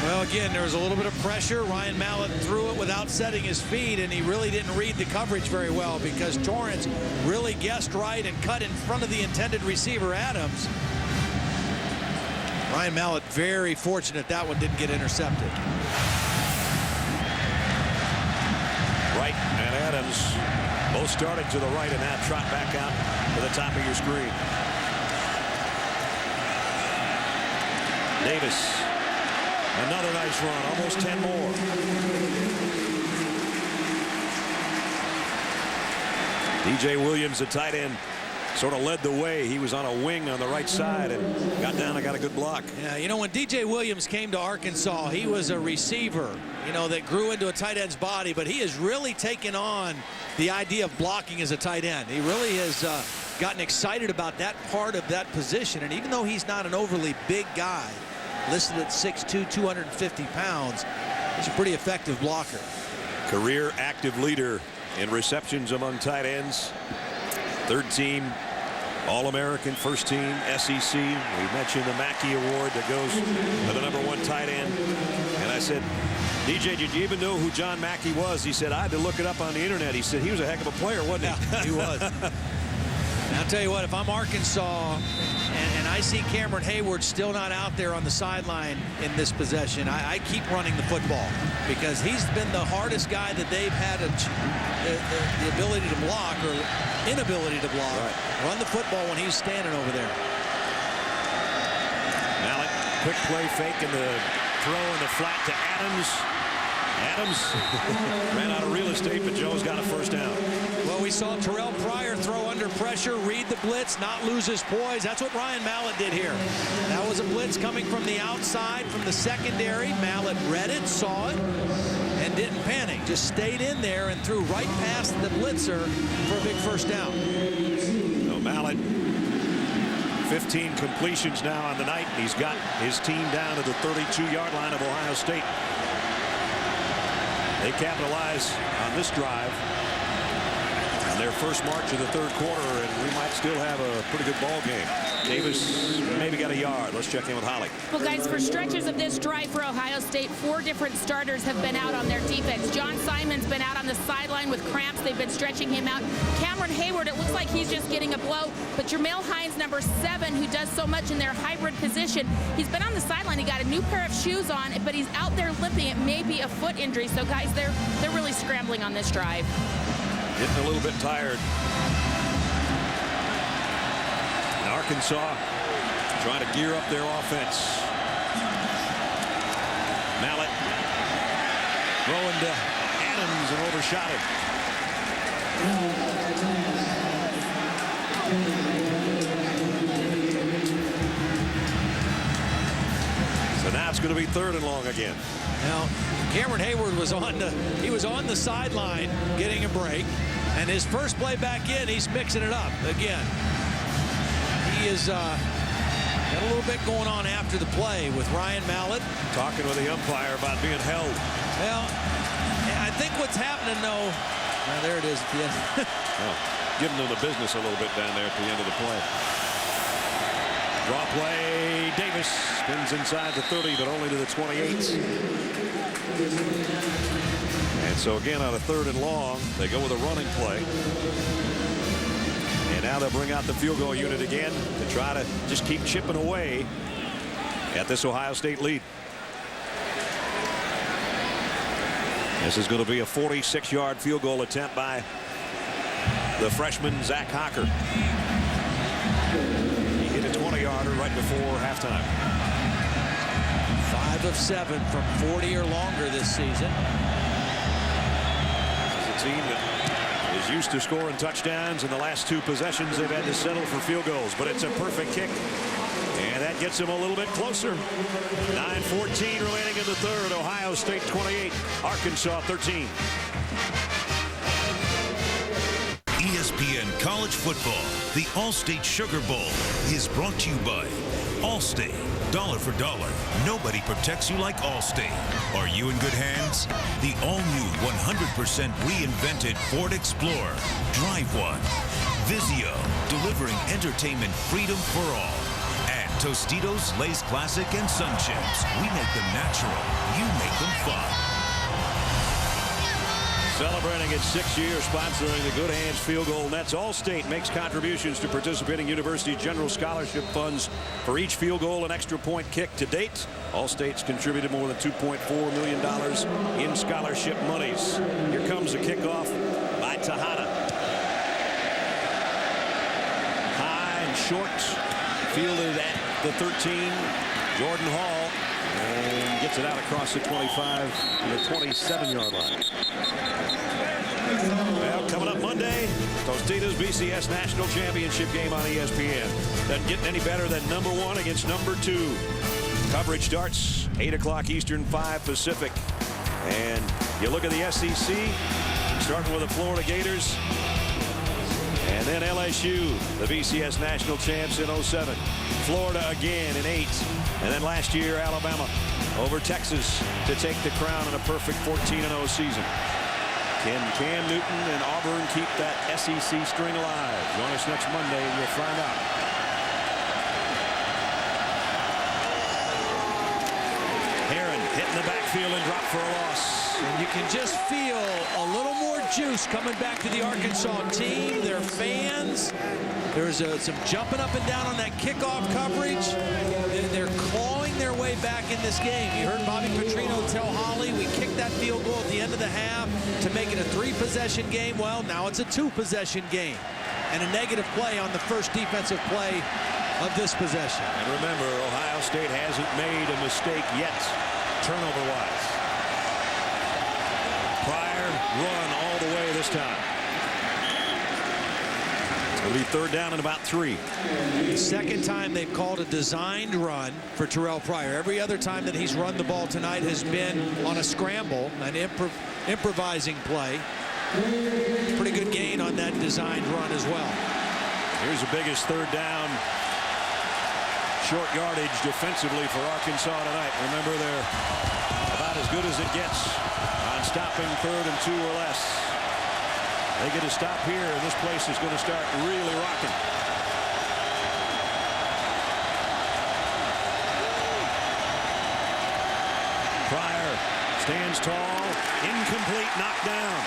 Well, again, there was a little bit of pressure. Ryan Mallett threw it without setting his feet, and he really didn't read the coverage very well because Torrance really guessed right and cut in front of the intended receiver, Adams. Ryan Mallett very fortunate that one didn't get intercepted. Wright and Adams both starting to the right, and now trot back out to the top of your screen. Davis. Another nice run, almost 10 more. DJ Williams, the tight end, sort of led the way. He was on a wing on the right side and got down and got a good block. Yeah, you know, when DJ Williams came to Arkansas, he was a receiver, you know, that grew into a tight end's body, but he has really taken on the idea of blocking as a tight end. He really has gotten excited about that part of that position, and even though he's not an overly big guy, listed at 6'2", 250 pounds, he's a pretty effective blocker. Career active leader in receptions among tight ends. Third team All-American, first team SEC. We mentioned the Mackey Award that goes to the #1 tight end. And I said, DJ, did you even know who John Mackey was? He said, I had to look it up on the internet. He said he was a heck of a player, wasn't he? He was. And I'll tell you what, if I'm Arkansas and I see Cameron Hayward still not out there on the sideline in this possession, I keep running the football because he's been the hardest guy that they've had the ability to block or inability to block. Right. Run the football when he's standing over there. Mallett, quick play fake and the throw in the flat to Adams. Adams ran out of real estate, but Joe's got a first down. Well, we saw Terrell Pryor throw under pressure, read the blitz, not lose his poise. That's what Ryan Mallett did here. That was a blitz coming from the outside, from the secondary. Mallett read it, saw it, and didn't panic. Just stayed in there and threw right past the blitzer for a big first down. So Mallett, 15 completions now on the night. He's got his team down to the 32-yard line of Ohio State. They capitalize on this drive on their first march of the third quarter, and we might still have a pretty good ball game. Davis maybe got a yard. Let's check in with Holly. Well, guys, for stretches of this drive for Ohio State, 4 different starters have been out on their defense. John Simon's been out on the sideline with cramps. They've been stretching him out. Cameron Hayward, it looks like he's just getting a blow. But Jermail Hines, number 7, who does so much in their hybrid position, he's been on the sideline. He got a new pair of shoes on, but he's out there limping. It may be a foot injury. So, guys, they're really scrambling on this drive. Getting a little bit tired. And Arkansas trying to gear up their offense. Mallett throwing to Adams and overshot him. So now it's going to be 3rd and long again. Now, Cameron Hayward was on the sideline getting a break, and his first play back in, he's mixing it up again. He is got a little bit going on after the play with Ryan Mallett. Talking with the umpire about being held. Well, I think what's happening, though, there it is at the end. Well, giving them the business a little bit down there at the end of the play. Draw play. Davis spins inside the 30, but only to the 28. And so again, on a 3rd and long, they go with a running play. And now they'll bring out the field goal unit again to try to just keep chipping away at this Ohio State lead. This is going to be a 46-yard field goal attempt by the freshman Zach Hocker. He hit a 20-yarder right before halftime. 5 of 7 from 40 or longer this season. This is a team that is used to scoring touchdowns. In the last 2 possessions, they've had to settle for field goals, but it's a perfect kick. And that gets them a little bit closer. 9:14 remaining in the 3rd. Ohio State 28, Arkansas 13. ESPN College Football, the Allstate Sugar Bowl, is brought to you by Allstate. Dollar for dollar, nobody protects you like Allstate. Are you in good hands? The all-new 100% reinvented Ford Explorer. Drive one. Vizio, delivering entertainment freedom for all. And Tostitos, Lay's Classic, and Sun Chips. We make them natural. You make them fun. Celebrating its 6th year sponsoring the Good Hands Field Goal Nets, Allstate makes contributions to participating university general scholarship funds for each field goal and extra point kick to date. Allstate's contributed more than $2.4 million in scholarship monies. Here comes a kickoff by Tejada. High and short, fielded at the 13. Jordan Hall, and gets it out across the 25 to the 27-yard line. Well, coming up Monday, Tostitos BCS National Championship game on ESPN. Doesn't get any better than number 1 against number 2. Coverage starts 8 o'clock Eastern, 5 Pacific. And you look at the SEC, starting with the Florida Gators. And then LSU, the BCS National Champs in 07. Florida again in 8. And then last year, Alabama over Texas to take the crown in a perfect 14-0 season. Can Cam Newton and Auburn keep that SEC string alive? Join us next Monday and you'll find out. Heron hitting the backfield and dropped for a loss. And you can just feel a little more juice coming back to the Arkansas team, their fans. There's some jumping up and down on that kickoff coverage. They're clawing their way back in this game. You heard Bobby Petrino tell Holly, we kicked that field goal at the end of the half to make it a 3-possession game. Well, now it's a 2-possession game. And a negative play on the first defensive play of this possession. And remember, Ohio State hasn't made a mistake yet, turnover-wise. run all the way this time. It'll be third down and about 3. The second time they've called a designed run for Terrell Pryor. Every other time that he's run the ball tonight has been on a scramble, an improvising play. Pretty good gain on that designed run as well. Here's the biggest third down. Short yardage defensively for Arkansas tonight. Remember, they're about as good as it gets on stopping 3rd and 2 or less. They get a stop here, and this place is going to start really rocking. Pryor stands tall, incomplete, knocked down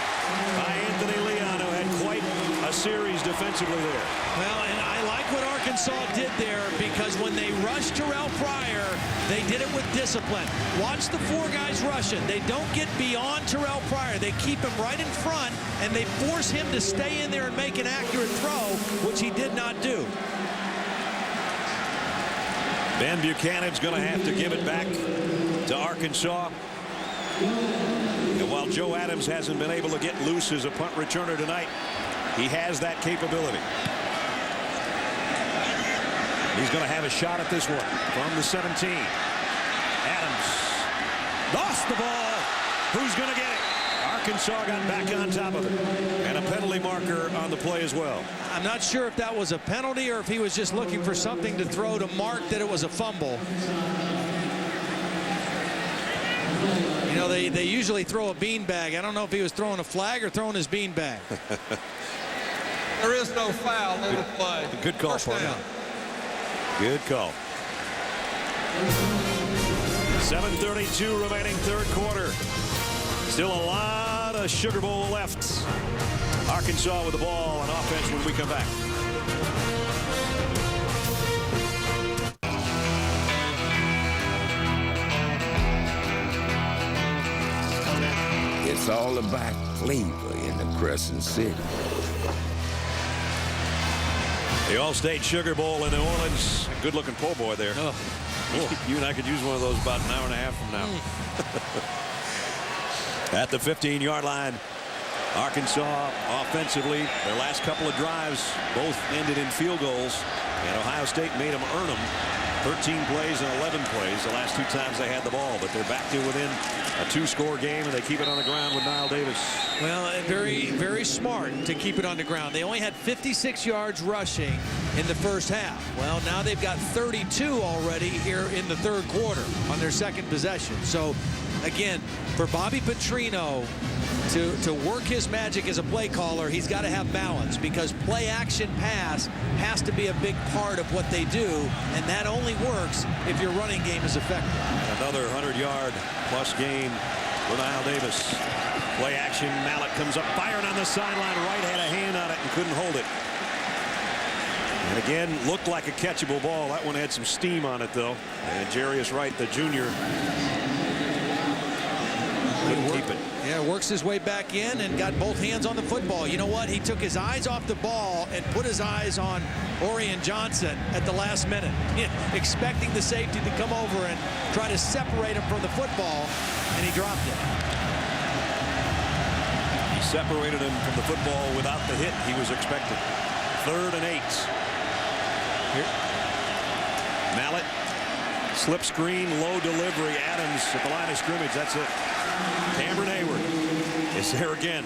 by Anthony Leon, who had quite a series defensively there. Well, and I like what Arkansas did there, because when they rushed Terrell Pryor, they did it with discipline. Watch the 4 guys rushing. They don't get beyond Terrell Pryor. They keep him right in front, and they force him to stay in there and make an accurate throw, which he did not do. Ben Buchanan's going to have to give it back to Arkansas. And while Joe Adams hasn't been able to get loose as a punt returner tonight, he has that capability. He's going to have a shot at this one from the 17. Adams lost the ball. Who's going to get it? Arkansas got back on top of it. And a penalty marker on the play as well. I'm not sure if that was a penalty or if he was just looking for something to throw to mark that it was a fumble. You know, they usually throw a beanbag. I don't know if he was throwing a flag or throwing his beanbag. There is no foul on the play. Good call, partner. Good call. 7:32 remaining third quarter. Still a lot of Sugar Bowl left. Arkansas with the ball on offense when we come back. It's all about flavor in the Crescent City. The All-State Sugar Bowl in New Orleans. Good looking po' boy there. Oh. You and I could use one of those about an hour and a half from now. At the 15-yard line, Arkansas offensively, their last couple of drives both ended in field goals, and Ohio State made them earn them. 13 plays and 11 plays the last 2 times they had the ball, but they're back to within a 2-score game, and they keep it on the ground with Niall Davis. Well, very, very smart to keep it on the ground. They only had 56 yards rushing in the first half. Well, now they've got 32 already here in the third quarter on their second possession. So, again, for Bobby Petrino to work his magic as a play caller, he's got to have balance, because play action pass has to be a big part of what they do, and that only works if your running game is effective. Another 100-yard plus game for Niall Davis. Play action, Mallett comes up firing on the sideline. Wright had a hand on it and couldn't hold it. And again, looked like a catchable ball. That one had some steam on it, though. And Jarius Wright, the junior, couldn't keep it. Yeah, works his way back in and got both hands on the football. You know what? He took his eyes off the ball and put his eyes on Orion Johnson at the last minute, expecting the safety to come over and try to separate him from the football, and he dropped it. He separated him from the football without the hit he was expecting. 3rd and 8. Here. Mallett, slip screen, low delivery. Adams at the line of scrimmage. That's it. Cameron Hayward is there again.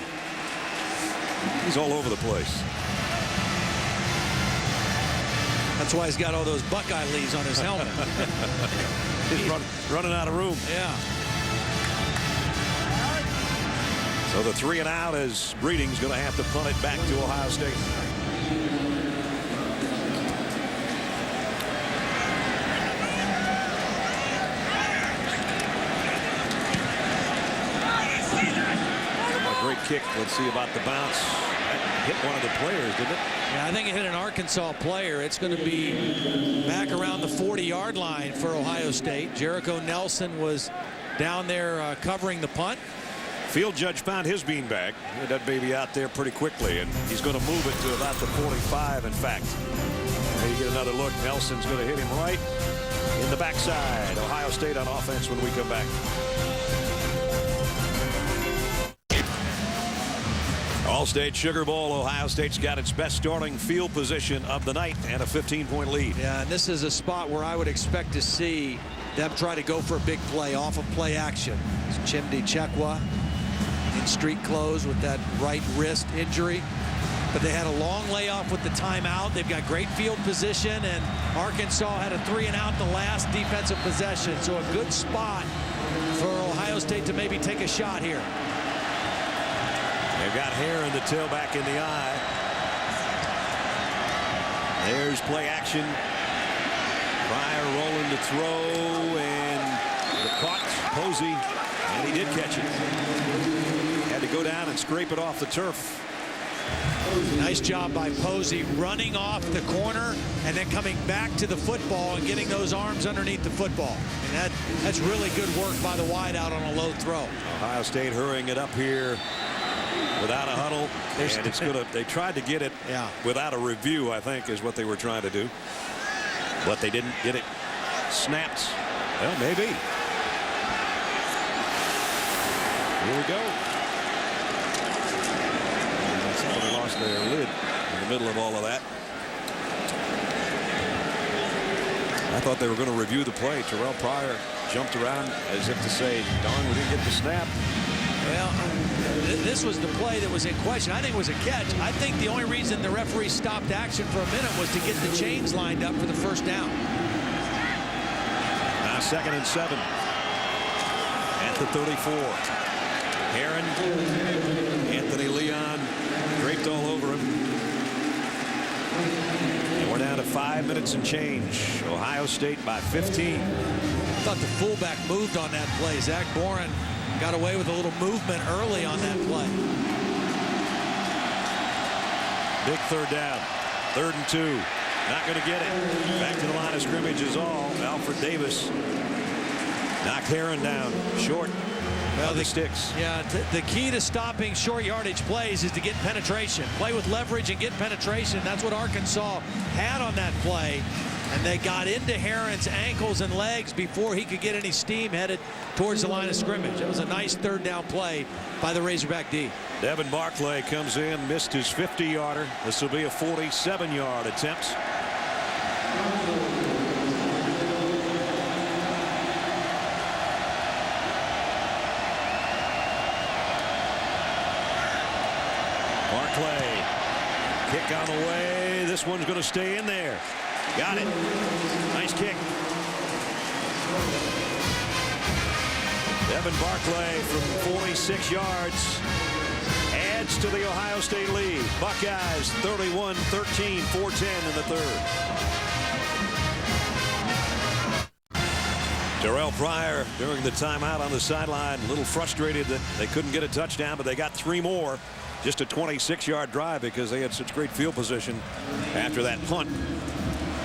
He's all over the place. That's why he's got all those Buckeye leaves on his helmet. He's running out of room. Yeah. So the 3 and out as Breeding's going to have to punt it back to Ohio State. Great kick. Let's see about the bounce. That hit one of the players, didn't it? Yeah, I think it hit an Arkansas player. It's going to be back around the 40-yard line for Ohio State. Jericho Nelson was down there covering the punt. Field judge found his beanbag. He had that baby out there pretty quickly, and he's going to move it to about the 45, in fact. There you get another look. Nelson's going to hit him right in the backside. Ohio State on offense when we come back. All-State Sugar Bowl. Ohio State's got its best starting field position of the night and a 15-point lead. Yeah, and this is a spot where I would expect to see them try to go for a big play off of play action. It's Chimdi Chekwa in street clothes with that right wrist injury. But they had a long layoff with the timeout. They've got great field position, and Arkansas had a 3-and-out the last defensive possession. So a good spot for Ohio State to maybe take a shot here. They've got hair in the tailback in the eye. There's play action. Pryor rolling to throw, and the caught Posey, and he did catch it. Had to go down and scrape it off the turf. Nice job by Posey running off the corner and then coming back to the football and getting those arms underneath the football. And that's really good work by the wideout on a low throw. Ohio State hurrying it up here without a huddle. And it's good. They tried to get it without a review, I think, is what they were trying to do. But they didn't get it snapped. Well, maybe. Here we go. Somebody lost their lid in the middle of all of that. I thought they were going to review the play. Terrell Pryor jumped around as if to say, darn, we didn't get the snap. Well, this was the play that was in question. I think it was a catch. I think the only reason the referee stopped action for a minute was to get the chains lined up for the first down. Now 2nd and 7 at the 34. Heron, Anthony Leon draped all over him. And we're down to 5 minutes and change. Ohio State by 15. I thought the fullback moved on that play. Zach Boren got away with a little movement early on that play. Big 3rd down. 3rd and 2. Not going to get it. Back to the line of scrimmage is all. Alfred Davis knocked Heron down short. Well, the sticks. Yeah, the key to stopping short yardage plays is to get penetration. Play with leverage and get penetration. That's what Arkansas had on that play. And they got into Heron's ankles and legs before he could get any steam headed towards the line of scrimmage. It was a nice 3rd down play by the Razorback D. Devin Barclay comes in, missed his 50-yarder. This will be a 47-yard attempt. Barclay, kick on the way. This one's going to stay in there. Got it. Nice kick. Devin Barclay from 46 yards adds to the Ohio State lead. Buckeyes 31-13, 4:10 in the 3rd. Terrell Pryor during the timeout on the sideline, a little frustrated that they couldn't get a touchdown, but they got 3 more. Just a 26-yard drive because they had such great field position after that punt.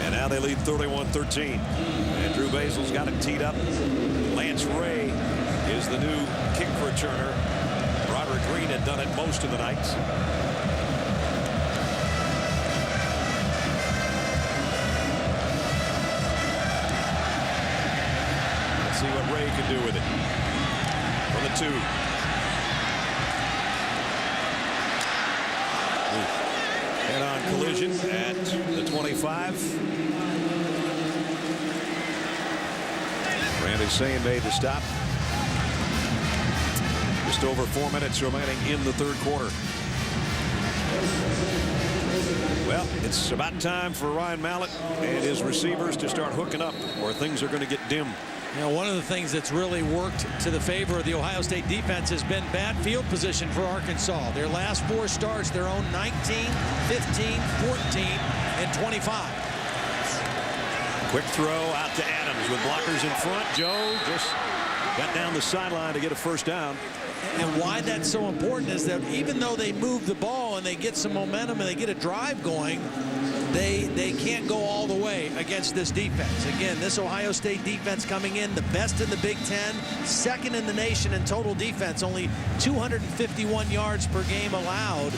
And now they lead 31-13. And Drew Basil's got it teed up. Lance Ray is the new kick returner. Broderick Green had done it most of the nights. Let's see what Ray can do with it. For the 2. Head-on collision at the 25. Randy Sain made the stop. Just over 4 minutes remaining in the 3rd quarter. Well, it's about time for Ryan Mallett and his receivers to start hooking up, or things are going to get dim. You know, one of the things that's really worked to the favor of the Ohio State defense has been bad field position for Arkansas. Their last 4 starts, their own 19, 15, 14, and 25. Quick throw out to Adams with blockers in front. Joe just got down the sideline to get a 1st down. And why that's so important is that even though they move the ball and they get some momentum and they get a drive going, they can't go all the way against this defense. Again, this Ohio State defense coming in the best in the Big Ten, 2nd in the nation in total defense, only 251 yards per game allowed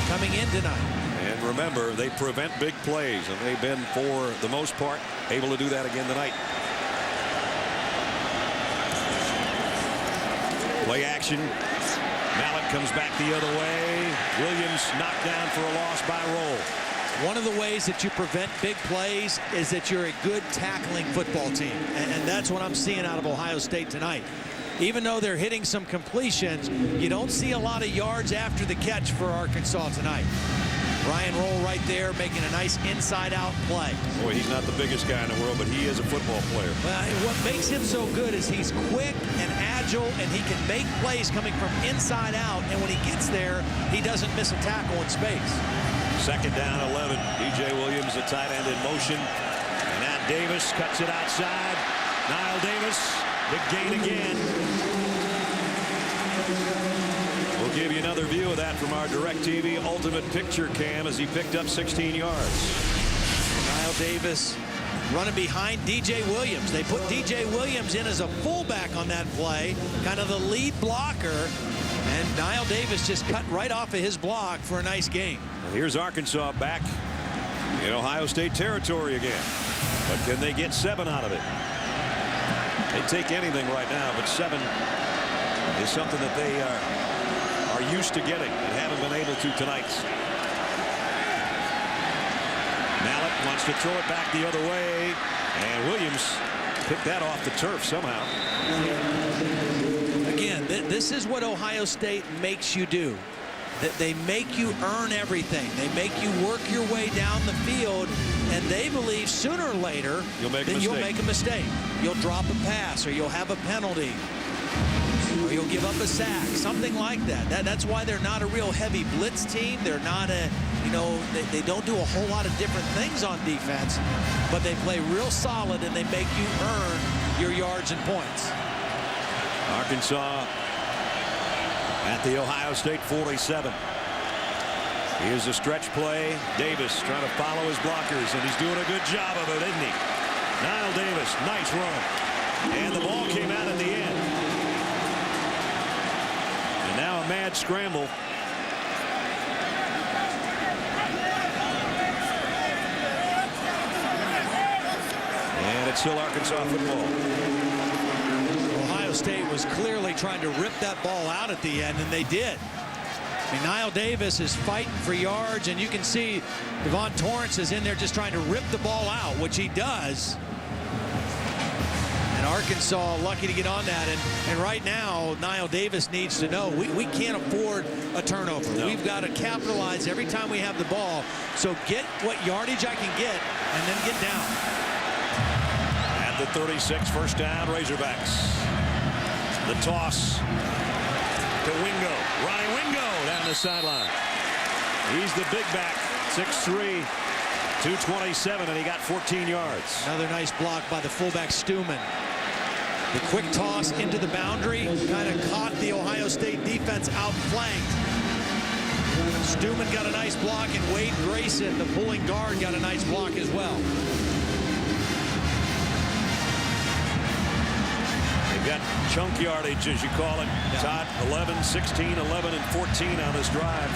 coming in tonight. And remember, they prevent big plays, and they've been, for the most part, able to do that again tonight. Play action. Mallett comes back the other way. Williams knocked down for a loss by Roll. One of the ways that you prevent big plays is that you're a good tackling football team. And that's what I'm seeing out of Ohio State tonight. Even though they're hitting some completions, you don't see a lot of yards after the catch for Arkansas tonight. Ryan Roll right there making a nice inside-out play. Boy, he's not the biggest guy in the world, but he is a football player. Well, what makes him so good is he's quick and agile, and he can make plays coming from inside out. And when he gets there, he doesn't miss a tackle in space. Second down, 11. DJ Williams, the tight end, in motion. And now Davis cuts it outside. Niall Davis, big gain again. We'll give you another view of that from our DirecTV Ultimate Picture Cam as he picked up 16 yards. Niall Davis running behind DJ Williams. They put DJ Williams in as a fullback on that play, kind of the lead blocker. And Niall Davis just cut right off of his block for a nice gain. Well, here's Arkansas back in Ohio State territory again. But can they get 7 out of it? They take anything right now, but 7 is something that they are used to getting and haven't been able to tonight. Mallett wants to throw it back the other way, and Williams picked that off the turf somehow. Again, this is what Ohio State makes you do. That they make you earn everything. They make you work your way down the field, and they believe sooner or later you'll make a mistake. You'll drop a pass, or you'll have a penalty, or you'll give up a sack, something like that. That's why they're not a real heavy blitz team. They're not a, they don't do a whole lot of different things on defense, but they play real solid, and they make you earn your yards and points. Arkansas at the Ohio State 47. Here's a stretch play. Davis trying to follow his blockers, and he's doing a good job of it, isn't he? Niall Davis, nice run. And the ball came out at the end. And now a mad scramble. And it's still Arkansas football. Ohio State was clearly trying to rip that ball out at the end, and they did. I mean, Niall Davis is fighting for yards, and you can see Devon Torrance is in there just trying to rip the ball out, which he does. And Arkansas lucky to get on that. And right now, Niall Davis needs to know we can't afford a turnover. No. We've got to capitalize every time we have the ball. So get what yardage I can get, and then get down. At the 36, first down, Razorbacks. The toss to Wingo. Ronnie Wingo down the sideline. He's the big back, 6'3", 227, and he got 14 yards. Another nice block by the fullback Stuman. The quick toss into the boundary kind of caught the Ohio State defense outflanked. Stuman got a nice block, and Wade Grayson, the pulling guard, got a nice block as well. Got chunk yardage, as you call it. Yeah. Todd, 11, 16, 11, and 14 on this drive.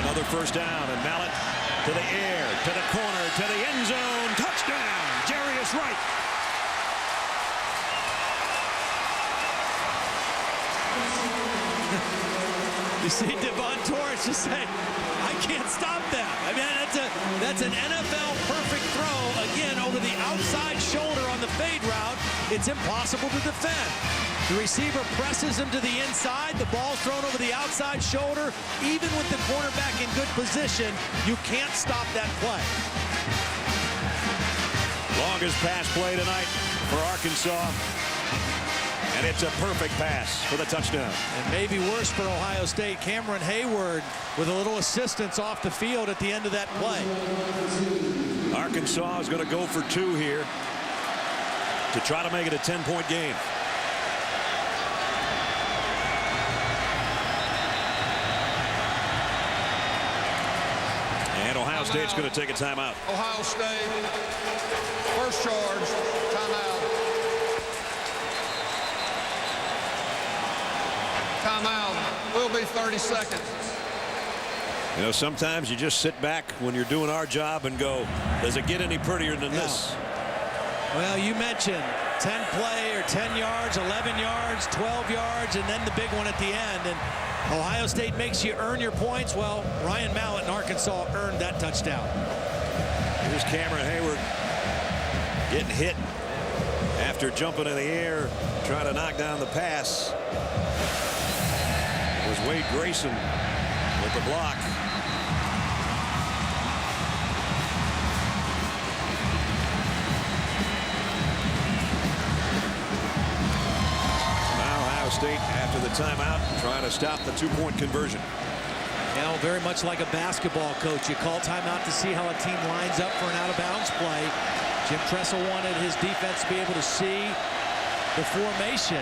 Another first down, and Mallett to the air, to the corner, to the end zone. Touchdown, Jarius Wright. You see Devon Torrance just say, I can't stop that. I mean, that's an NFL perfect throw. Again, over the outside shoulder on the fade route. It's impossible to defend. The receiver presses him to the inside. The ball's thrown over the outside shoulder. Even with the cornerback in good position, you can't stop that play. Longest pass play tonight for Arkansas. And it's a perfect pass for the touchdown. And maybe worse for Ohio State, Cameron Hayward with a little assistance off the field at the end of that play. Arkansas is going to go for 2 here to try to make it a 10-point game. And Ohio State's going to take a timeout. Ohio State, first charge, timeout. Timeout will be 30 seconds. You know, sometimes you just sit back when you're doing our job and go, does it get any prettier than this? Well, you mentioned 10 play or 10 yards, 11 yards, 12 yards, and then the big one at the end. And Ohio State makes you earn your points. Well, Ryan Mallett in Arkansas earned that touchdown. Here's Cameron Hayward getting hit after jumping in the air, trying to knock down the pass. It was Wade Grayson with the block. State after the timeout trying to stop the two-point conversion. You know, very much like a basketball coach. You call timeout to see how a team lines up for an out-of-bounds play. Jim Tressel wanted his defense to be able to see the formation.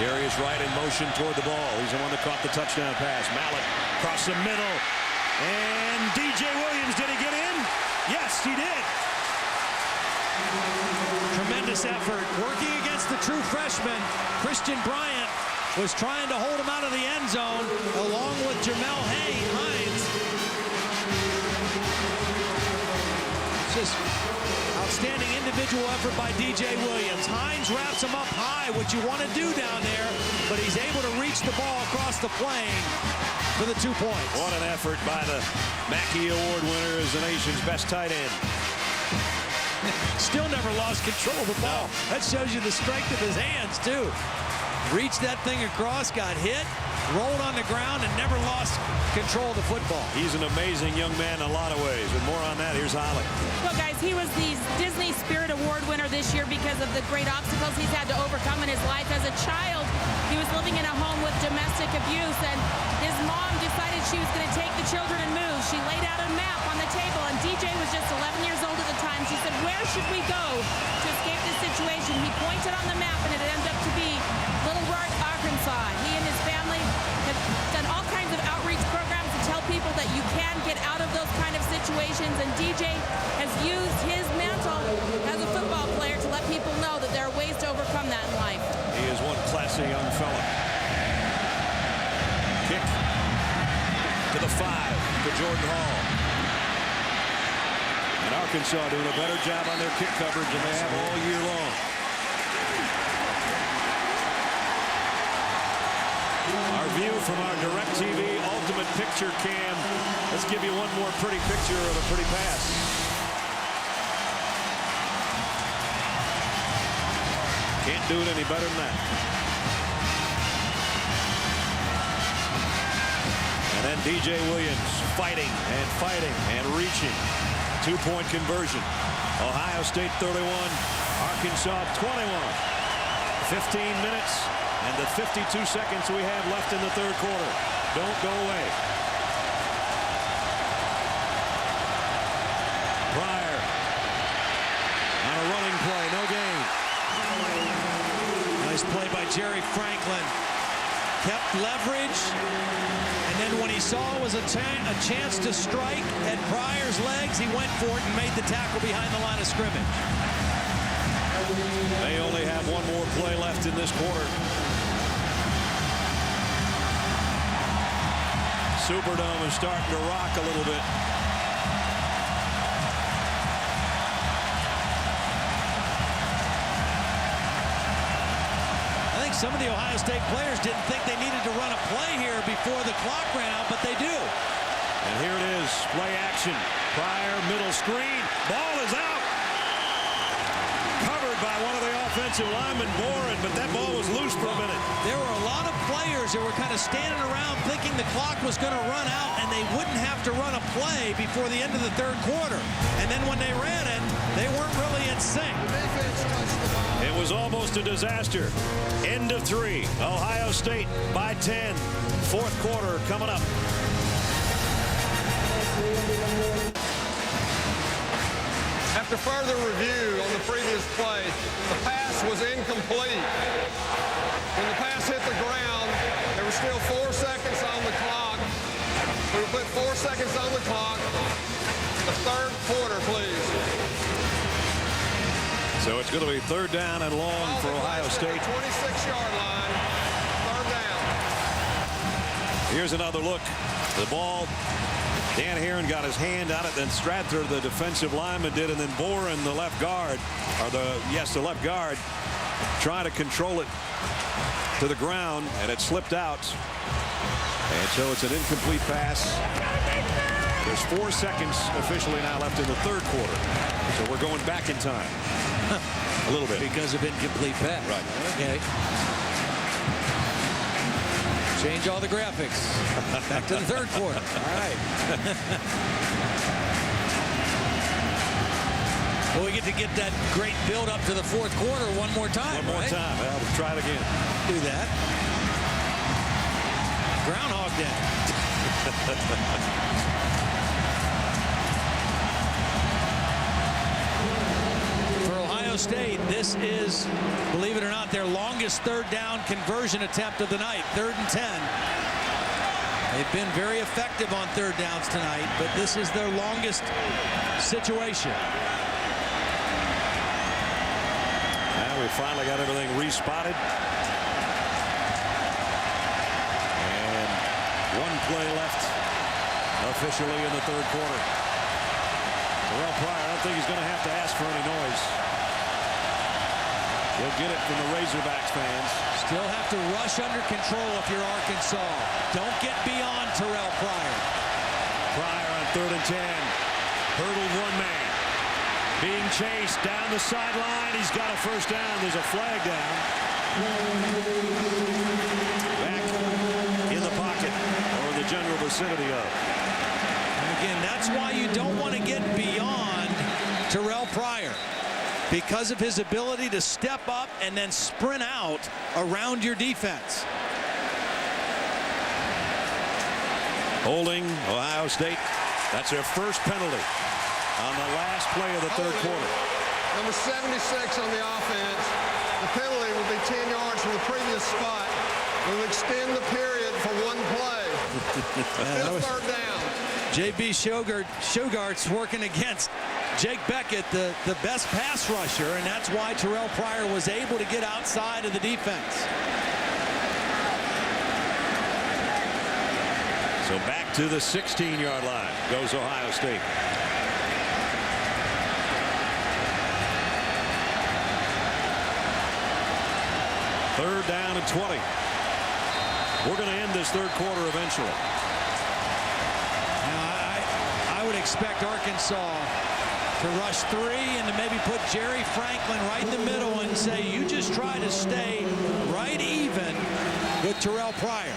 Jerry is right in motion toward the ball. He's the one that caught the touchdown pass. Mallett across the middle. And DJ Williams, did he get in? Yes, he did. Tremendous effort. Working against the true freshman, Christian Bryant was trying to hold him out of the end zone along with Jamel Hines. Just outstanding individual effort by DJ Williams. Hines wraps him up high, what you want to do down there, but he's able to reach the ball across the plane for the 2 points. What an effort by the Mackey Award winner as the nation's best tight end. Still never lost control of the ball. That shows you the strength of his hands, too. Reached that thing across, got hit, rolled on the ground, and never lost control of the football. He's an amazing young man in a lot of ways. And more on that, here's Holly. Well, guys, he was the Disney Spirit Award winner this year because of the great obstacles he's had to overcome in his life. As a child, he was living in a home with domestic abuse, and his mom decided she was going to take the children and move. She laid out a map on the table, and DJ was just 11 years old at the time. She said, "Where should we go to escape this situation?" He pointed on the map, and it ended up to be Little Rock, Arkansas. He and his family have done all kinds of outreach programs to tell people that you can get out of those kind of situations, and DJ has used his mantle as a football player to let people know that there are ways to overcome that in life. He is one classy young fella. Kick to the 5 to Jordan Hall. And Arkansas doing a better job on their kick coverage than they have all year long. Our view from our DirecTV Ultimate Picture Cam. Let's give you one more pretty picture of a pretty pass. Can't do it any better than that. And then DJ Williams fighting and reaching. 2-point conversion. Ohio State 31, Arkansas 21. 15 minutes and the 52 seconds we have left in the third quarter. Don't go away. Pryor on a running play, no gain. Nice play by Jerry Franklin. Kept leverage, and then when he saw it was a chance to strike at Pryor's legs, he went for it and made the tackle behind the line of scrimmage. They only have one more play left in this quarter. Superdome is starting to rock a little bit. Some of the Ohio State players didn't think they needed to run a play here before the clock ran out, but they do. And here it is, play action. Pryor, middle screen, ball is out. Covered by one of the offensive linemen, Boren, but that ball was loose for a minute. There were a lot of players that were kind of standing around thinking the clock was going to run out and they wouldn't have to run a play before the end of the third quarter. And then when they ran it, they weren't really in sync. It was almost a disaster. End of 3. Ohio State by 10. Fourth quarter coming up. After further review on the previous play, the pass was incomplete. When the pass hit the ground, there was still 4 seconds on the clock. We will put 4 seconds on the clock. The third quarter, please. So it's going to be third down and long for Ohio State. 26-yard line, third down. Here's another look. The ball Dan Herron got his hand on it, then Strather, the defensive lineman, did, and then Boren, the left guard, the left guard, trying to control it to the ground, and it slipped out. And so it's an incomplete pass. There's 4 seconds officially now left in the third quarter. So we're going back in time. A little bit. Because of incomplete pass. Right. Okay. Change all the graphics. Back to the third quarter. All right. Well, we get that great build up to the fourth quarter one more time. One more time. Well, we'll try it again. Do that. Groundhog Day. State, this is, believe it or not, their longest third down conversion attempt of the night. 3rd and 10. They've been very effective on third downs tonight, but this is their longest situation. Now we finally got everything respotted. And 1 play left officially in the third quarter. Terrell Pryor, I don't think he's going to have to ask for any noise. He'll get it from the Razorbacks fans. Still have to rush under control if you're Arkansas. Don't get beyond Terrell Pryor. Pryor on 3rd and 10. Hurdled 1 man. Being chased down the sideline. He's got a first down. There's a flag down. Back in the pocket or the general vicinity of. And again, that's why you don't want to get beyond Terrell Pryor. Because of his ability to step up and then sprint out around your defense. Holding Ohio State. That's their first penalty on the last play of the third quarter. Number 76 on the offense. The penalty will be 10 yards from the previous spot. We'll extend the period for 1 play. Still third down. J.B. Shogart's working against Jake Beckett, the best pass rusher, and that's why Terrell Pryor was able to get outside of the defense. So back to the 16-yard line goes Ohio State. Third down and 20. We're going to end this third quarter eventually. I would expect Arkansas to rush 3 and to maybe put Jerry Franklin right in the middle and say, you just try to stay right even with Terrell Pryor.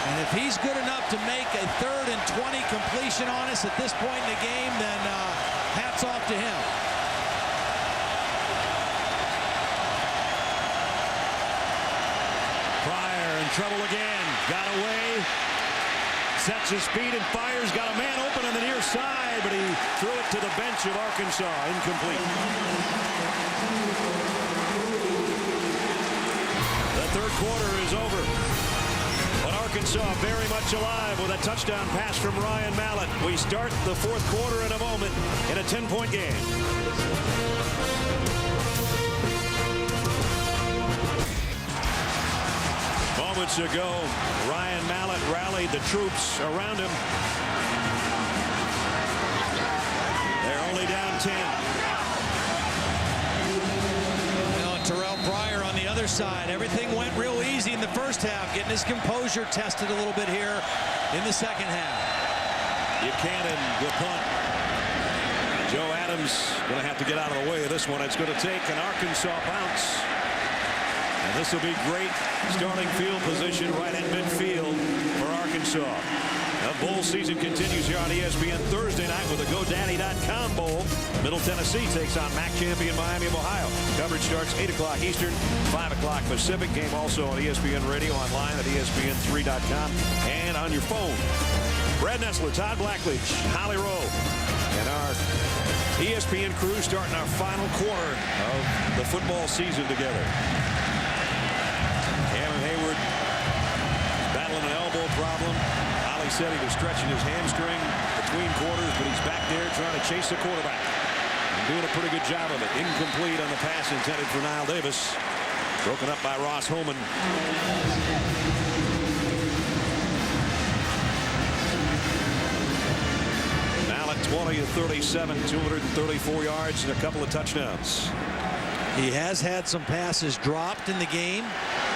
And if he's good enough to make a 3rd and 20 completion on us at this point in the game, then hats off to him. Pryor in trouble again. Got away. Sets his speed and fires. Got a man open on the near side, but he threw it to the bench of Arkansas. Incomplete. The third quarter is over. But Arkansas very much alive with a touchdown pass from Ryan Mallett. We start the fourth quarter in a moment in a 10-point game. Moments ago, Ryan Mallett rallied the troops around him. They're only down 10. Terrell Pryor on the other side. Everything went real easy in the first half, getting his composure tested a little bit here in the second half. Buchanan, the punt. Joe Adams going to have to get out of the way of this one. It's going to take an Arkansas bounce. And this will be great starting field position right at midfield for Arkansas. The bowl season continues here on ESPN Thursday night with the GoDaddy.com Bowl. Middle Tennessee takes on MAC champion Miami of Ohio. Coverage starts 8 o'clock Eastern, 5 o'clock Pacific. Game also on ESPN Radio, online at ESPN3.com, and on your phone. Brad Nessler, Todd Blackledge, Holly Rowe, and our ESPN crew starting our final quarter of the football season together. Hayward battling an elbow problem. Ollie said he was stretching his hamstring between quarters, but he's back there trying to chase the quarterback. And doing a pretty good job of it. Incomplete on the pass intended for Niall Davis. Broken up by Ross Holman. 20 of 37, 234 yards and a couple of touchdowns. He has had some passes dropped in the game,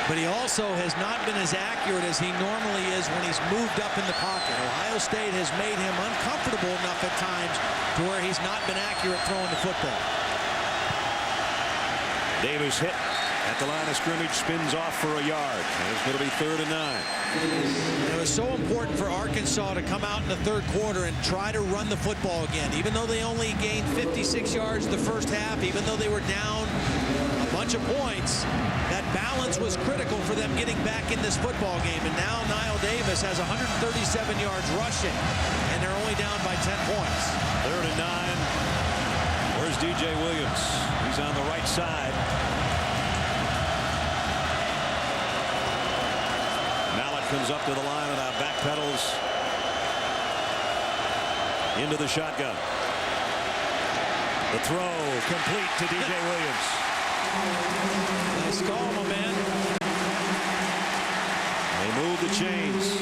but he also has not been as accurate as he normally is when he's moved up in the pocket. Ohio State has made him uncomfortable enough at times to where he's not been accurate throwing the football. Davis hit at the line of scrimmage, spins off for a yard. And it's going to be 3rd and 9. It was so important for Arkansas to come out in the third quarter and try to run the football again. Even though they only gained 56 yards the first half, even though they were down a bunch of points, that balance was critical for them getting back in this football game. And now Niall Davis has 137 yards rushing, and they're only down by 10 points. 3rd and 9. Where's DJ Williams? He's on the right side. Comes up to the line and now backpedals into the shotgun. The throw complete to DJ Williams. Nice call, my man. They move the chains.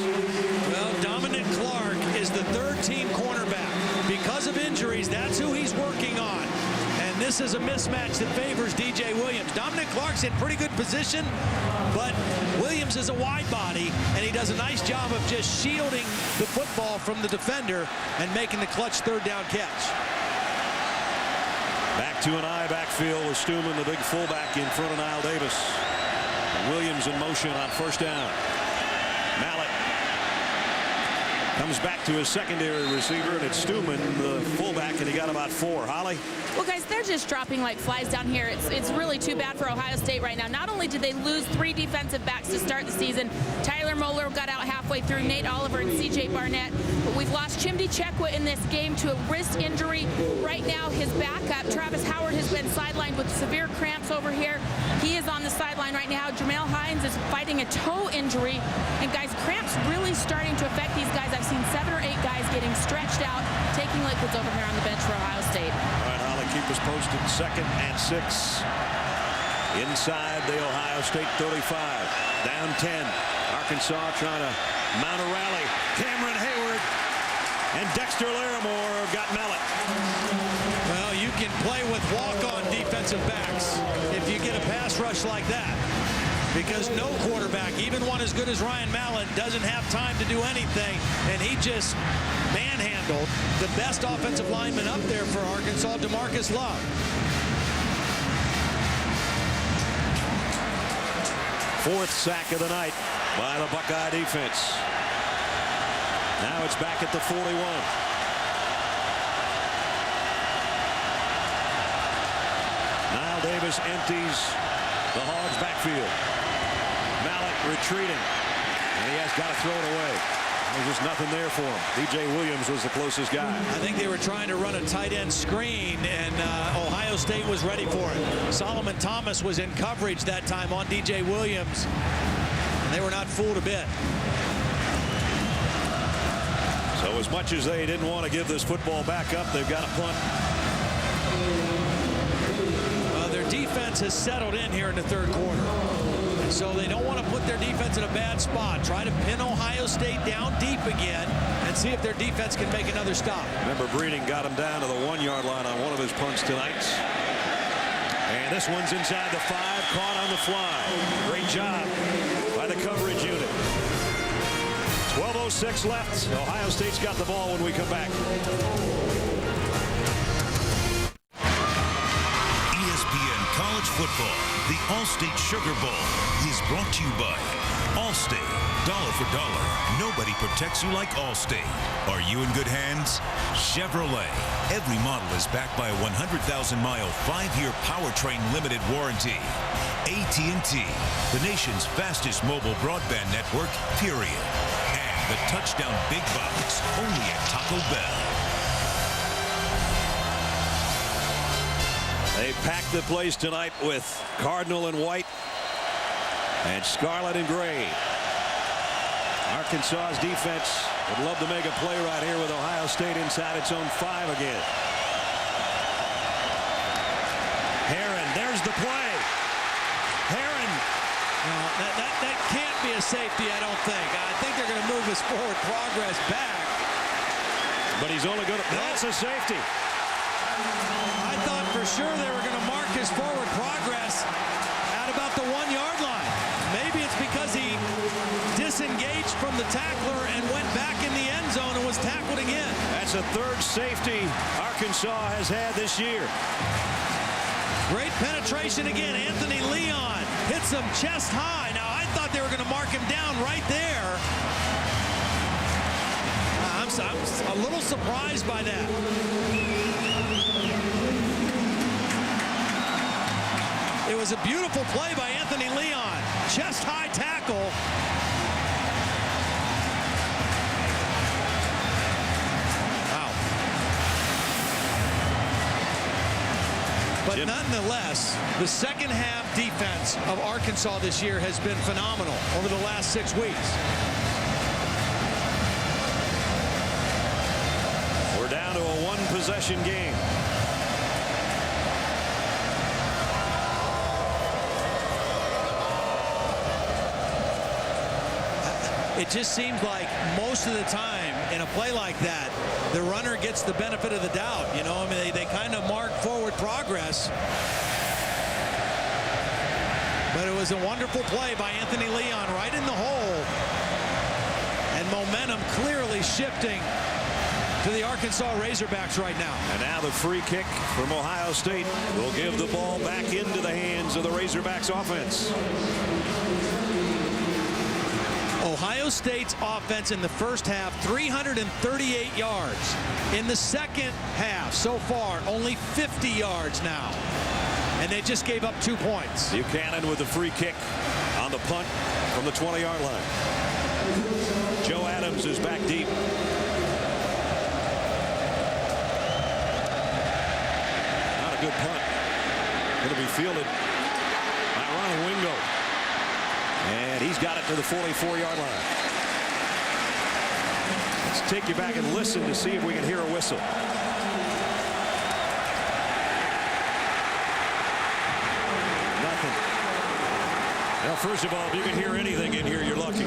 Well, Dominic Clark is the 3rd-team cornerback. Because of injuries, that's who he's working on. And this is a mismatch that favors DJ Williams. Dominic Clark's in pretty good position, but Williams is a wide body, and he does a nice job of just shielding the football from the defender and making the clutch 3rd down catch. Back to an I backfield with Stuman, the big fullback, in front of Niall Davis. Williams in motion on 1st down. Mallett comes back to his secondary receiver, and it's Stuman, the fullback, and he got about 4. Holly? Well, guys, they're just dropping like flies down here. It's really too bad for Ohio State right now. Not only did they lose 3 defensive backs to start the season, Tyler Moeller got out halfway through, Nate Oliver and C.J. Barnett, but we've lost Chimdi Chekwa in this game to a wrist injury. Right now, his backup, Travis Howard, has been sidelined with severe cramps over here. He is on the sideline right now. Jamel Hines is fighting a toe injury. And, guys, cramps really starting to affect these guys. I've seen 7 or 8 guys getting stretched out, taking liquids over here on the bench for Ohio State. All right, Holly, keep us posted. 2nd and 6. Inside the Ohio State 35. Down 10. Arkansas trying to mount a rally. Cameron Hayward and Dexter Larimore have got Mallett. Well, you can play with walk-on defensive backs if you get a pass rush like that. Because no quarterback, even one as good as Ryan Mallett, doesn't have time to do anything. And he just manhandled the best offensive lineman up there for Arkansas, DeMarcus Love. Fourth sack of the night by the Buckeye defense. Now it's back at the 41. Niall Davis empties the Hogs' backfield. Mallett retreating, and he has got to throw it away. There's just nothing there for him. DJ Williams was the closest guy. I think they were trying to run a tight end screen, and Ohio State was ready for it. Solomon Thomas was in coverage that time on DJ Williams, and they were not fooled a bit. So as much as they didn't want to give this football back up, they've got a punt. Well, their defense has settled in here in the third quarter. So they don't want to put their defense in a bad spot. Try to pin Ohio State down deep again and see if their defense can make another stop. Remember, Breeding got him down to the 1-yard line on one of his punts tonight. And this one's inside the 5, caught on the fly. Great job by the coverage unit. 12:06 left. Ohio State's got the ball when we come back. ESPN College Football, the All-State Sugar Bowl, is brought to you by Allstate. Dollar for dollar, nobody protects you like Allstate. Are you in good hands? Chevrolet. Every model is backed by a 100,000-mile, 5-year powertrain limited warranty. AT&T, the nation's fastest mobile broadband network, period. And the touchdown big box, only at Taco Bell. They packed the place tonight with Cardinal and white and scarlet and gray. Arkansas's defense would love to make a play right here with Ohio State inside its own 5 again. Heron, there's the play. Heron. That can't be a safety, I don't think. I think they're going to move his forward progress back. But he's only going to... That's a safety. I thought for sure they were going to mark his forward progress at about the 1-yard line. Maybe it's because he disengaged from the tackler and went back in the end zone and was tackled again. That's a third safety Arkansas has had this year. Great penetration again. Anthony Leon hits him chest high. Now, I thought they were going to mark him down right there. I'm a little surprised by that. It was a beautiful play by Anthony Leon. Chest high tackle. But nonetheless, the second half defense of Arkansas this year has been phenomenal over the last 6 weeks. We're down to a one-possession game. It just seems like most of the time in a play like that, the runner gets the benefit of the doubt. You know, I mean, they kind of mark forward progress. But it was a wonderful play by Anthony Leon right in the hole. And momentum clearly shifting to the Arkansas Razorbacks right now. And now the free kick from Ohio State will give the ball back into the hands of the Razorbacks offense. Ohio State's offense in the first half, 338 yards. In the second half, so far, only 50 yards now. And they just gave up 2 points. Buchanan with the free kick on the punt from the 20-yard line. Joe Adams is back deep. Not a good punt. It'll be fielded by Ronald Wingo. And he's got it to the 44-yard line. Let's take you back and listen to see if we can hear a whistle. Nothing. Well, first of all, if you can hear anything in here, you're lucky.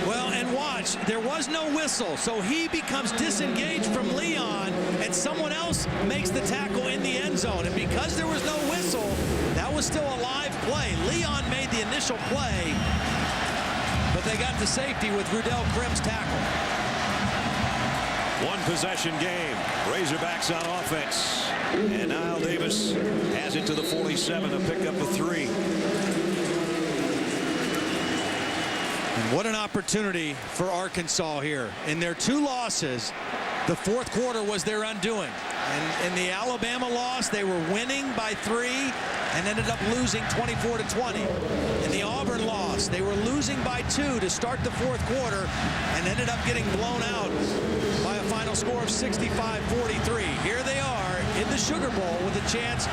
Well, and watch, there was no whistle, so he becomes disengaged from Leon, and someone else makes the tackle in the end zone. And because there was no whistle, that was still a live play. Leon made the initial play, but they got the safety with Rudell Krim's tackle. One possession game. Razorbacks on offense. And Niall Davis has it to the 47 to pick up a 3. And what an opportunity for Arkansas here. In their 2 losses, the fourth quarter was their undoing. And in the Alabama loss, they were winning by 3 and ended up losing 24-20. In the Auburn loss, they were losing by 2 to start the fourth quarter and ended up getting blown out by a final score of 65-43. Here they are in the Sugar Bowl with a chance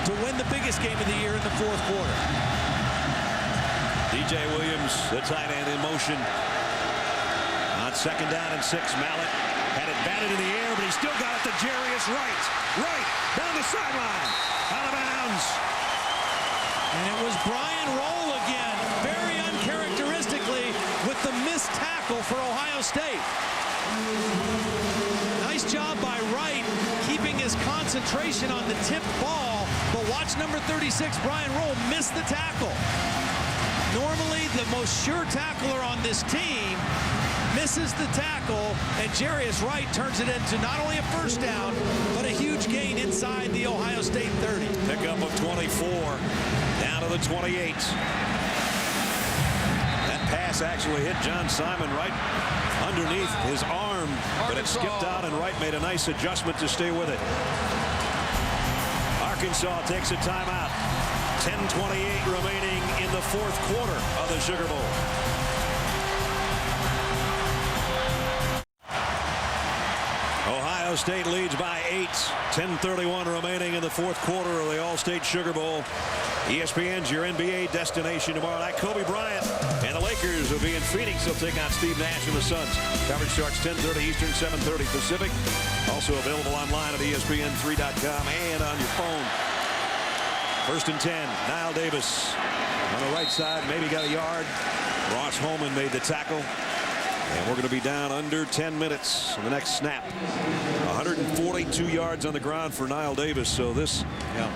to win the biggest game of the year in the fourth quarter. DJ Williams, the tight end, in motion. On second down and 6, Mallett had it batted in the air, but he still got it to Jarius Wright. Right, down the sideline, out of bounds. And it was Brian Roll again, very uncharacteristically, with the missed tackle for Ohio State. Nice job by Wright, keeping his concentration on the tipped ball, but watch number 36, Brian Roll, miss the tackle. Normally, the most sure tackler on this team misses the tackle, and Jarius Wright turns it into not only a first down, but a huge gain inside the Ohio State 30. Pickup of 24, down to the 28. That pass actually hit John Simon right underneath his arm, but it skipped out, and Wright made a nice adjustment to stay with it. Arkansas takes a timeout. 10:28 remaining in the fourth quarter of the Sugar Bowl. Ohio State leads by 8. 10:31 remaining in the fourth quarter of the All-State Sugar Bowl. ESPN's your NBA destination tomorrow night. Kobe Bryant and the Lakers will be in Phoenix. They'll take on Steve Nash and the Suns. Coverage starts 10:30 Eastern, 7:30 Pacific. Also available online at ESPN3.com and on your phone. First and 10, Niall Davis on the right side, maybe got a yard. Ross Holman made the tackle. And we're going to be down under 10 minutes on the next snap. 142 yards on the ground for Niall Davis. So this,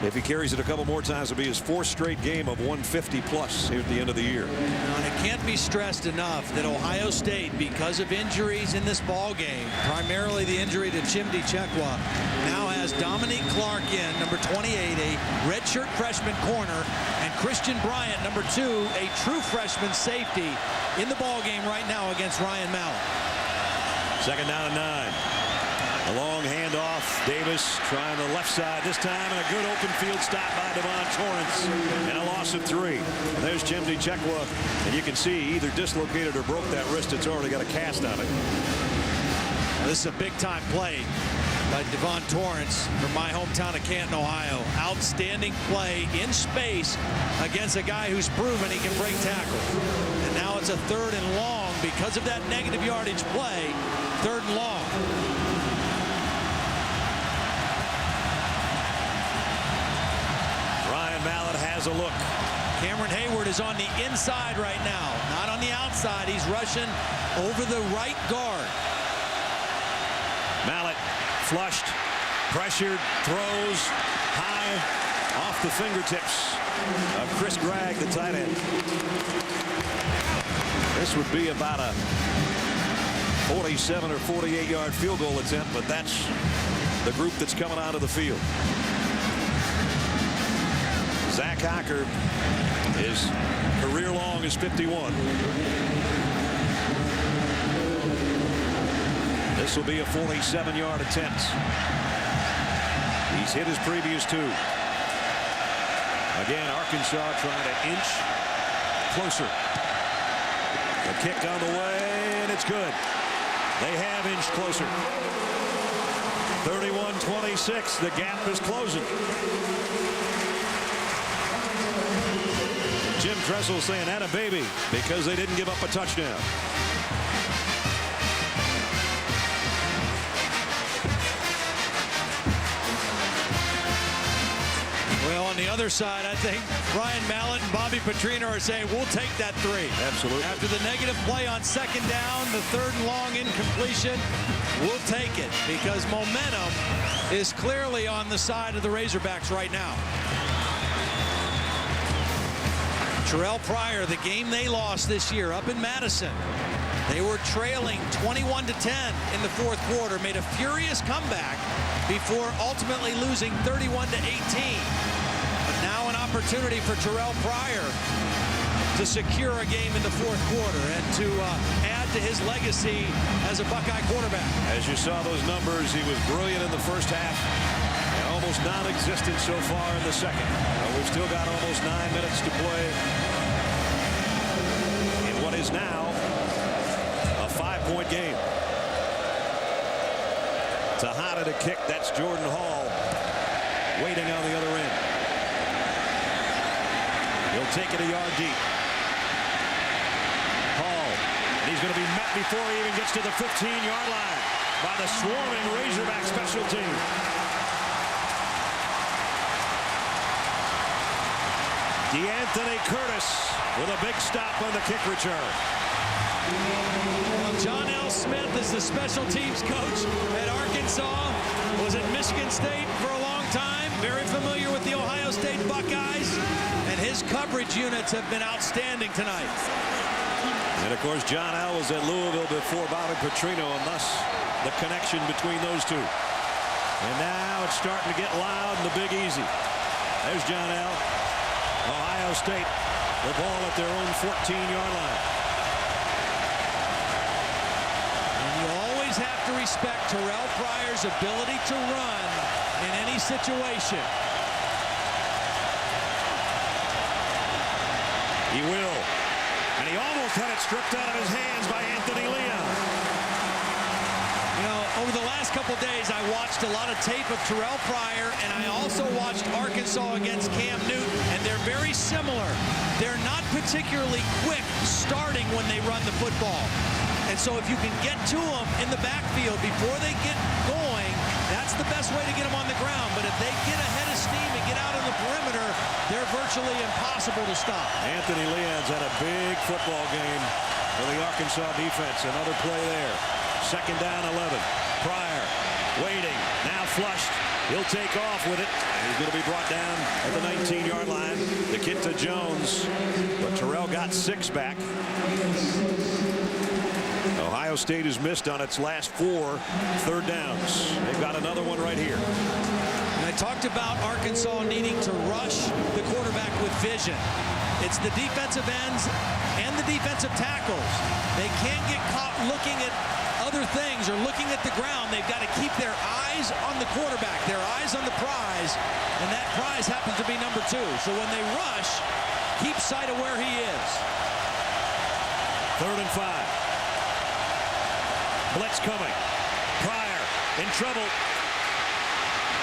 if he carries it a couple more times, will be his 4th straight game of 150 plus here at the end of the year. And it can't be stressed enough that Ohio State, because of injuries in this ball game, primarily the injury to Jim Tressel, now has Dominique Clark in, number 28, a redshirt freshman corner, and Christian Bryant, number 2, a true freshman safety, in the ball game right now against Ryan Mallett. 2nd down and 9. A long handoff. Davis trying the left side this time, and a good open field stop by Devon Torrance, and a loss of 3. And there's Jim Tressel, and you can see either dislocated or broke that wrist. It's already got a cast on it. Well, this is a big-time play by Devon Torrance from my hometown of Canton, Ohio. Outstanding play in space against a guy who's proven he can break tackles. And now it's a 3rd and long because of that negative yardage play. 3rd and long. Ryan Mallett has a look. Cameron Hayward is on the inside right now, not on the outside. He's rushing over the right guard. Mallett flushed, pressured, throws high off the fingertips of Chris Gregg, the tight end. This would be about a 47 or 48-yard field goal attempt, but that's the group that's coming out of the field. Zach Hocker, his career long is 51. This will be a 47-yard attempt. He's hit his previous 2. Again, Arkansas trying to inch closer. The kick on the way, and it's good. They have inched closer. 31-26. The gap is closing. Jim Tressel saying, "Atta baby," because they didn't give up a touchdown. Well, on the other side, I think Ryan Mallett and Bobby Petrino are saying, we'll take that 3. Absolutely. After the negative play on 2nd down, the 3rd and long incompletion, we'll take it because momentum is clearly on the side of the Razorbacks right now. Terrell Pryor, the game they lost this year up in Madison. They were trailing 21-10 in the 4th quarter, made a furious comeback before ultimately losing 31-18. But now an opportunity for Terrell Pryor to secure a game in the 4th quarter and to add to his legacy as a Buckeye quarterback. As you saw those numbers, he was brilliant in the first half and almost non-existent so far in the second. We've still got almost 9 minutes to play in what is now a 5-point game. Tejada to kick. That's Jordan Hall waiting on the other end. He'll take it a yard deep. Hall, and he's going to be met before he even gets to the 15-yard line by the swarming Razorback special team. DeAnthony Curtis with a big stop on the kick return. Well, John L. Smith is the special teams coach at Arkansas. Was at Michigan State for a long time. Very familiar with the Ohio State Buckeyes. And his coverage units have been outstanding tonight. And, of course, John L. was at Louisville before Bobby Petrino, and thus the connection between those two. And now it's starting to get loud in the Big Easy. There's John L. Ohio State, the ball at their own 14-yard line. And you always have to respect Terrell Pryor's ability to run in any situation. He will. And he almost had it stripped out of his hands by Anthony Leon. You know, over the last couple days, I watched a lot of tape of Terrell Pryor, and I also watched Arkansas against Cam Newton, and they're very similar. They're not particularly quick starting when they run the football. And so if you can get to them in the backfield before they get going, that's the best way to get them on the ground. But if they get ahead of steam and get out on the perimeter, they're virtually impossible to stop. Anthony Leon's had a big football game for the Arkansas defense. Another play there. Second down, 11. Pryor waiting. Now flushed. He'll take off with it. He's going to be brought down at the 19-yard line. The kid to Jones. But Terrell got 6 back. Ohio State has missed on its last 4 third downs. They've got another one right here. And I talked about Arkansas needing to rush the quarterback with vision. It's the defensive ends and the defensive tackles. They can't get caught looking at other things or looking at the ground. They've got to keep their eyes on the quarterback, their eyes on the prize, and that prize happens to be number 2. So when they rush, keep sight of where he is. 3rd and 5. Blitz coming. Pryor in trouble.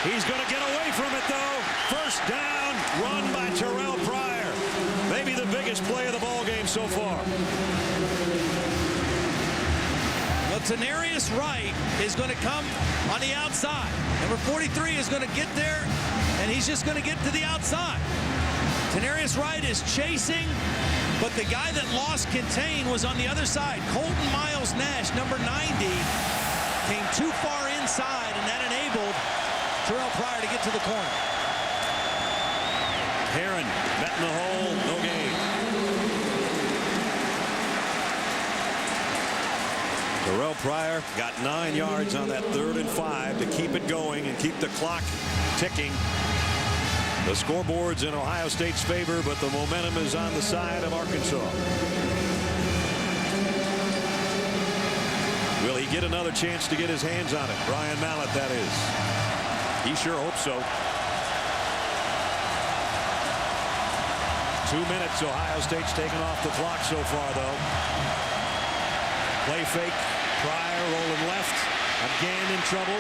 He's going to get away from it, though. First down, run by Terrell Pryor. Maybe the biggest play of the ball game so far. Well, Tanarius Wright is going to come on the outside. Number 43 is going to get there, and he's just going to get to the outside. Tanarius Wright is chasing, but the guy that lost contain was on the other side. Colton Miles Nash, number 90, came too far inside, and that enabled Terrell Pryor to get to the corner. Heron met in the hole, no gain. Terrell Pryor got 9 yards on that 3rd and 5 to keep it going and keep the clock ticking. The scoreboard's in Ohio State's favor, but the momentum is on the side of Arkansas. Will he get another chance to get his hands on it? Brian Mallett, that is. He sure hopes so. 2 minutes. Ohio State's taken off the clock so far, though. Play fake. Pryor rolling left. Again in trouble.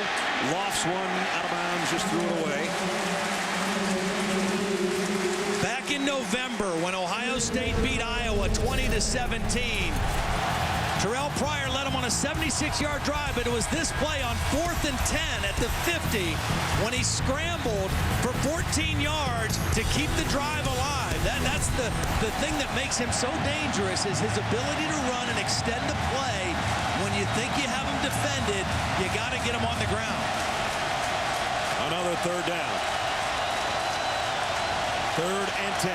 Lofts one out of bounds. Just threw it away. Back in November, when Ohio State beat Iowa 20-17, Terrell Pryor led him on a 76-yard drive, but it was this play on 4th and 10 at the 50 when he scrambled for 14 yards to keep the drive alive. That's the thing that makes him so dangerous, is his ability to run and extend the play. When you think you have him defended, you got to get him on the ground. Another 3rd down. 3rd and 10.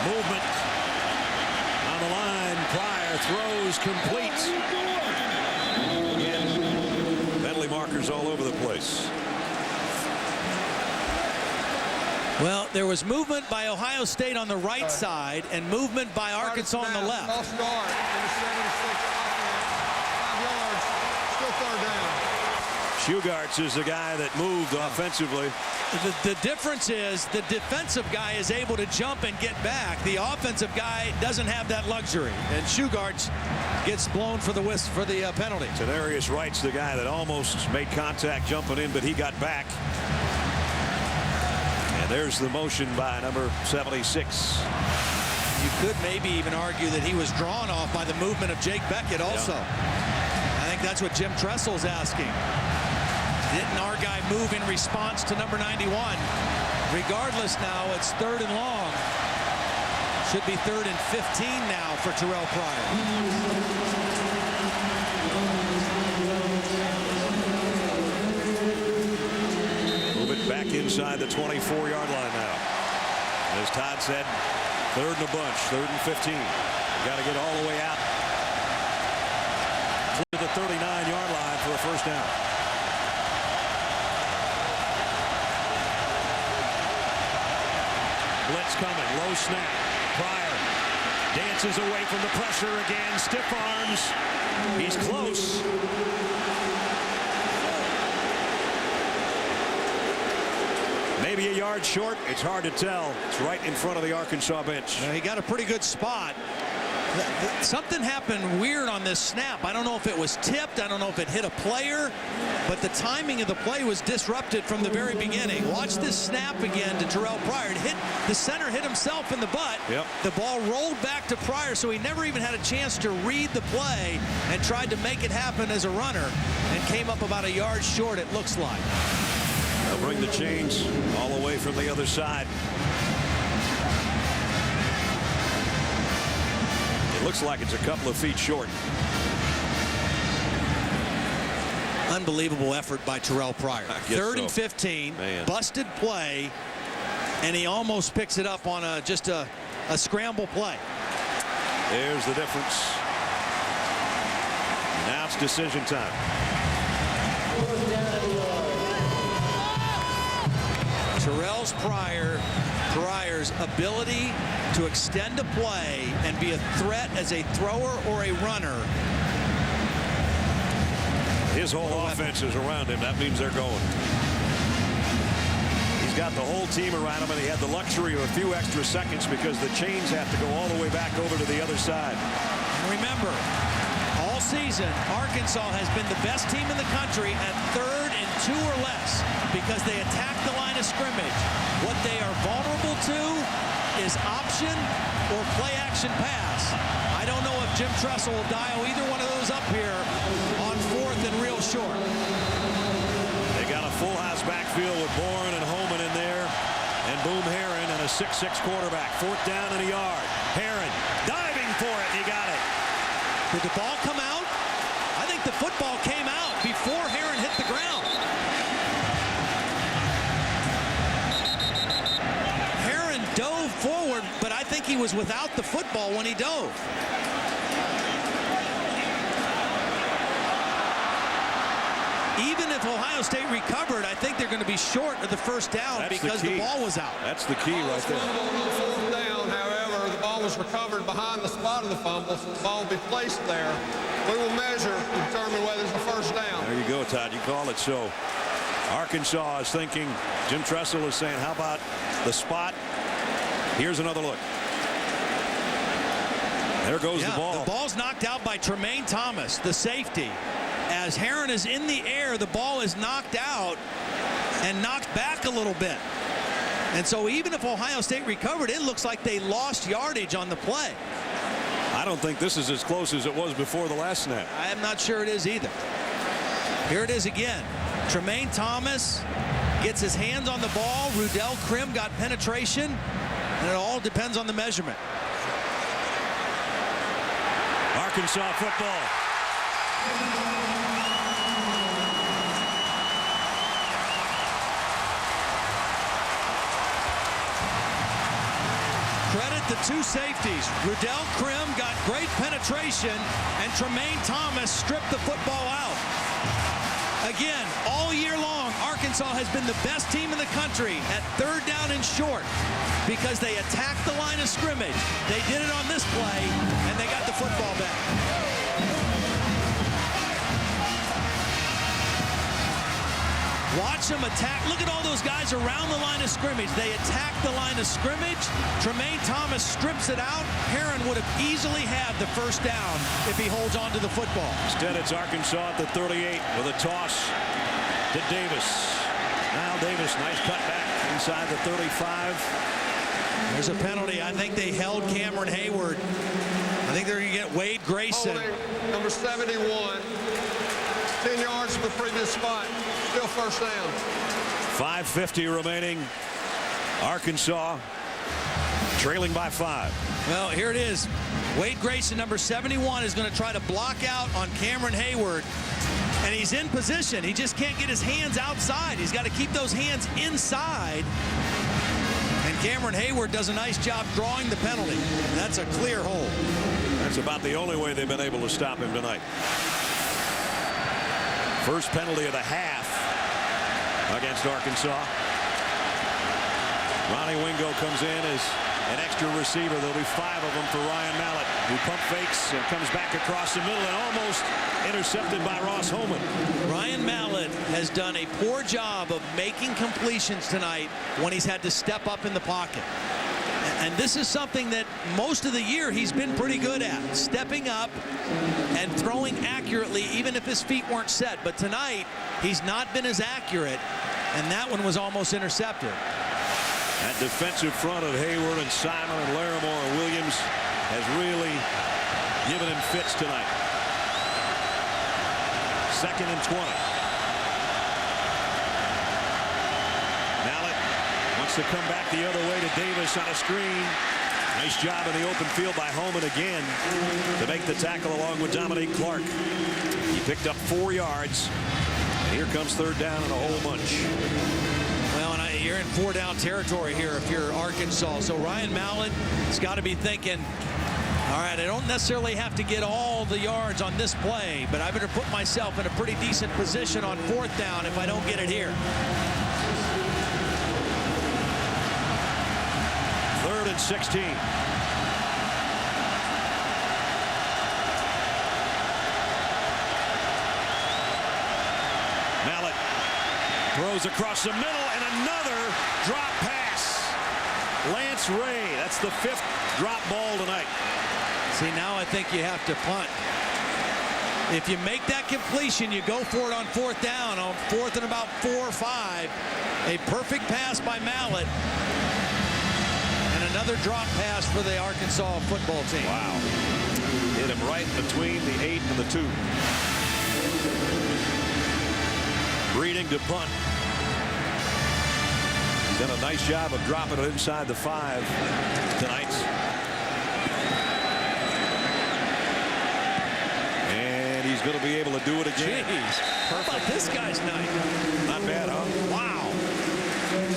Movement on the line. Pryor throws complete. Again, penalty markers all over the place. Well, there was movement by Ohio State on the right side and movement by Arkansas on the left. Lost guard in the 76 offense. 5 yards, still 3rd down. Shugarts is the guy that moved offensively. The difference is the defensive guy is able to jump and get back. The offensive guy doesn't have that luxury, and Shugarts gets blown for the penalty. Tanarius Wright's the guy that almost made contact jumping in, but he got back. And there's the motion by number 76. You could maybe even argue that he was drawn off by the movement of Jake Beckett also. Yeah. I think that's what Jim Tressel's asking. Didn't our guy move in response to number 91? Regardless, now it's 3rd and long. Should be 3rd and 15 now for Terrell Pryor. Back inside the 24-yard line now. As Todd said, 3rd and a bunch, 3rd and 15. Got to get all the way out to the 39-yard line for a first down. Blitz coming, low snap. Pryor dances away from the pressure again. Stiff arms. He's close. Maybe a yard short. It's hard to tell. It's right in front of the Arkansas bench. He got a pretty good spot. Something happened weird on this snap. I don't know if it was tipped. I don't know if it hit a player. But the timing of the play was disrupted from the very beginning. Watch this snap again to Terrell Pryor. The center hit himself in the butt. Yep. The ball rolled back to Pryor, so he never even had a chance to read the play and tried to make it happen as a runner and came up about a yard short, it looks like. They'll bring the chains all the way from the other side. Looks like it's a couple of feet short. Unbelievable effort by Terrell Pryor. 3rd and 15, busted play, and he almost picks it up on just a scramble play. There's the difference. Now it's decision time. Terrell Pryor's ability to extend a play and be a threat as a thrower or a runner. His whole offense is around him. That means they're going. He's got the whole team around him, and he had the luxury of a few extra seconds because the chains have to go all the way back over to the other side. Remember, all season, Arkansas has been the best team in the country at 3rd and 2 or less because they attack the line of scrimmage. What they are vulnerable to is option or play action pass. I don't know if Jim Tressel will dial either one of those up here on 4th and real short. They got a full house backfield with Bourne and Holman in there, and Boom Herron and a 6'6" quarterback. 4th down and a yard. Herron diving for it. He got it. Did the ball come out? I think the football came out before Herron hit the ground. Herron dove forward, but I think he was without the football when he dove. Even if Ohio State recovered, I think they're going to be short of the 1st down because the ball was out. That's the key right there. 4th down, however, the ball was recovered behind the spot of the fumble, so the ball will be placed there. We will measure to determine whether it's a 1st down. There you go, Todd. You call it. So Arkansas is thinking, Jim Tressel is saying, how about the spot? Here's another look. There goes the ball. The ball's knocked out by Tremaine Thomas, the safety. As Herron is in the air, the ball is knocked out and knocked back a little bit. And so even if Ohio State recovered, it looks like they lost yardage on the play. I don't think this is as close as it was before the last snap. I am not sure it is either. Here it is again. Tremaine Thomas gets his hands on the ball. Rudell Krim got penetration, and it all depends on the measurement. Arkansas football. Credit the 2 safeties. Rudell Krim got great penetration, and Tremaine Thomas stripped the football out. Again, all year long, Arkansas has been the best team in the country at 3rd down and short because they attacked the line of scrimmage. They did it on this play, and they got the football back. Watch them attack. Look at all those guys around the line of scrimmage. They attack the line of scrimmage. Tremaine Thomas strips it out. Herron would have easily had the 1st down if he holds on to the football. Instead, it's Arkansas at the 38 with a toss to Davis. Now Davis, nice cut back inside the 35. There's a penalty. I think they held Cameron Hayward. I think they're going to get Wade Grayson. Holding number 71. 10 yards from the previous spot. Still 1st down. 5:50 remaining. Arkansas trailing by 5. Well, here it is. Wade Grayson, number 71, is going to try to block out on Cameron Hayward. And he's in position. He just can't get his hands outside. He's got to keep those hands inside. And Cameron Hayward does a nice job drawing the penalty. That's a clear hold. That's about the only way they've been able to stop him tonight. First penalty of the half against Arkansas. Ronnie Wingo comes in as an extra receiver. There'll be 5 of them for Ryan Mallett, who pump fakes and comes back across the middle and almost intercepted by Ross Holman. Ryan Mallett has done a poor job of making completions tonight when he's had to step up in the pocket. And this is something that most of the year he's been pretty good at, stepping up and throwing accurately even if his feet weren't set. But tonight, he's not been as accurate, and that one was almost intercepted. That defensive front of Hayward and Simon and Larimore and Williams has really given him fits tonight. 2nd and 20. Mallett wants to come back the other way to Davis on a screen. Nice job in the open field by Holman again to make the tackle along with Dominique Clark. He picked up 4 yards. And here comes third down and a whole bunch. Well, and you're in 4-down territory here if you're Arkansas. So Ryan Mallett has got to be thinking, all right, I don't necessarily have to get all the yards on this play, but I better put myself in a pretty decent position on 4th down if I don't get it here. 3rd and 16. Mallett throws across the middle and another drop pass. Lance Ray, that's the 5th drop ball tonight. See, now I think you have to punt. If you make that completion, you go for it on 4th down. On 4th and about 4 or 5, a perfect pass by Mallett. And another drop pass for the Arkansas football team. Wow. Hit him right between the 8 and the 2. Breeding to punt. He's done a nice job of dropping it inside the 5 tonight. And he's going to be able to do it again. Jeez. How about this guy's night? Not bad, huh? Wow.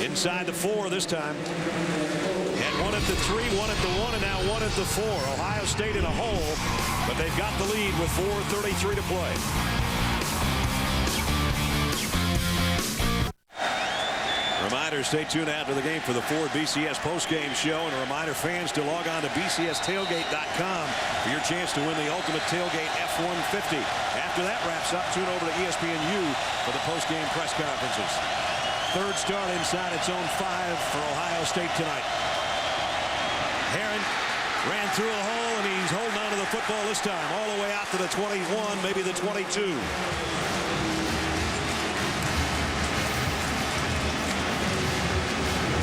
Inside the 4 this time. Had 1 at the 3, 1 at the 1, and now 1 at the 4. Ohio State in a hole, but they've got the lead with 4:33 to play. Reminder, stay tuned after the game for the Ford BCS postgame show. And a reminder, fans, to log on to bcstailgate.com for your chance to win the ultimate tailgate F-150. After that wraps up, tune over to ESPNU for the postgame press conferences. 3rd start inside its own 5 for Ohio State tonight. Herron ran through a hole, and he's holding on to the football this time, all the way out to the 21, maybe the 22.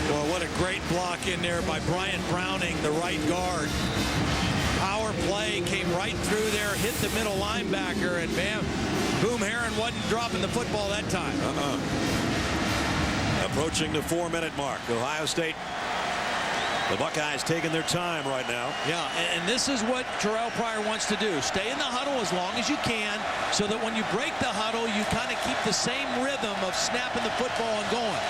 Well, what a great block in there by Bryant Browning, the right guard. Power play, came right through there, hit the middle linebacker, and bam, boom, Herron wasn't dropping the football that time. Approaching the 4-minute mark. Ohio State, the Buckeyes taking their time right now. Yeah, and this is what Terrell Pryor wants to do. Stay in the huddle as long as you can so that when you break the huddle, you kind of keep the same rhythm of snapping the football and going.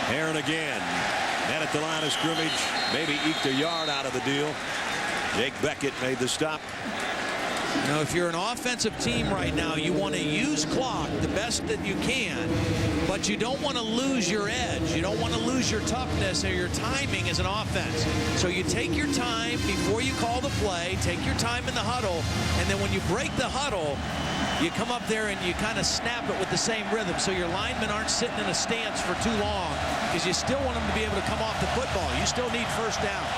Herron again. Net at the line of scrimmage. Maybe eked a yard out of the deal. Jake Beckett made the stop. Now, if you're an offensive team right now, you want to use clock the best that you can, but you don't want to lose your edge. You don't want to lose your toughness or your timing as an offense. So you take your time before you call the play, take your time in the huddle, and then when you break the huddle, you come up there and you kind of snap it with the same rhythm so your linemen aren't sitting in a stance for too long because you still want them to be able to come off the football. You still need 1st downs.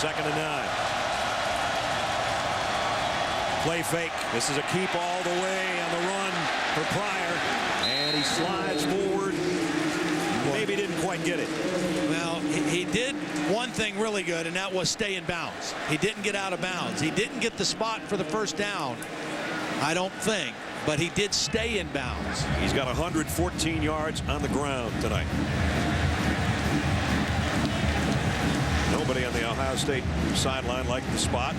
2nd and 9. Play fake. This is a keep all the way on the run for Pryor. And he slides forward. Maybe didn't quite get it. Well, he did one thing really good, and that was stay in bounds. He didn't get out of bounds. He didn't get the spot for the 1st down, I don't think, but he did stay in bounds. He's got 114 yards on the ground tonight. Nobody on the Ohio State sideline liked the spot.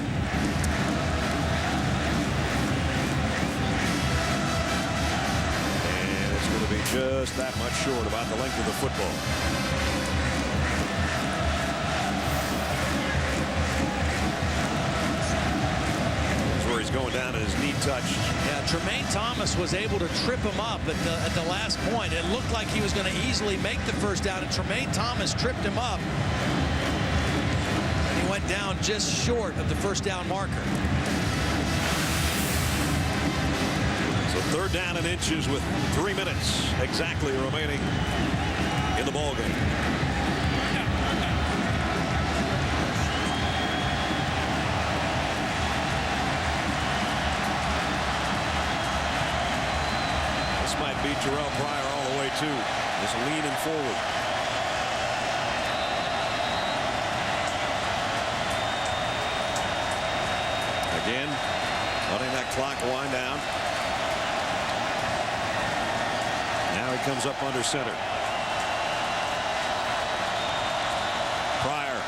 Be just that much short, about the length of the football. That's where he's going down, and his knee touched. Yeah, Tremaine Thomas was able to trip him up at the last point. It looked like he was going to easily make the 1st down, and Tremaine Thomas tripped him up. And he went down just short of the 1st down marker. So 3rd down and inches with 3 minutes exactly remaining in the ball game. This might be Terrell Pryor all the way too. Just leaning forward. Again, letting that clock wind down. Now Now he comes up under center. Pryor.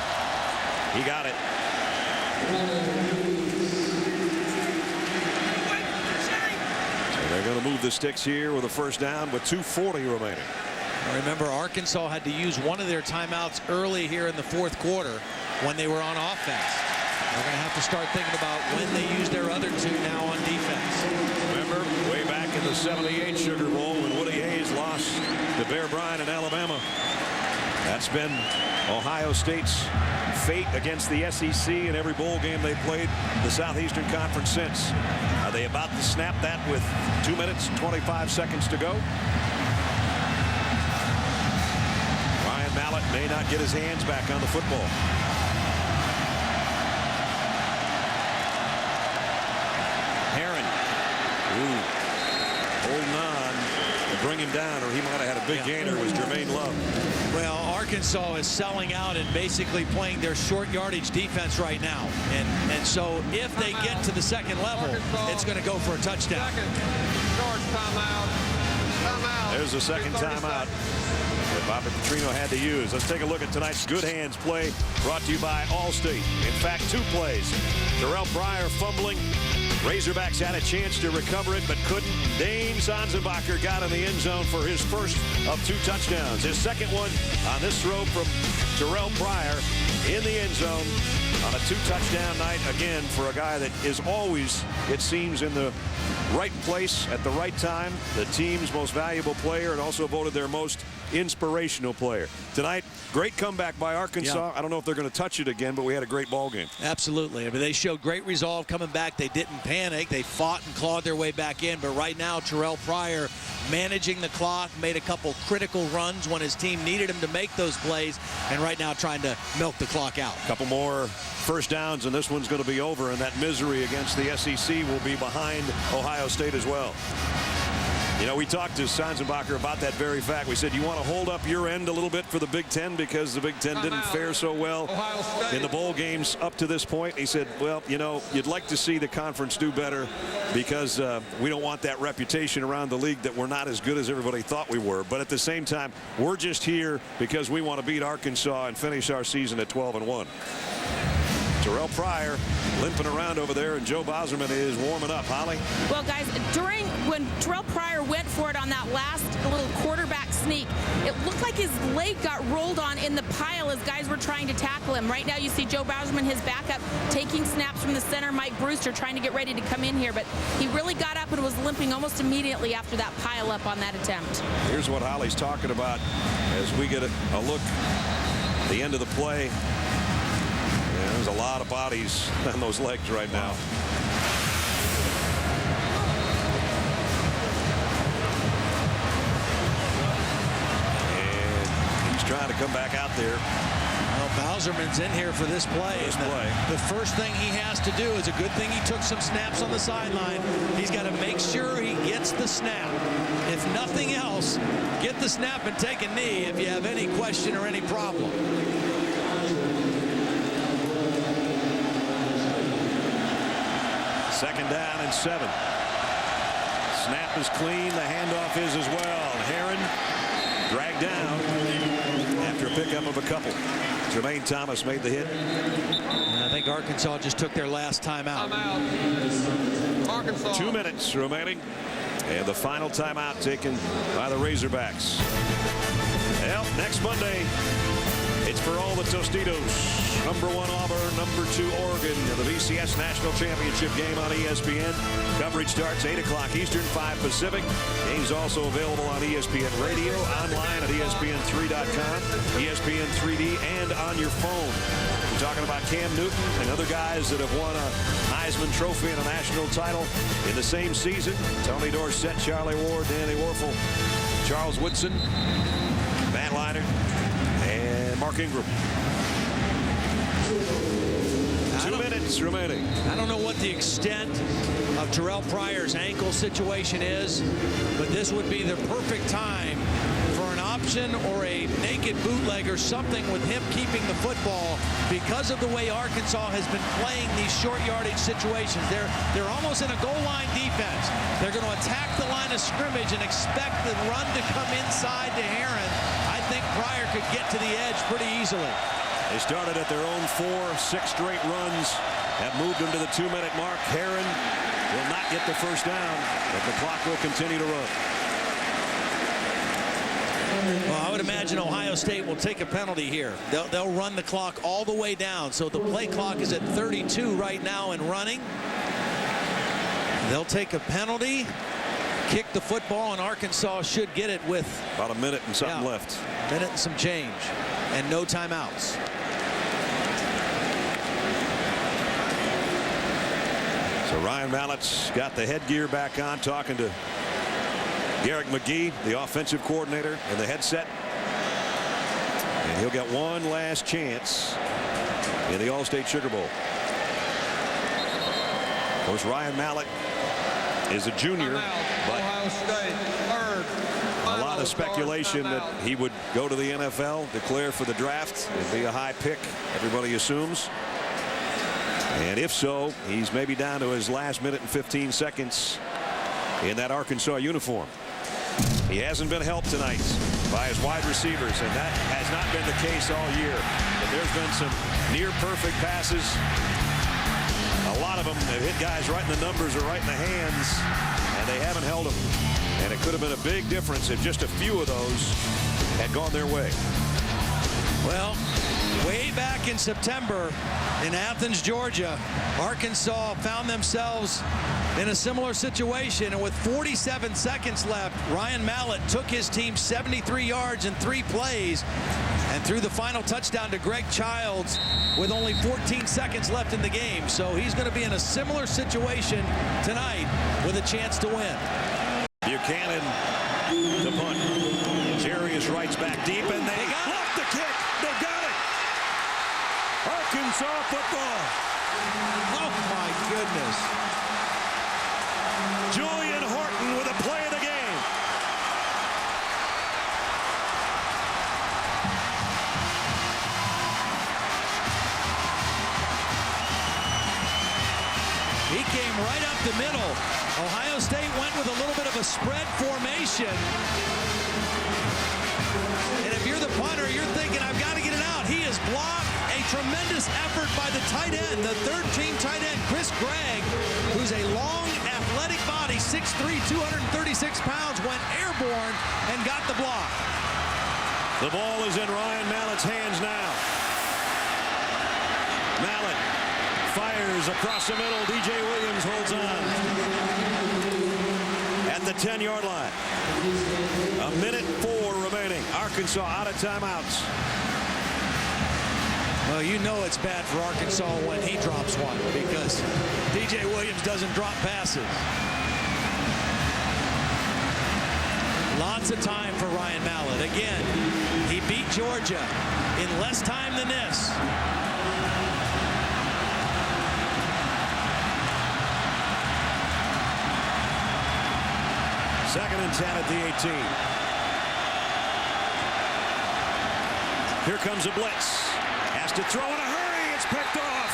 He got it. So they're going to move the sticks here with a first down with 2:40 remaining. Remember, Arkansas had to use one of their timeouts early here in the fourth quarter when they were on offense. They're going to have to start thinking about when they use their other two now on defense. Remember, way back in the '78 Sugar Bowl when Woody Hayes lost to Bear Bryant in Alabama. That's been Ohio State's fate against the SEC in every bowl game they played the Southeastern Conference since. Are they about to snap that with 2 minutes and 25 seconds to go? Ryan Mallett may not get his hands back on the football. Herron. Holding on to bring him down, or he might have had a big gainer. Was Jermaine Love. Well, Arkansas is selling out and basically playing their short yardage defense right now. And so if they get to the second level, it's going to go for a touchdown. There's the second timeout that Bobby Petrino had to use. Let's take a look at tonight's Good Hands play brought to you by Allstate. In fact, 2 plays. Terrell Pryor fumbling. Razorbacks had a chance to recover it, but couldn't. Dane Sanzenbacher got in the end zone for his first of 2 touchdowns. His second one on this throw from Terrell Pryor in the end zone on a 2-touchdown night, again, for a guy that is always, it seems, in the right place at the right time. The team's most valuable player, and also voted their most inspirational player. Tonight, great comeback by Arkansas. Yeah. I don't know if they're going to touch it again, but we had a great ball game. Absolutely. I mean, they showed great resolve coming back. They didn't panic. They fought and clawed their way back in. But right now, Terrell Pryor managing the clock, made a couple critical runs when his team needed him to make those plays, and right now trying to milk the clock out. A couple more first downs, and this one's going to be over, and that misery against the SEC will be behind Ohio State as well. You know, we talked to Sanzenbacher about that very fact. We said, you want to hold up your end a little bit for the Big Ten because the Big Ten didn't fare so well in the bowl games up to this point. He said, well, you know, you'd like to see the conference do better because we don't want that reputation around the league that we're not as good as everybody thought we were. But at the same time, we're just here because we want to beat Arkansas and finish our season at 12-1. Terrell Pryor limping around over there, and Joe Bauserman is warming up. Holly? Well, guys, when Terrell Pryor went for it on that last little quarterback sneak, it looked like his leg got rolled on in the pile as guys were trying to tackle him. Right now you see Joe Bauserman, his backup, taking snaps from the center. Mike Brewster trying to get ready to come in here, but he really got up and was limping almost immediately after that pile up on that attempt. Here's what Holly's talking about as we get a look at the end of the play. There's a lot of bodies on those legs right now. And he's trying to come back out there. Well, Bauserman's in here for this play. The first thing he has to do is a good thing he took some snaps on the sideline. He's got to make sure he gets the snap. If nothing else, get the snap and take a knee if you have any question or any problem. Second down and 7. Snap is clean. The handoff is as well. Herron dragged down after a pickup of a couple. Jermaine Thomas made the hit. And I think Arkansas just took their last timeout. Arkansas. 2 minutes remaining. And the final timeout taken by the Razorbacks. Well, next Monday, it's for all the Tostitos. Number 1 Auburn, number 2 Oregon in the BCS National Championship game on ESPN. Coverage starts 8 o'clock Eastern, 5 Pacific. Game's also available on ESPN Radio, online at ESPN3.com, ESPN 3D, and on your phone. We're talking about Cam Newton and other guys that have won a Heisman Trophy and a national title in the same season. Tony Dorsett, Charlie Ward, Danny Werfel, Charles Woodson, Matt Leinart, and Mark Ingram. 2 minutes remaining. I don't know what the extent of Terrell Pryor's ankle situation is, but this would be the perfect time for an option conversion or a naked bootleg or something with him keeping the football because of the way Arkansas has been playing these short yardage situations. They're almost in a goal line defense. They're going to attack the line of scrimmage and expect the run to come inside to Heron. I think Pryor could get to the edge pretty easily. They started at their own 4-6 straight runs, have moved them to the 2-minute mark. Heron will not get the first down, but the clock will continue to run. Well, I would imagine Ohio State will take a penalty here. They'll run the clock all the way down. So the play clock is at 32 right now and running. They'll take a penalty, kick the football, and Arkansas should get it with about a minute and something left. Minute and some change, and no timeouts. So Ryan Mallett's got the headgear back on, talking to Garrick McGee, the offensive coordinator, in the headset. And he'll get one last chance in the All-State Sugar Bowl. Of course, Ryan Mallett is a junior, but Ohio State, third. A lot of speculation that he would go to the NFL, declare for the draft, and be a high pick, everybody assumes. And if so, he's maybe down to his last minute and 15 seconds in that Arkansas uniform. He hasn't been helped tonight by his wide receivers, and that has not been the case all year. But there's been some near perfect passes. A lot of them have hit guys right in the numbers or right in the hands, and they haven't held them. And it could have been a big difference if just a few of those had gone their way. Well, way back in September in Athens, Georgia, Arkansas found themselves in a similar situation, and with 47 seconds left, Ryan Mallett took his team 73 yards in 3 plays and threw the final touchdown to Greg Childs with only 14 seconds left in the game. So he's going to be in a similar situation tonight with a chance to win. Buchanan to punt. Jarius Wright's back deep, and they blocked the kick. They got it. Arkansas football. Oh my goodness. Julian Horton with a play of the game. He came right up the middle. Ohio State went with a little bit of a spread formation. And if you're the punter, you're thinking, I've got to get it out. He has blocked. A tremendous effort by the tight end, the third-team tight end, Chris Gregg, who's a long, athletic body, 6'3", 236 pounds, went airborne and got the block. The ball is in Ryan Mallett's hands now. Mallett fires across the middle. DJ Williams holds on at the 10-yard line. 1:04 remaining. Arkansas out of timeouts. Well, you know it's bad for Arkansas when he drops one, because DJ Williams doesn't drop passes. Lots of time for Ryan Mallett. Again, he beat Georgia in less time than this. Second and 10 at the 18. Here comes a blitz. Has to throw in a hurry. It's picked off.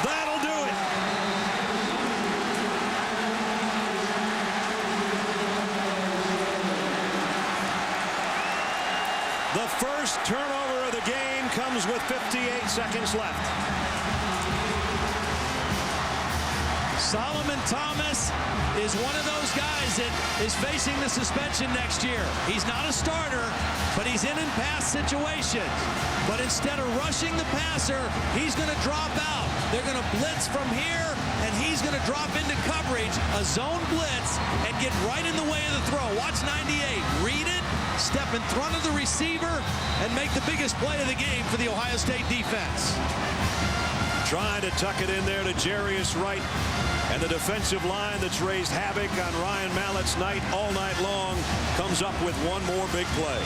That'll do it. The first turnover of the game comes with 58 seconds left. Solomon Thomas is one of those guys that is facing the suspension next year. He's not a starter, but he's in pass situations. But instead of rushing the passer, he's going to drop out. They're going to blitz from here, and he's going to drop into coverage, a zone blitz, and get right in the way of the throw. Watch 98. Read it, step in front of the receiver, and make the biggest play of the game for the Ohio State defense. Trying to tuck it in there to Jarius Wright. And the defensive line that's raised havoc on Ryan Mallett's night all night long comes up with one more big play.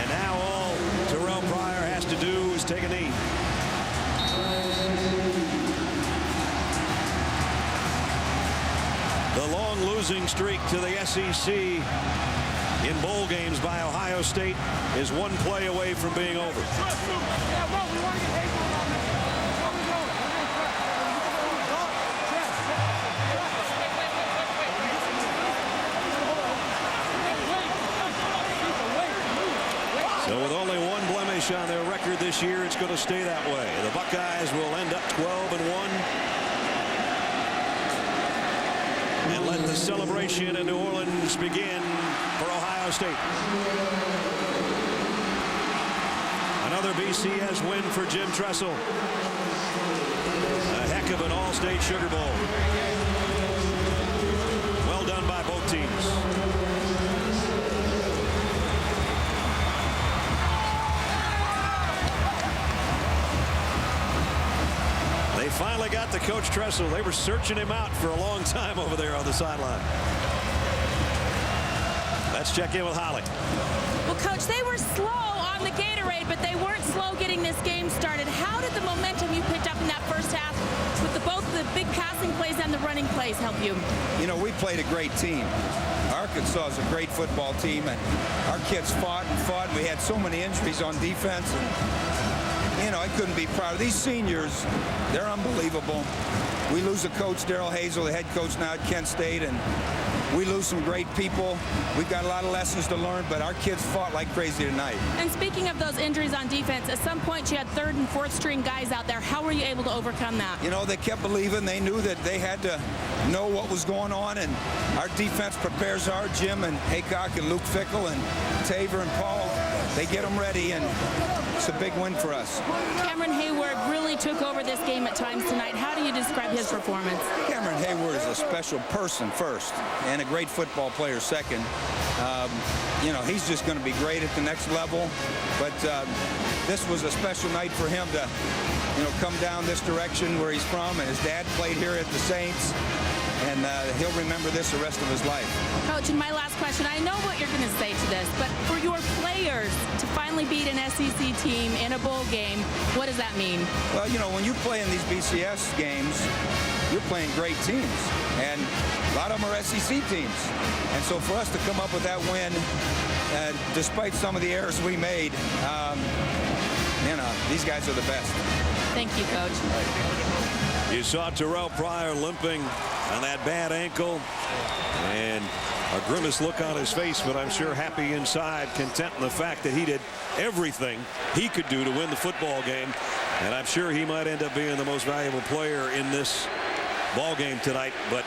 And now all Terrell Pryor has to do is take a knee. losing streak to the SEC in bowl games by Ohio State is one play away from being over. So with only one blemish on their record this year, it's going to stay that way. The Buckeyes will end up 12-1. And let the celebration in New Orleans begin for Ohio State. Another BCS win for Jim Tressel. A heck of an all-state Sugar Bowl. Well done by both teams. They finally got to Coach Tressel. They were searching him out for a long time over there on the sideline. Let's check in with Holly. Well, Coach, they were slow on the Gatorade, but they weren't slow getting this game started. How did the momentum you picked up in that first half with both the big passing plays and the running plays help you? You know, we played a great team. Arkansas is a great football team, and our kids fought and fought. We had so many injuries on defense, and you know, I couldn't be proud of these seniors. They're unbelievable. We lose a coach, Darrell Hazel, the head coach now at Kent State, and we lose some great people. We've got a lot of lessons to learn, but our kids fought like crazy tonight. And speaking of those injuries on defense, at some point you had third and fourth string guys out there. How were you able to overcome that? You know, they kept believing. They knew that they had to know what was going on, and our defense prepares hard. Jim and Haycock and Luke Fickle and Taver and Paul, they get them ready, and it's a big win for us. Cameron Hayward really took over this game at times tonight. How do you describe his performance? Cameron Hayward is a special person first and a great football player second. You know, he's just going to be great at the next level. But this was a special night for him to, you know, come down this direction where he's from. And his dad played here at the Saints. And he'll remember this the rest of his life. Coach, and my last question, I know what you're going to say to this, but for your players to finally beat an SEC team in a bowl game, what does that mean? Well, you know, when you play in these BCS games, you're playing great teams. And a lot of them are SEC teams. And so for us to come up with that win, despite some of the errors we made, you know, these guys are the best. Thank you, Coach. You saw Terrell Pryor limping on that bad ankle, and a grimace look on his face, but I'm sure happy inside, content in the fact that he did everything he could do to win the football game. And I'm sure he might end up being the most valuable player in this ball game tonight. But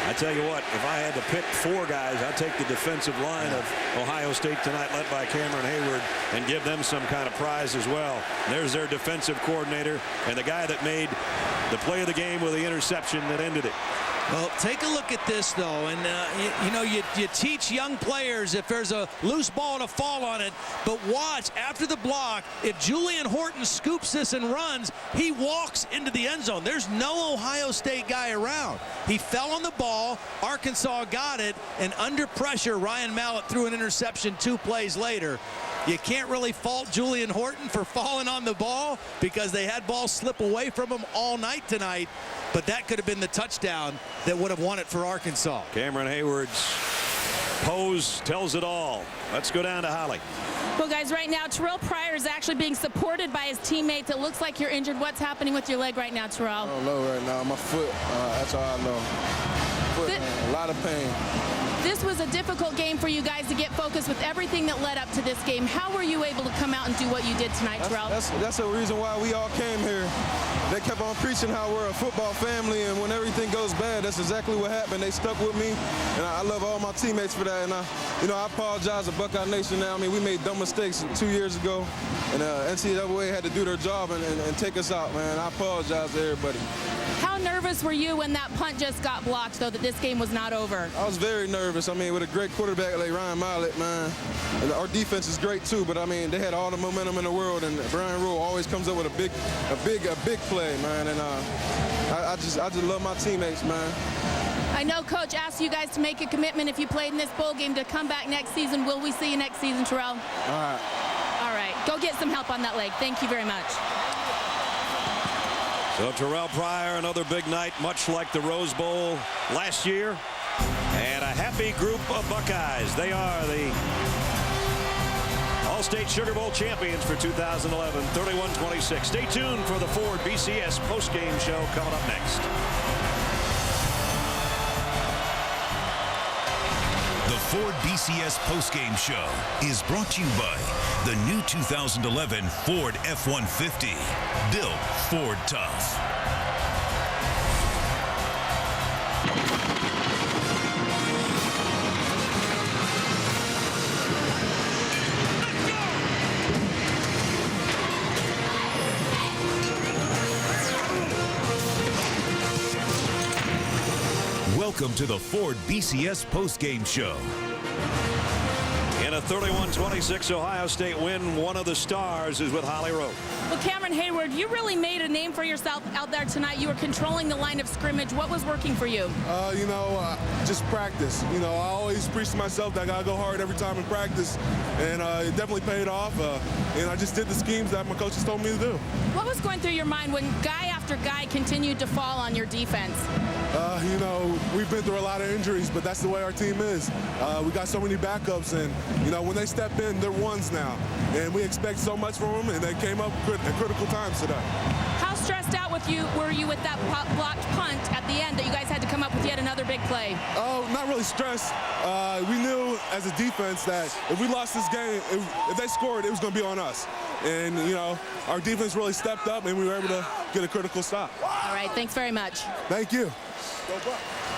I tell you what, if I had to pick four guys, I'd take the defensive line of Ohio State tonight, led by Cameron Hayward, and give them some kind of prize as well. There's their defensive coordinator and the guy that made the play of the game with the interception that ended it. Well, take a look at this, though, and you know, you teach young players if there's a loose ball to fall on it, but watch, after the block, if Julian Horton scoops this and runs, he walks into the end zone. There's no Ohio State guy around. He fell on the ball, Arkansas got it, and under pressure, Ryan Mallett threw an interception 2 plays later. You can't really fault Julian Horton for falling on the ball because they had balls slip away from him all night tonight, but that could have been the touchdown that would have won it for Arkansas. Cameron Hayward's pose tells it all. Let's go down to Holly. Well, guys, right now, Terrell Pryor is actually being supported by his teammates. It looks like you're injured. What's happening with your leg right now, Terrell? I don't know right now. My foot, that's all I know. Foot, a lot of pain. This was a difficult game for you guys to get focused with everything that led up to this game. How were you able to come out and do what you did tonight, Terrell? That's the reason why we all came here. They kept on preaching how we're a football family, and when everything goes bad, that's exactly what happened. They stuck with me, and I love all my teammates for that. And I apologize to Buckeye Nation now. I mean, we made dumb mistakes 2 years ago, and NCAA had to do their job and take us out, man. I apologize to everybody. How nervous were you when that punt just got blocked, though, that this game was not over? I was very nervous. I mean, with a great quarterback like Ryan Mallett, man, our defense is great too. But I mean, they had all the momentum in the world, and Brian Rule always comes up with a big play, man. And I just love my teammates, man. I know Coach asked you guys to make a commitment if you played in this bowl game to come back next season. Will we see you next season, Terrell? All right. All right. Go get some help on that leg. Thank you very much. So Terrell Pryor, another big night, much like the Rose Bowl last year. And and a happy group of Buckeyes. They are the All-State Sugar Bowl champions for 2011, 31-26. Stay tuned for the Ford BCS postgame show coming up next. The Ford BCS postgame show is brought to you by the new 2011 Ford F-150. Built Ford Tough. Welcome to the Ford BCS postgame show. In a 31-26 Ohio State win, one of the stars is with Holly Rowe. Well, Cameron Hayward, you really made a name for yourself out there tonight. You were controlling the line of scrimmage. What was working for you? Just practice. I always preach to myself that I gotta go hard every time in practice, and it definitely paid off. And I just did the schemes that my coaches told me to do. What was going through your mind when guy after guy continued to fall on your defense? We've been through a lot of injuries, but that's the way our team is. We got so many backups, and when they step in, they're ones now, and we expect so much from them, and they came up at critical times today. How stressed out were you with that blocked punt at the end that you guys had to come up with yet another big play? Oh, not really stressed. We knew as a defense that if we lost this game, if they scored, it was going to be on us. And, our defense really stepped up, and we were able to get a critical stop. All right, thanks very much. Thank you.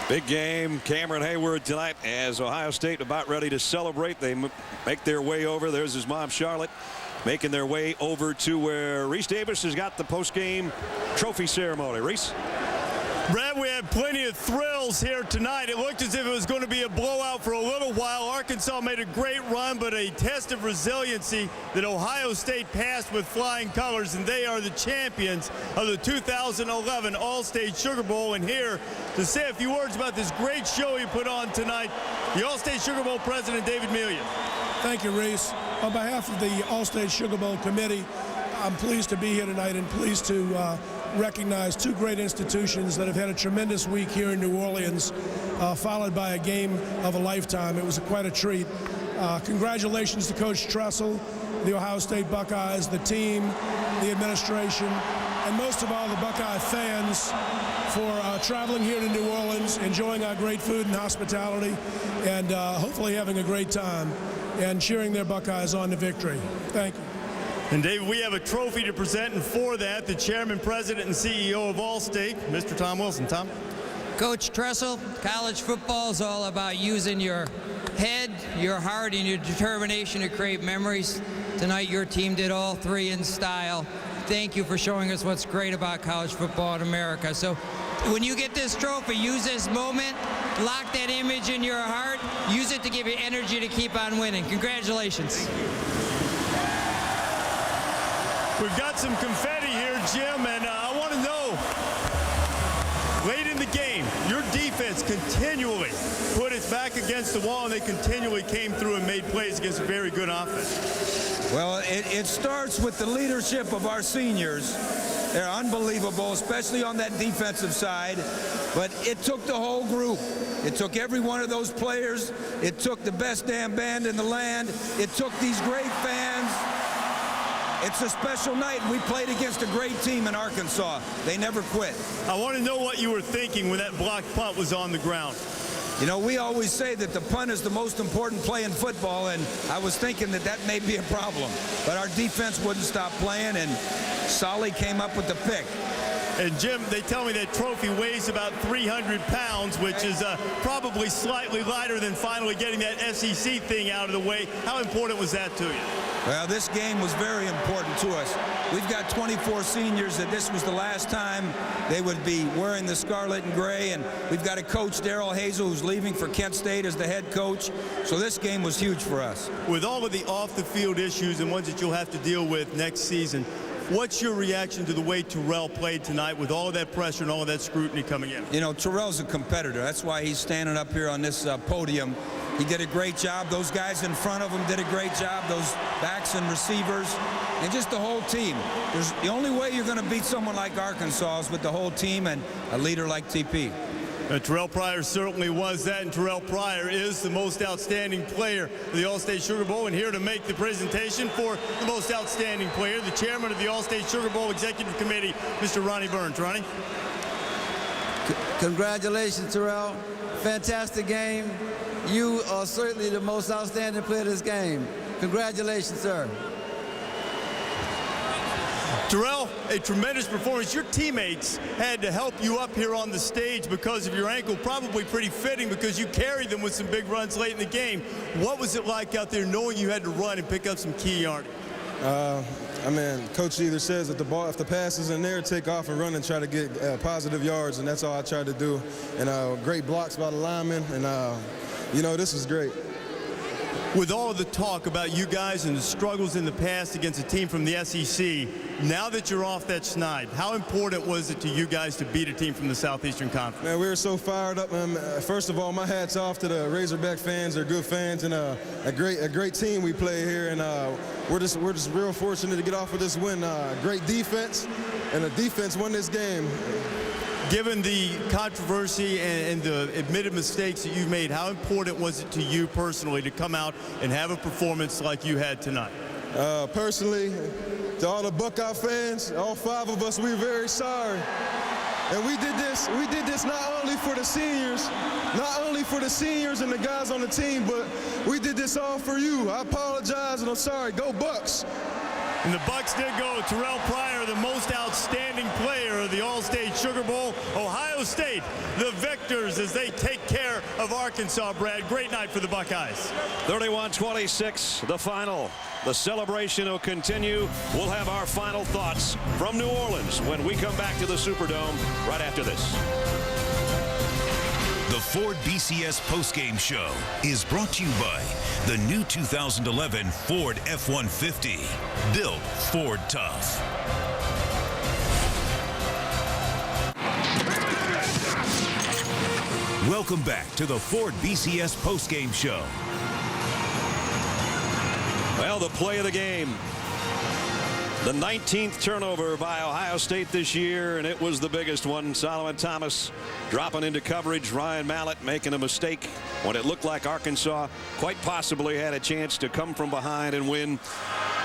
Big game, Cameron Hayward tonight as Ohio State about ready to celebrate. They make their way over. There's his mom, Charlotte, making their way over to where Reese Davis has got the post-game trophy ceremony. Reese? Brad, we had plenty of thrills here tonight. It looked as if it was going to be a blowout for a little while. Arkansas made a great run, but a test of resiliency that Ohio State passed with flying colors, and they are the champions of the 2011 All-State Sugar Bowl. And here to say a few words about this great show you put on tonight, the All-State Sugar Bowl president, David Melia. Thank you, Reese. On behalf of the All-State Sugar Bowl committee, I'm pleased to be here tonight and pleased to recognize two great institutions that have had a tremendous week here in New Orleans, followed by a game of a lifetime. It was quite a treat. Congratulations to Coach Tressel, the Ohio State Buckeyes, the team, the administration, and most of all the Buckeye fans for traveling here to New Orleans, enjoying our great food and hospitality, and hopefully having a great time and cheering their Buckeyes on to victory. Thank you. And David, we have a trophy to present, and for that, the chairman, president, and CEO of All-State, Mr. Tom Wilson. Tom? Coach Tressel, college football is all about using your head, your heart, and your determination to create memories. Tonight, your team did all three in style. Thank you for showing us what's great about college football in America. So when you get this trophy, use this moment, lock that image in your heart, use it to give you energy to keep on winning. Congratulations. We've got some confetti here, Jim, and I want to know, late in the game, your defense continually put its back against the wall, and they continually came through and made plays against a very good offense. Well, it starts with the leadership of our seniors. They're unbelievable, especially on that defensive side. But it took the whole group. It took every one of those players. It took the best damn band in the land. It took these great fans. It's a special night. We played against a great team in Arkansas. They never quit. I want to know what you were thinking when that blocked punt was on the ground. We always say that the punt is the most important play in football, and I was thinking that may be a problem. But our defense wouldn't stop playing, and Solly came up with the pick. And Jim, they tell me that trophy weighs about 300 pounds, which is probably slightly lighter than finally getting that SEC thing out of the way. How important was that to you? Well, this game was very important to us. We've got 24 seniors that this was the last time they would be wearing the scarlet and gray, and we've got a coach, Darrell Hazel, who's leaving for Kent State as the head coach. So this game was huge for us. With all of the off-the-field issues and ones that you'll have to deal with next season, what's your reaction to the way Terrell played tonight with all of that pressure and all of that scrutiny coming in? Terrell's a competitor. That's why he's standing up here on this podium. He did a great job. Those guys in front of him did a great job. Those backs and receivers and just the whole team. The only way you're going to beat someone like Arkansas is with the whole team and a leader like TP. Terrell Pryor certainly was that, and Terrell Pryor is the most outstanding player of the All-State Sugar Bowl. And here to make the presentation for the most outstanding player, the chairman of the All-State Sugar Bowl Executive Committee, Mr. Ronnie Burns. Ronnie? Congratulations, Terrell. Fantastic game. You are certainly the most outstanding player of this game. Congratulations, sir. Terrell, a tremendous performance. Your teammates had to help you up here on the stage because of your ankle. Probably pretty fitting because you carried them with some big runs late in the game. What was it like out there knowing you had to run and pick up some key yardage? I mean, Coach either says that if the pass is in there, take off and run and try to get positive yards, and that's all I tried to do. And great blocks by the linemen, and you know, this is great. With all of the talk about you guys and the struggles in the past against a team from the SEC, now that you're off that schneid, how important was it to you guys to beat a team from the Southeastern Conference? Man, we were so fired up. First of all, my hat's off to the Razorback fans. They're good fans, and a great team we play here. And we're just real fortunate to get off with this win. Great defense, and the defense won this game. Given the controversy and the admitted mistakes that you made, how important was it to you personally to come out and have a performance like you had tonight? Personally, to all the Buckeye fans, all 5 of us, we're very sorry. And we did this not only for the seniors and the guys on the team, but we did this all for you. I apologize, and I'm sorry. Go Bucks. And the Bucks did go. Terrell Pryor, the most outstanding player of the All-State Sugar Bowl. Ohio State, the victors as they take care of Arkansas, Brad. Great night for the Buckeyes. 31-26, the final. The celebration will continue. We'll have our final thoughts from New Orleans when we come back to the Superdome right after this. The Ford BCS postgame show is brought to you by the new 2011 Ford F-150. Built Ford tough. Welcome back to the Ford BCS postgame show. Well, the play of the game. The 19th turnover by Ohio State this year, and it was the biggest one. Solomon Thomas dropping into coverage. Ryan Mallett making a mistake when it looked like Arkansas quite possibly had a chance to come from behind and win.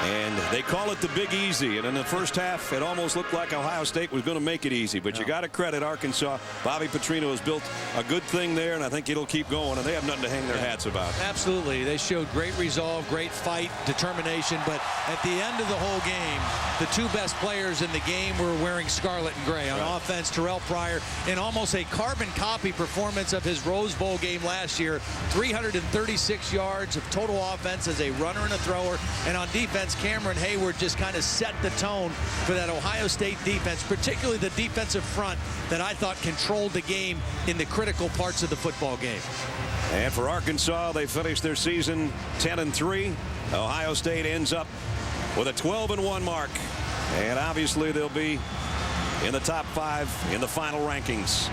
And they call it the Big Easy. And in the first half, it almost looked like Ohio State was going to make it easy. But you got to credit Arkansas. Bobby Petrino has built a good thing there, and I think it'll keep going. And they have nothing to hang their hats about. Absolutely. They showed great resolve, great fight, determination. But at the end of the whole game, the 2 best players in the game were wearing scarlet and gray. On offense, Terrell Pryor, in almost a carbon copy performance of his Rose Bowl game last year. 336 yards of total offense as a runner and a thrower. And on defense, Cameron Hayward just kind of set the tone for that Ohio State defense, particularly the defensive front that I thought controlled the game in the critical parts of the football game. And for Arkansas, they finished their season 10-3. Ohio State ends up with a 12-1 mark. And obviously they'll be in the top 5 in the final rankings.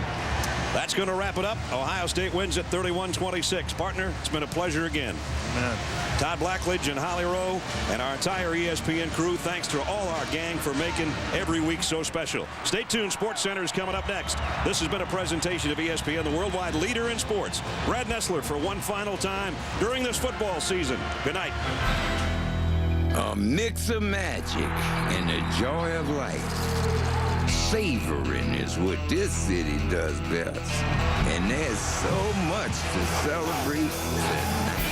That's going to wrap it up. Ohio State wins at 31-26. Partner, it's been a pleasure again. Amen. Todd Blackledge and Holly Rowe and our entire ESPN crew, thanks to all our gang for making every week so special. Stay tuned. Sports Center is coming up next. This has been a presentation of ESPN, the worldwide leader in sports. Brad Nessler for one final time during this football season. Good night. A mix of magic and the joy of life. Savoring is what this city does best. And there's so much to celebrate tonight.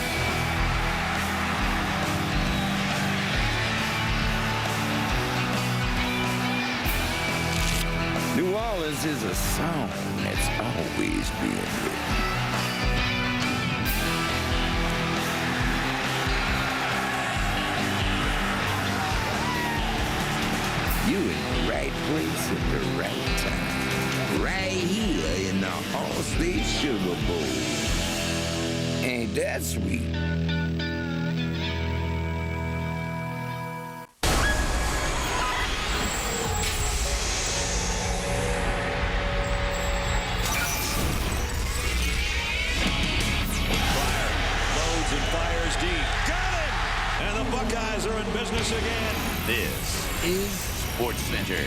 New Orleans is a song that's always being written. You in the right place at the right time. Right here in the All-State Sugar Bowl. Ain't that sweet? Loads and fires deep. Got it! And the Buckeyes are in business again. This is Sports Center.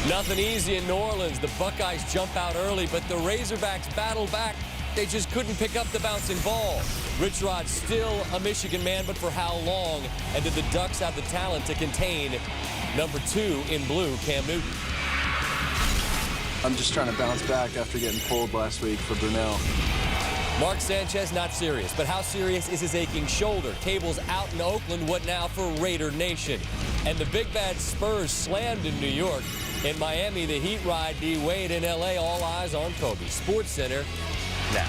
Nothing easy in New Orleans. The Buckeyes jump out early, but the Razorbacks battle back. They just couldn't pick up the bouncing ball. Rich Rod's still a Michigan man, but for how long? And did the Ducks have the talent to contain number 2 in blue, Cam Newton? I'm just trying to bounce back after getting pulled last week for Brunel. Mark Sanchez not serious, but how serious is his aching shoulder? Cable's out in Oakland. What now for Raider Nation? And the big bad Spurs slammed in New York. In Miami, the Heat ride D-Wade. In L.A., all eyes on Kobe. Sports Center now.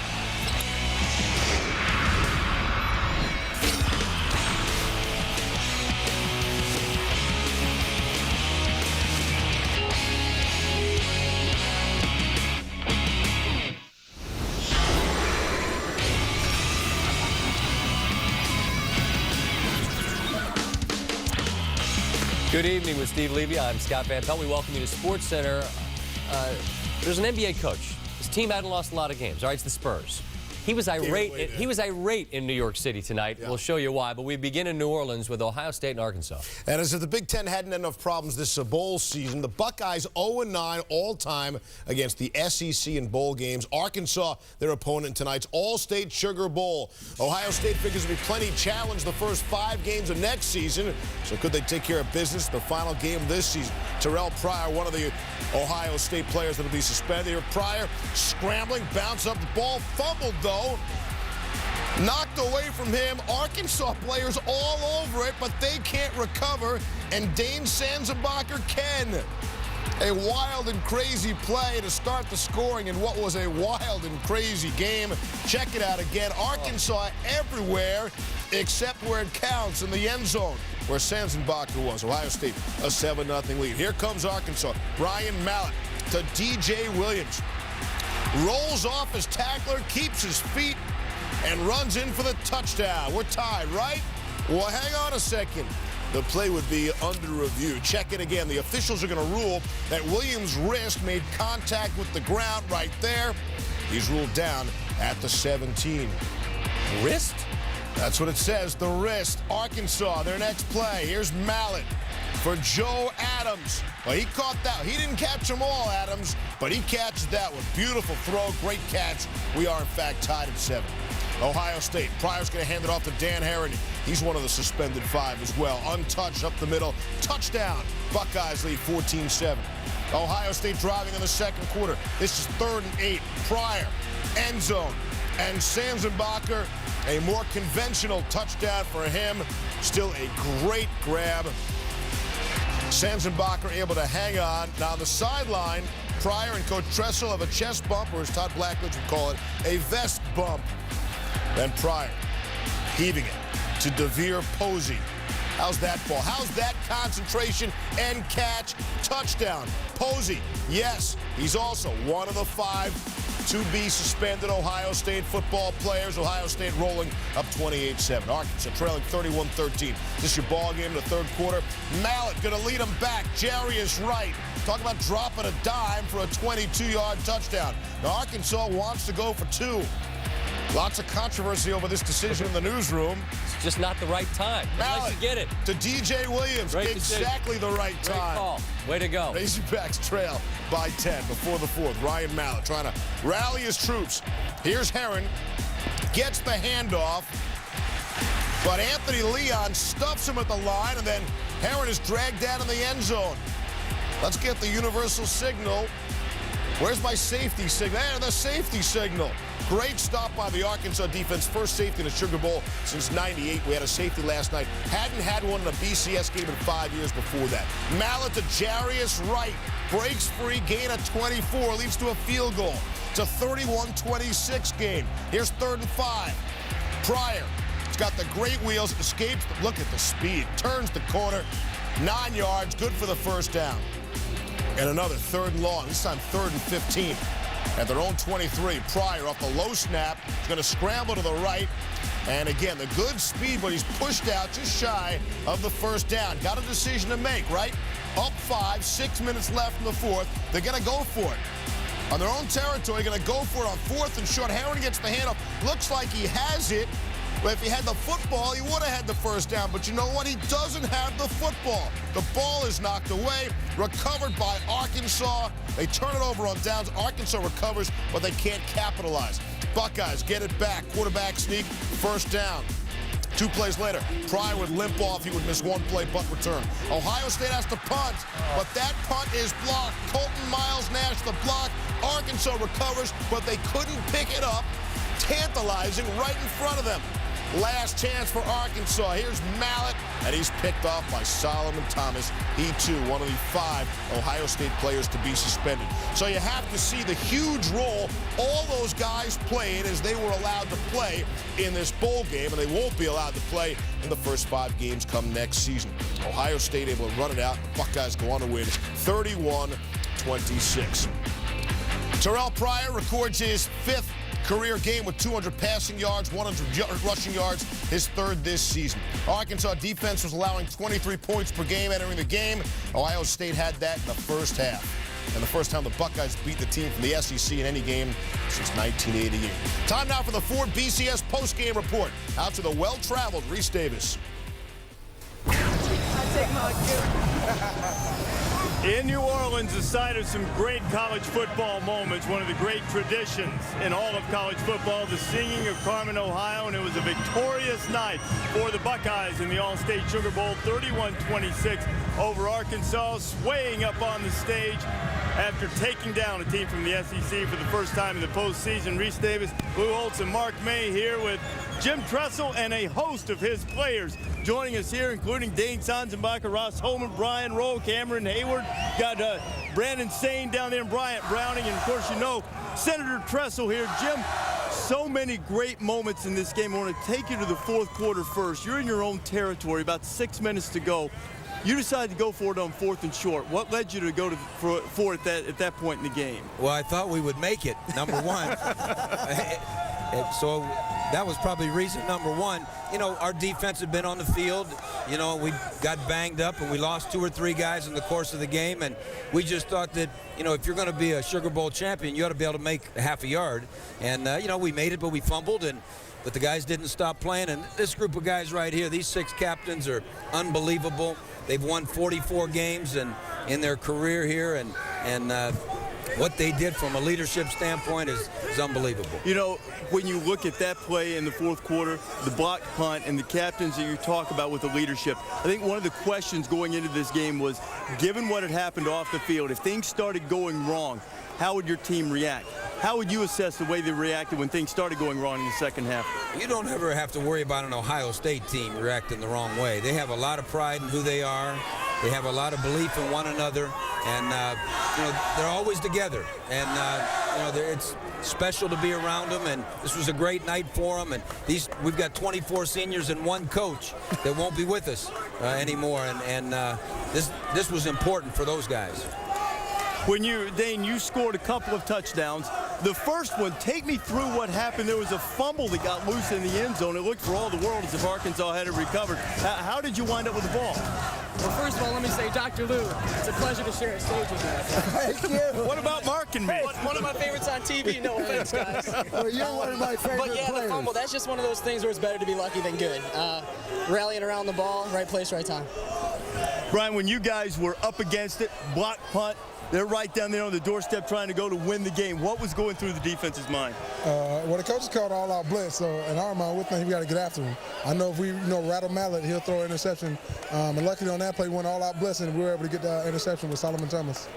Good evening with Steve Levy. I'm Scott Van Pelt. We welcome you to Sports Center. There's an NBA coach. His team hadn't lost a lot of games. All right, it's the Spurs. He was irate. He was irate in New York City tonight. Yeah. We'll show you why. But we begin in New Orleans with Ohio State and Arkansas. And as if the Big Ten hadn't had enough problems this bowl season, the Buckeyes 0-9 all-time against the SEC in bowl games. Arkansas, their opponent in tonight's All-State Sugar Bowl. Ohio State figures to be plenty challenged the first 5 games of next season. So could they take care of business the final game of this season? Terrell Pryor, one of the Ohio State players that will be suspended here. Pryor scrambling, bounce up the ball, fumbled though. Knocked away from him. Arkansas players all over it, but they can't recover, and Dane Sanzenbacher can. A wild and crazy play to start the scoring in what was a wild and crazy game. Check it out again. Arkansas everywhere except where it counts, in the end zone where Sanzenbacher was. Ohio State a 7-0 lead. Here comes Arkansas. Ryan Mallett to D.J. Williams. Rolls off his tackler, keeps his feet, and runs in for the touchdown. We're tied, right? Well, hang on a second. The play would be under review. Check it again. The officials are going to rule that Williams' wrist made contact with the ground right there. He's ruled down at the 17. Wrist? That's what it says, the wrist. Arkansas, their next play. Here's Mallett for Joe Adams. Well, he caught that. He didn't catch them all, Adams, but he catches that one. Beautiful throw, great catch. We are, in fact, tied at 7. Ohio State. Pryor's going to hand it off to Dan Herron. He's one of the suspended 5 as well. Untouched up the middle. Touchdown. Buckeyes lead 14-7. Ohio State driving in the second quarter. This is 3rd and 8. Pryor, end zone. And Sanzenbacher, a more conventional touchdown for him. Still a great grab. Sanzenbacher able to hang on. Now on the sideline, Pryor and Coach Tressel have a chest bump, or as Todd Blackledge would call it, a vest bump. Then Pryor heaving it to DeVere Posey. How's that ball? How's that concentration and catch? Touchdown. Posey, yes, he's also one of the 5 to be suspended Ohio State football players. Ohio State rolling up 28-7. Arkansas trailing 31-13. This is your ball game in the 3rd quarter. Mallett going to lead them back. Jarius Wright. Talk about dropping a dime for a 22-yard touchdown. Now, Arkansas wants to go for 2. Lots of controversy over this decision in the newsroom. It's just not the right time. Mallett, get it. To D.J. Williams. Great exactly decision. The right Great time. Call. Way to go. Razorbacks trail by 10 before the 4th. Ryan Mallett trying to rally his troops. Here's Herron. Gets the handoff. But Anthony Leon stuffs him at the line, and then Herron is dragged down in the end zone. Let's get the universal signal. Where's my safety signal? There, the safety signal. Great stop by the Arkansas defense. First safety in the Sugar Bowl since '98. We had a safety last night. Hadn't had one in a BCS game in 5 years before that. Mallett to Jarius Wright. Breaks free, gain of 24. Leads to a field goal. It's a 31-26 game. Here's 3rd and 5. Pryor. He's got the great wheels. Escapes. Look at the speed. Turns the corner. 9 yards. Good for the first down. And another 3rd and long. This time 3rd and 15. At their own 23, Pryor off the low snap. He's going to scramble to the right. And again, the good speed, but he's pushed out just shy of the first down. Got a decision to make, right? Up 5, 6 minutes left in the 4th. They're going to go for it. On their own territory, going to go for it on 4th and short. Herron gets the handoff. Looks like he has it. If he had the football, he would have had the first down. But you know what? He doesn't have the football. The ball is knocked away, recovered by Arkansas. They turn it over on downs. Arkansas recovers, but they can't capitalize. Buckeyes get it back. Quarterback sneak, first down. 2 plays later, Pryor would limp off. He would miss 1 play, punt return. Ohio State has to punt, but that punt is blocked. Colton Miles Nash the block. Arkansas recovers, but they couldn't pick it up. Tantalizing right in front of them. Last chance for Arkansas. Here's Mallet, and he's picked off by Solomon Thomas. He, too, one of the 5 Ohio State players to be suspended. So you have to see the huge role all those guys played as they were allowed to play in this bowl game, and they won't be allowed to play in the first 5 games come next season. Ohio State able to run it out. The Buckeyes go on to win 31-26. Terrell Pryor records his 5th career game with 200 passing yards, 100 rushing yards, his 3rd this season. Arkansas defense was allowing 23 points per game entering the game. Ohio State had that in the first half. And the first time the Buckeyes beat the team from the SEC in any game since 1988. Time now for the Ford BCS postgame report. Out to the well-traveled Reese Davis. In New Orleans, the site of some great college football moments, one of the great traditions in all of college football, the singing of Carmen, Ohio, and it was a victorious night for the Buckeyes in the All-State Sugar Bowl, 31-26 over Arkansas, swaying up on the stage after taking down a team from the SEC for the first time in the postseason. Reese Davis, Lou Holtz, and Mark May here with Jim Tressel and a host of his players joining us here, including Dane Sanzenbacher, Ross Holman, Brian Rowe, Cameron Hayward, got Brandon Sane down there, and Bryant Browning, and of course you know Senator Tressel here. Jim, so many great moments in this game. I want to take you to the 4th quarter first. You're in your own territory, about 6 minutes to go. You decided to go for it on 4th and short. What led you to go for it at that point in the game? Well, I thought we would make it, number one. So that was probably reason number 1. You know, our defense had been on the field. You know, we got banged up and we lost 2 or 3 guys in the course of the game. And we just thought that, you know, if you're going to be a Sugar Bowl champion, you ought to be able to make a half a yard. And, you know, we made it, but we fumbled. But the guys didn't stop playing. And this group of guys right here, these 6 captains are unbelievable. They've won 44 games in their career here. And what they did from a leadership standpoint is unbelievable. You know, when you look at that play in the 4th quarter, the blocked punt, and the captains that you talk about with the leadership, I think one of the questions going into this game was, given what had happened off the field, if things started going wrong, how would your team react? How would you assess the way they reacted when things started going wrong in the second half? You don't ever have to worry about an Ohio State team reacting the wrong way. They have a lot of pride in who they are. They have a lot of belief in one another, and you know, they're always together. And you know, it's special to be around them. And this was a great night for them. And we've got 24 seniors and 1 coach that won't be with us anymore. And this was important for those guys. Dane, you scored a couple of touchdowns. The first one, take me through what happened. There was a fumble that got loose in the end zone. It looked for all the world as if Arkansas had it recovered. How did you wind up with the ball? Well, first of all, let me say, Dr. Lou, it's a pleasure to share a stage with you. Thank you. What about Mark and me? One of my favorites on TV, no offense, guys. Well, you're one of my favorite But yeah, players. the fumble, that's just one of those things where it's better to be lucky than good. Rallying around the ball, right place, right time. Brian, when you guys were up against it, block punt, they're right down there on the doorstep trying to go to win the game. What was going through the defense's mind? Well, the coach called all-out blitz, so in our mind, we think we got to get after him. I know if we rattle Mallet, he'll throw an interception. And luckily on that play, we went all-out blitz, and we were able to get the interception with Solomon Thomas.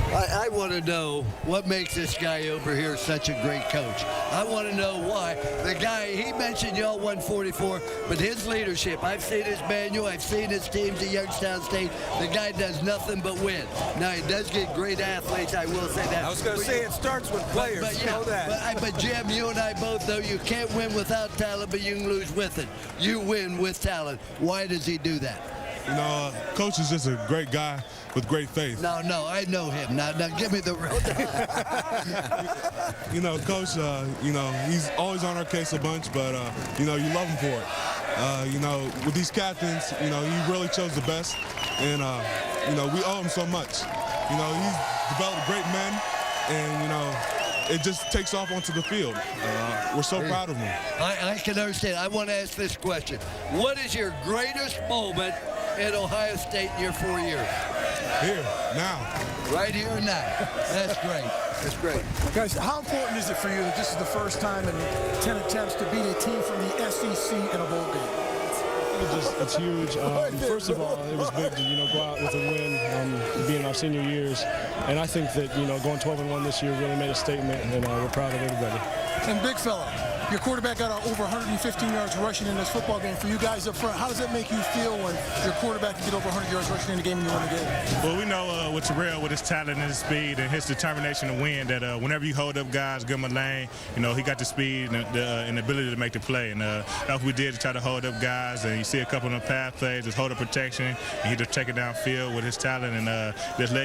I want to know what makes this guy over here such a great coach. I want to know why. The guy, he mentioned y'all won 44, but his leadership, I've seen his manual, I've seen his teams at Youngstown State. The guy does nothing but win. Now, he does get great athletes, I will say that. I was going to say it starts with players, but you know that. But Jim, you and I both know you can't win without talent, but you can lose with it. You win with talent. Why does he do that? You know, Coach is just a great guy with great faith. No, I know him. Now give me the You know, Coach, you know, he's always on our case a bunch, but, you know, you love him for it. You know, with these captains, you know, he really chose the best, and, you know, we owe him so much. You know, he's developed great men, and, you know, it just takes off onto the field. We're so proud of him. I can understand. I want to ask this question. What is your greatest moment at Ohio State in your 4 years? Here, now. Right here and now. That's great. That's great. Guys, how important is it for you that this is the first time in 10 attempts to beat a team from the SEC in a bowl game? It's huge. First of all, it was big to go out with a win, being our senior years, and I think that going 12-1 this year really made a statement, and we're proud of everybody. And big fella, your quarterback got over 115 yards rushing in this football game. For you guys up front, how does that make you feel when your quarterback can get over 100 yards rushing in the game and you win the game? Well, we know with Terrell, with his talent and his speed and his determination to win, that whenever you hold up guys, give him a lane, he got the speed and the ability to make the play. And that's what we did to try to hold up guys. And you see a couple of the pass plays, just hold up protection, and he just take it downfield with his talent. And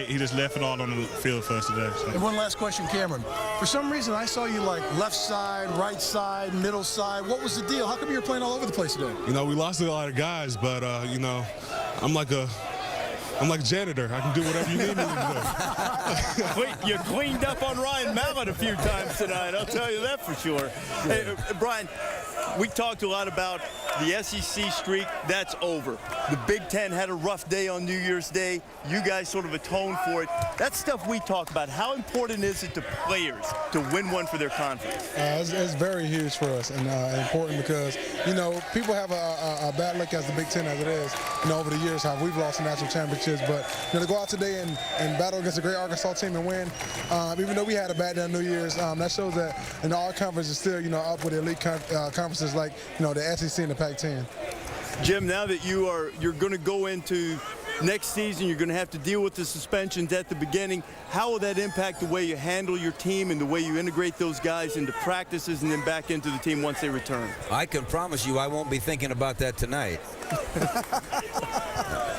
he just left it all on the field for us today. So. And one last question, Cameron. For some reason, I saw you like left side, right side, middle side. What was the deal? How come you were playing all over the place today? We lost a lot of guys, but I'm like a janitor. I can do whatever you need me to do. You cleaned up on Ryan Mallett a few times tonight, I'll tell you that for sure. Hey, Brian, we talked a lot about the SEC streak. That's over. The Big Ten had a rough day on New Year's Day. You guys sort of atoned for it. That's stuff we talk about. How important is it to players to win one for their conference? It's very huge for us and important because, people have a bad look as the Big Ten as it is, over the years, how we've lost the national championships. But, to go out today and battle against a great Arkansas team and win, even though we had a bad day on New Year's, that shows that, our conference is still, up with elite conferences like, the SEC and the Pac-10. Jim, now that you're going to go into next season, you're going to have to deal with the suspensions at the beginning. How will that impact the way you handle your team and the way you integrate those guys into practices and then back into the team once they return? I can promise you I won't be thinking about that tonight.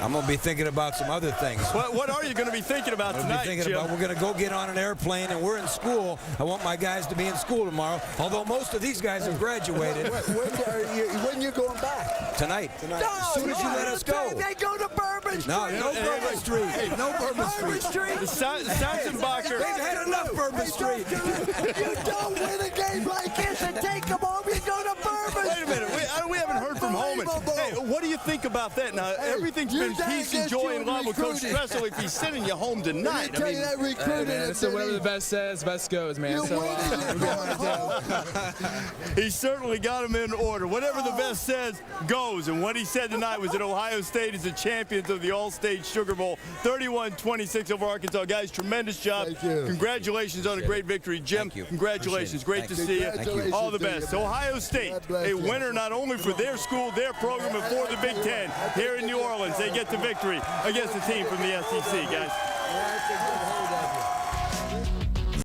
I'm going to be thinking about some other things. What are you going to be thinking about tonight, Jim? We're going to go get on an airplane, and we're in school. I want my guys to be in school tomorrow, although most of these guys have graduated. When are you going back? Tonight. No, as soon as you let us go. They go to Bourbon Street. No Bourbon Street. No Bourbon Street. Sansenbacher. They've had enough Bourbon Street. You don't win a game like this and take them home. You go to Bourbon Street. Wait a minute. We haven't heard from Holman. Hey, what do you think about that? Now, everything's been peace and joy and love with Coach Tressel if he's sending you home tonight. So whatever the best says, best goes, man. He certainly got him in order. Whatever the best says goes. And what he said tonight was that Ohio State is the champions of the All-State Sugar Bowl. 31-26 over Arkansas. Guys, tremendous job. Congratulations on a great victory. Jim, congratulations. Great to see you. All the best. Ohio State, a winner not only for their school, their program, and for the Big Ten here in New Orleans. They get the victory against the team from the SEC, guys.